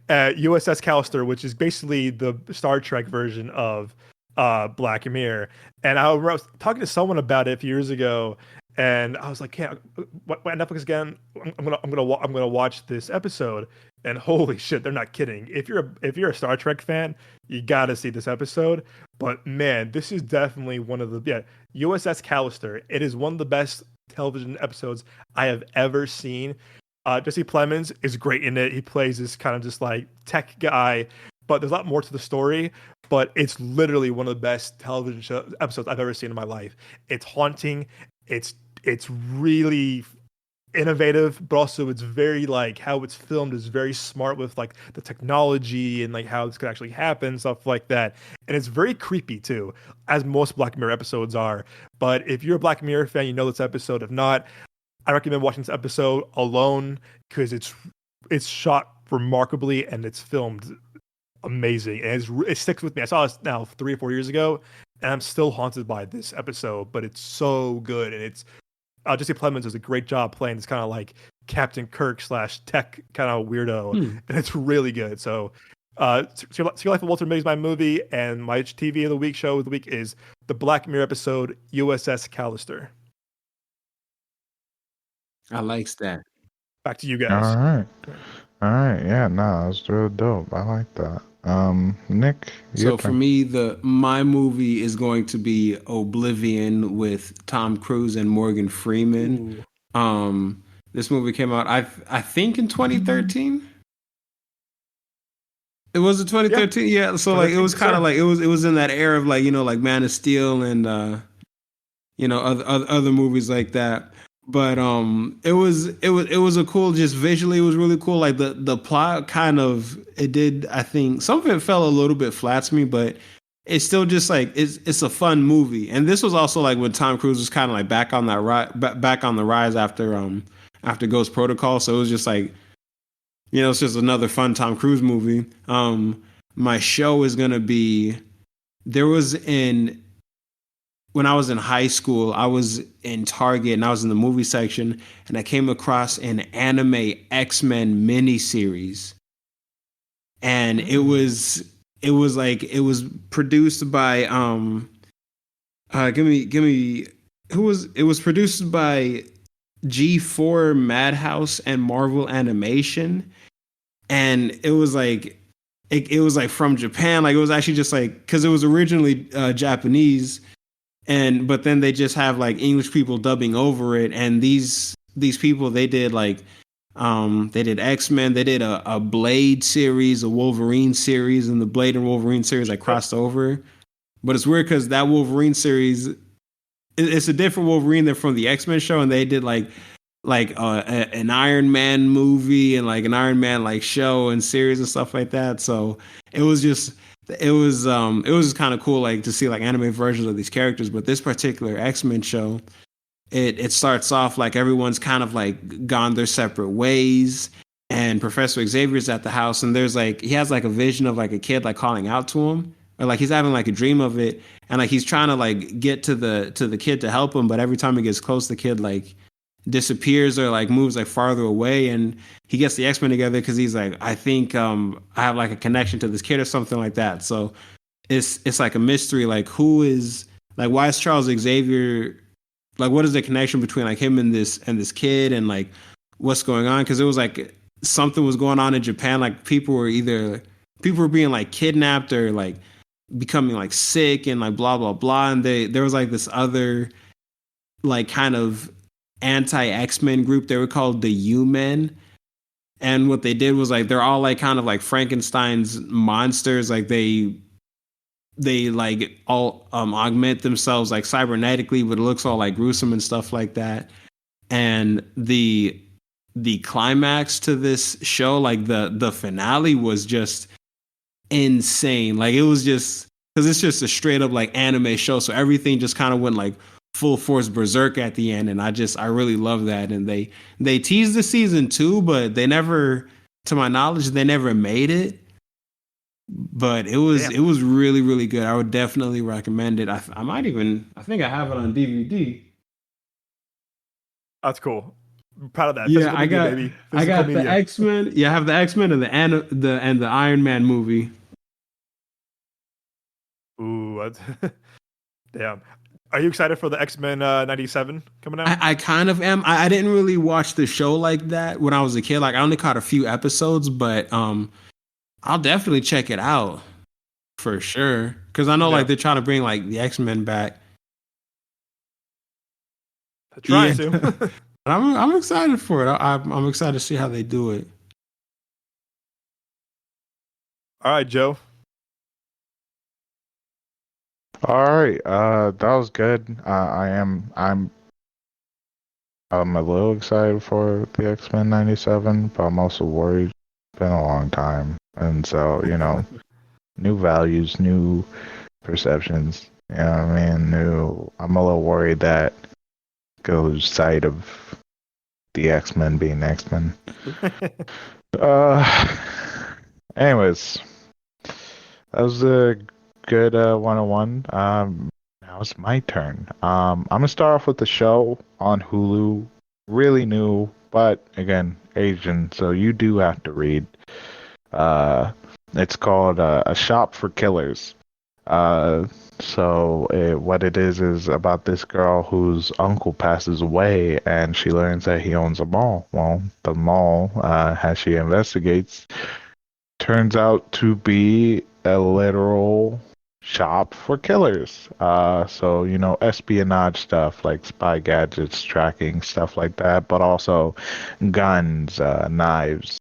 USS Callister, which is basically the Star Trek version of Black Mirror. And I was talking to someone about it a few years ago, and I was like, what Netflix again? I'm gonna watch this episode. And holy shit, they're not kidding. If you're a Star Trek fan, you gotta see this episode. But man, this is definitely one of the USS Callister. It is one of the best television episodes I have ever seen. Jesse Plemons is great in it. He plays this kind of just like tech guy, but there's a lot more to the story. But it's literally one of the best television episodes I've ever seen in my life. It's haunting. It's really innovative, but also it's very like how it's filmed is very smart with like the technology and like how this could actually happen, stuff like that. And it's very creepy too, as most Black Mirror episodes are. But if you're a Black Mirror fan, you know this episode. If not, I recommend watching this episode alone because it's shot remarkably and it's filmed amazing. And it sticks with me. I saw this now 3 or 4 years ago, and I'm still haunted by this episode. But it's so good, and it's Jesse Plemons does a great job playing this kind of like Captain Kirk / tech kind of weirdo, and it's really good. So, Secret Life of Walter Mitty is my movie, and my TV of the week, show of the week is the Black Mirror episode USS Callister. I likes that. Back to you guys. All right. Yeah, no, that's real dope. I like that. Nick. So for me, my movie is going to be Oblivion with Tom Cruise and Morgan Freeman. Ooh. This movie came out, I think, in 2013. It was in 2013, yeah. So like it was kind of like it was in that era of like like Man of Steel and other movies like that. But it was a cool, just visually it was really cool. Like the plot kind of, it did, I think some of it fell a little bit flat to me, but it's still just like it's a fun movie. And this was also like when Tom Cruise was kind of like back on the rise after Ghost Protocol. So it was just like, it's just another fun Tom Cruise movie. My show is gonna be, when I was in high school, I was in Target and I was in the movie section, and I came across an anime X-Men miniseries. And it was produced by it was produced by G4 Madhouse and Marvel Animation. And it was like it was like from Japan. Like it was actually just like, because it was originally Japanese. But then they just have like English people dubbing over it, and these people, they did like they did X-Men, they did a Blade series, a Wolverine series, and the Blade and Wolverine series like crossed over. But it's weird because that Wolverine series, it's a different Wolverine than from the X-Men show, and they did like an Iron Man movie and like an Iron Man like show and series and stuff like that. So it was just kind of cool, like to see like anime versions of these characters. But this particular X-Men show, it starts off like everyone's kind of like gone their separate ways, and Professor Xavier's at the house, and there's like, he has like a vision of like a kid like calling out to him, or like he's having like a dream of it, and like he's trying to like get to the kid to help him, but every time he gets close, the kid like disappears or like moves like farther away. And he gets the X-Men together because he's like, I think I have like a connection to this kid or something like that. So it's like a mystery. Like who is like why is Charles Xavier like what is the connection between like him and this kid and like what's going on? Because it was like something was going on in Japan. Like people were being like kidnapped or like becoming like sick and like blah blah blah. And there was like this other like kind of anti X-Men group. They were called the U-Men. And what they did was like they're all like kind of like Frankenstein's monsters. Like they like all augment themselves like cybernetically, but it looks all like gruesome and stuff like that. And the climax to this show, like the finale, was just insane. Like it was just because it's just a straight up like anime show, so everything just kind of went like full force berserk at the end, and I really love that. And they teased the season 2, but they never, to my knowledge, they never made it. But it was really really good. I would definitely recommend it. I think I have it on DVD. That's cool. I'm proud of that. Yeah, Physical media, baby. I got Physical the X-Men. Yeah, I have the X-Men and the Iron Man movie. Ooh, damn. Are you excited for the X-Men 97 coming out? I kind of am. I didn't really watch the show like that when I was a kid. Like I only caught a few episodes, but I'll definitely check it out for sure. Because I know like they're trying to bring like the X-Men back. They're trying to. I'm excited for it. I'm excited to see how they do it. All right, Joe. All right, that was good. I'm a little excited for the X-Men 97, but I'm also worried. It's been a long time, and so new values, new perceptions. You know what I mean? I'm a little worried that goes sight of the X-Men being X-Men. Anyways, that was a good 101. Now it's my turn. I'm gonna start off with the show on Hulu. Really new, but again, Asian, so you do have to read. It's called A Shop for Killers. What it is about this girl whose uncle passes away, and she learns that he owns a mall. Well, the mall, as she investigates, turns out to be a literal shop for killers. Espionage stuff like spy gadgets, tracking, stuff like that, but also guns, knives.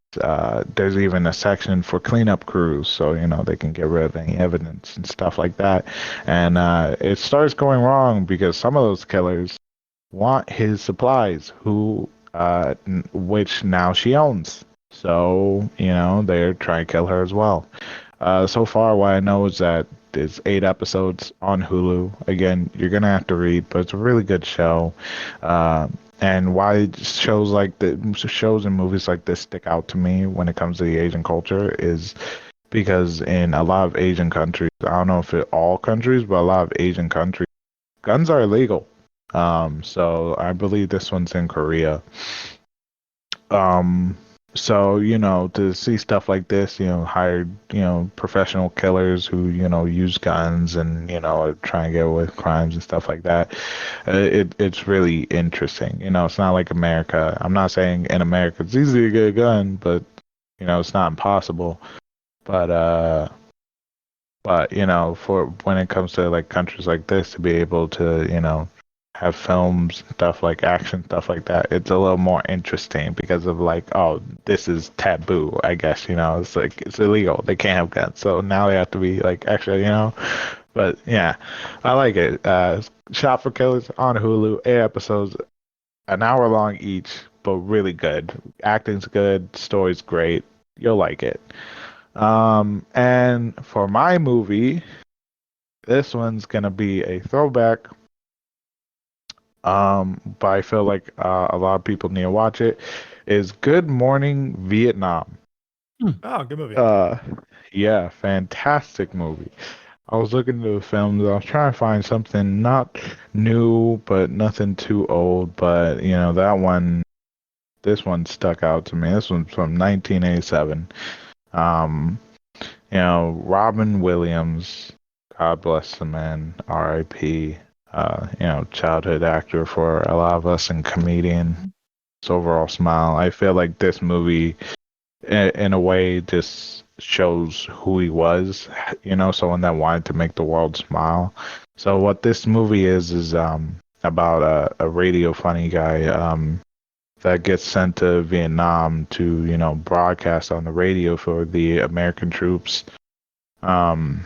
There's even a section for cleanup crews, so they can get rid of any evidence and stuff like that. And it starts going wrong because some of those killers want his supplies, which now she owns. So they're trying to kill her as well. So far, what I know is that there's 8 episodes on Hulu. Again, you're gonna have to read, but it's a really good show. And why shows and movies like this stick out to me when it comes to the Asian culture is because in a lot of Asian countries, I don't know if all countries, but a lot of Asian countries, guns are illegal. So I believe this one's in Korea. So, to see stuff like this, hired, professional killers who, use guns and, try and get away with crimes and stuff like that. It's really interesting. It's not like America. I'm not saying in America it's easy to get a gun, but, it's not impossible. But for when it comes to like countries like this to be able to, have films, stuff like action, stuff like that, it's a little more interesting because of like, oh, this is taboo, I guess, it's like, it's illegal. They can't have guns. So now they have to be like extra, but yeah, I like it. Shop for Killers on Hulu, 8 episodes, an hour long each, but really good. Acting's good, story's great. You'll like it. And for my movie, this one's gonna be a throwback. But I feel like a lot of people need to watch it. Is Good Morning Vietnam. Oh, good movie. Yeah, fantastic movie. I was looking into the films. I was trying to find something not new, but nothing too old. But this one stuck out to me. This one's from 1987. Robin Williams God bless the man. R.I.P. Childhood actor for a lot of us and comedian. His overall smile. I feel like this movie, in a way, just shows who he was. Someone that wanted to make the world smile. So what this movie is about a radio funny guy that gets sent to Vietnam to broadcast on the radio for the American troops. But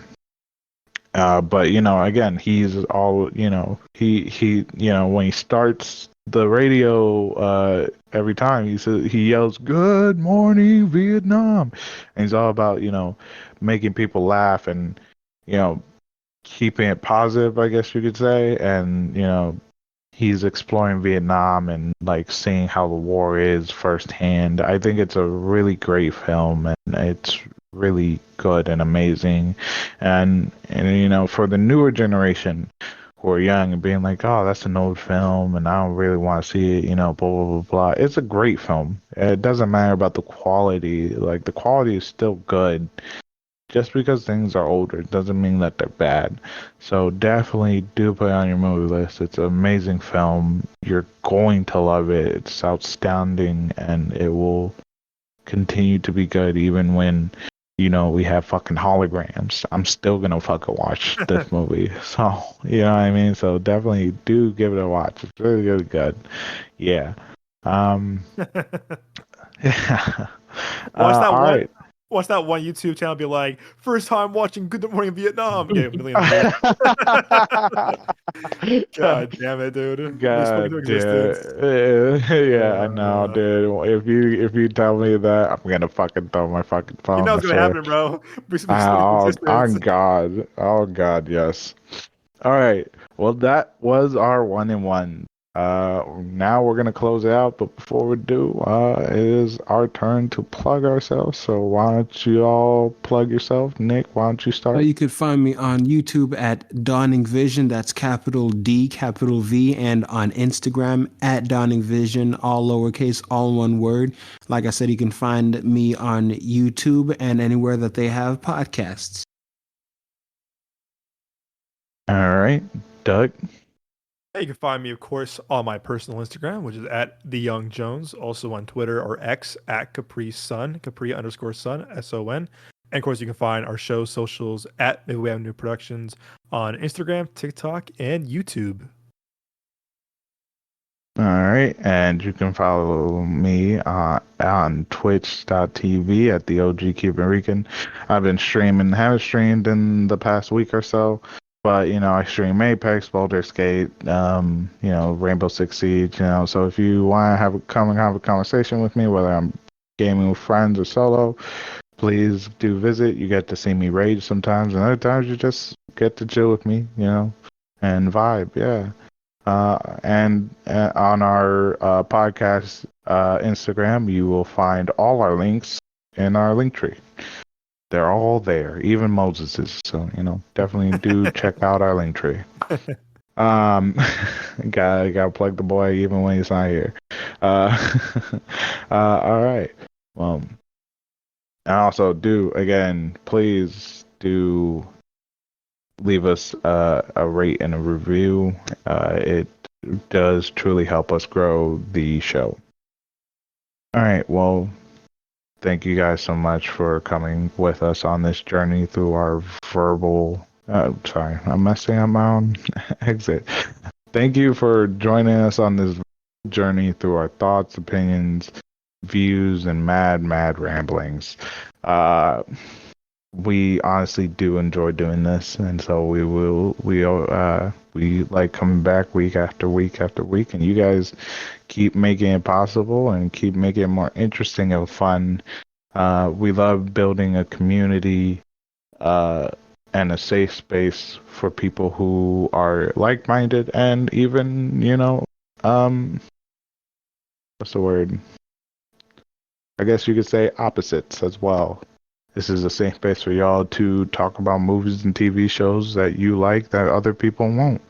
again, he's all when he starts the radio, every time he yells "Good morning, Vietnam," and he's all about making people laugh and keeping it positive, I guess you could say, and he's exploring Vietnam and like seeing how the war is firsthand. I think it's a really great film, and it's really good and amazing, and for the newer generation who are young and being like, oh, that's an old film and I don't really want to see it, blah blah blah blah. It's a great film. It doesn't matter about the quality. Like, the quality is still good. Just because things are older doesn't mean that they're bad. So definitely do put it on your movie list. It's an amazing film. You're going to love it. It's outstanding, and it will continue to be good even when we have fucking holograms. I'm still gonna fucking watch this movie. So, you know what I mean? So definitely do give it a watch. It's really, really good. Yeah. Yeah. Watch that All one. right. Watch that one YouTube channel. Be like, first time watching Good Morning Vietnam. Get a million views. God damn it, dude. God Into damn. existence. Yeah, I know, dude. If you tell me that, I'm gonna fucking throw my fucking phone You know on what's the gonna floor. happen, bro. Bring some into On existence. God. Oh God, yes. All right. Well, that was our 1-in-1. Now we're gonna close it out, but before we do, it is our turn to plug ourselves. So why don't you all plug yourself? Nick, why don't you start? You could find me on YouTube at Dawning Vision. That's capital D, capital V, and on Instagram at Dawning Vision, all lowercase, all one word. Like I said, you can find me on YouTube and anywhere that they have podcasts. All right, Doug. You can find me, of course, on my personal Instagram, which is at TheYoungJones. Also on Twitter or X at Capri_Sun, Capri_Sun, SON. And of course, you can find our show socials at Midway Avenue Productions on Instagram, TikTok, and YouTube. All right, and you can follow me on twitch.tv at the OG Cuban Rican. I've been haven't streamed in the past week or so, but I stream Apex, Baldur's Gate, Rainbow Six Siege, so if you want to have a conversation with me, whether I'm gaming with friends or solo, please do visit. You get to see me rage sometimes, and other times you just get to chill with me, and vibe, yeah. And on our podcast Instagram, you will find all our links in our link tree. They're all there, even Moses's. So definitely do check out our link tree. Gotta plug the boy even when he's not here. All right. Well, and also please do leave us a rate and a review. It does truly help us grow the show. All right, well, thank you guys so much for coming with us on this journey through our verbal sorry, I'm messing up my own exit. Thank you for joining us on this journey through our thoughts, opinions, views, and mad ramblings. We honestly do enjoy doing this, and so we like coming back week after week after week, and you guys keep making it possible and keep making it more interesting and fun. We love building a community and a safe space for people who are like-minded and even what's the word? I guess you could say opposites as well. This is a safe space for y'all to talk about movies and TV shows that you like that other people won't.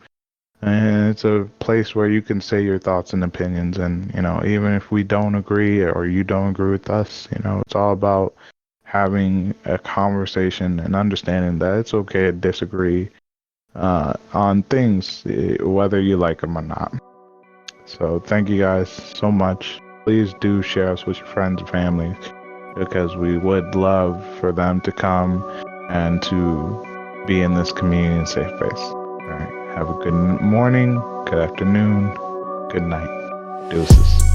And it's a place where you can say your thoughts and opinions. And, even if we don't agree or you don't agree with us, it's all about having a conversation and understanding that it's okay to disagree on things, whether you like them or not. So thank you guys so much. Please do share us with your friends and family, because we would love for them to come and to be in this community and safe space. All right. Have a good morning, good afternoon, good night. Deuces.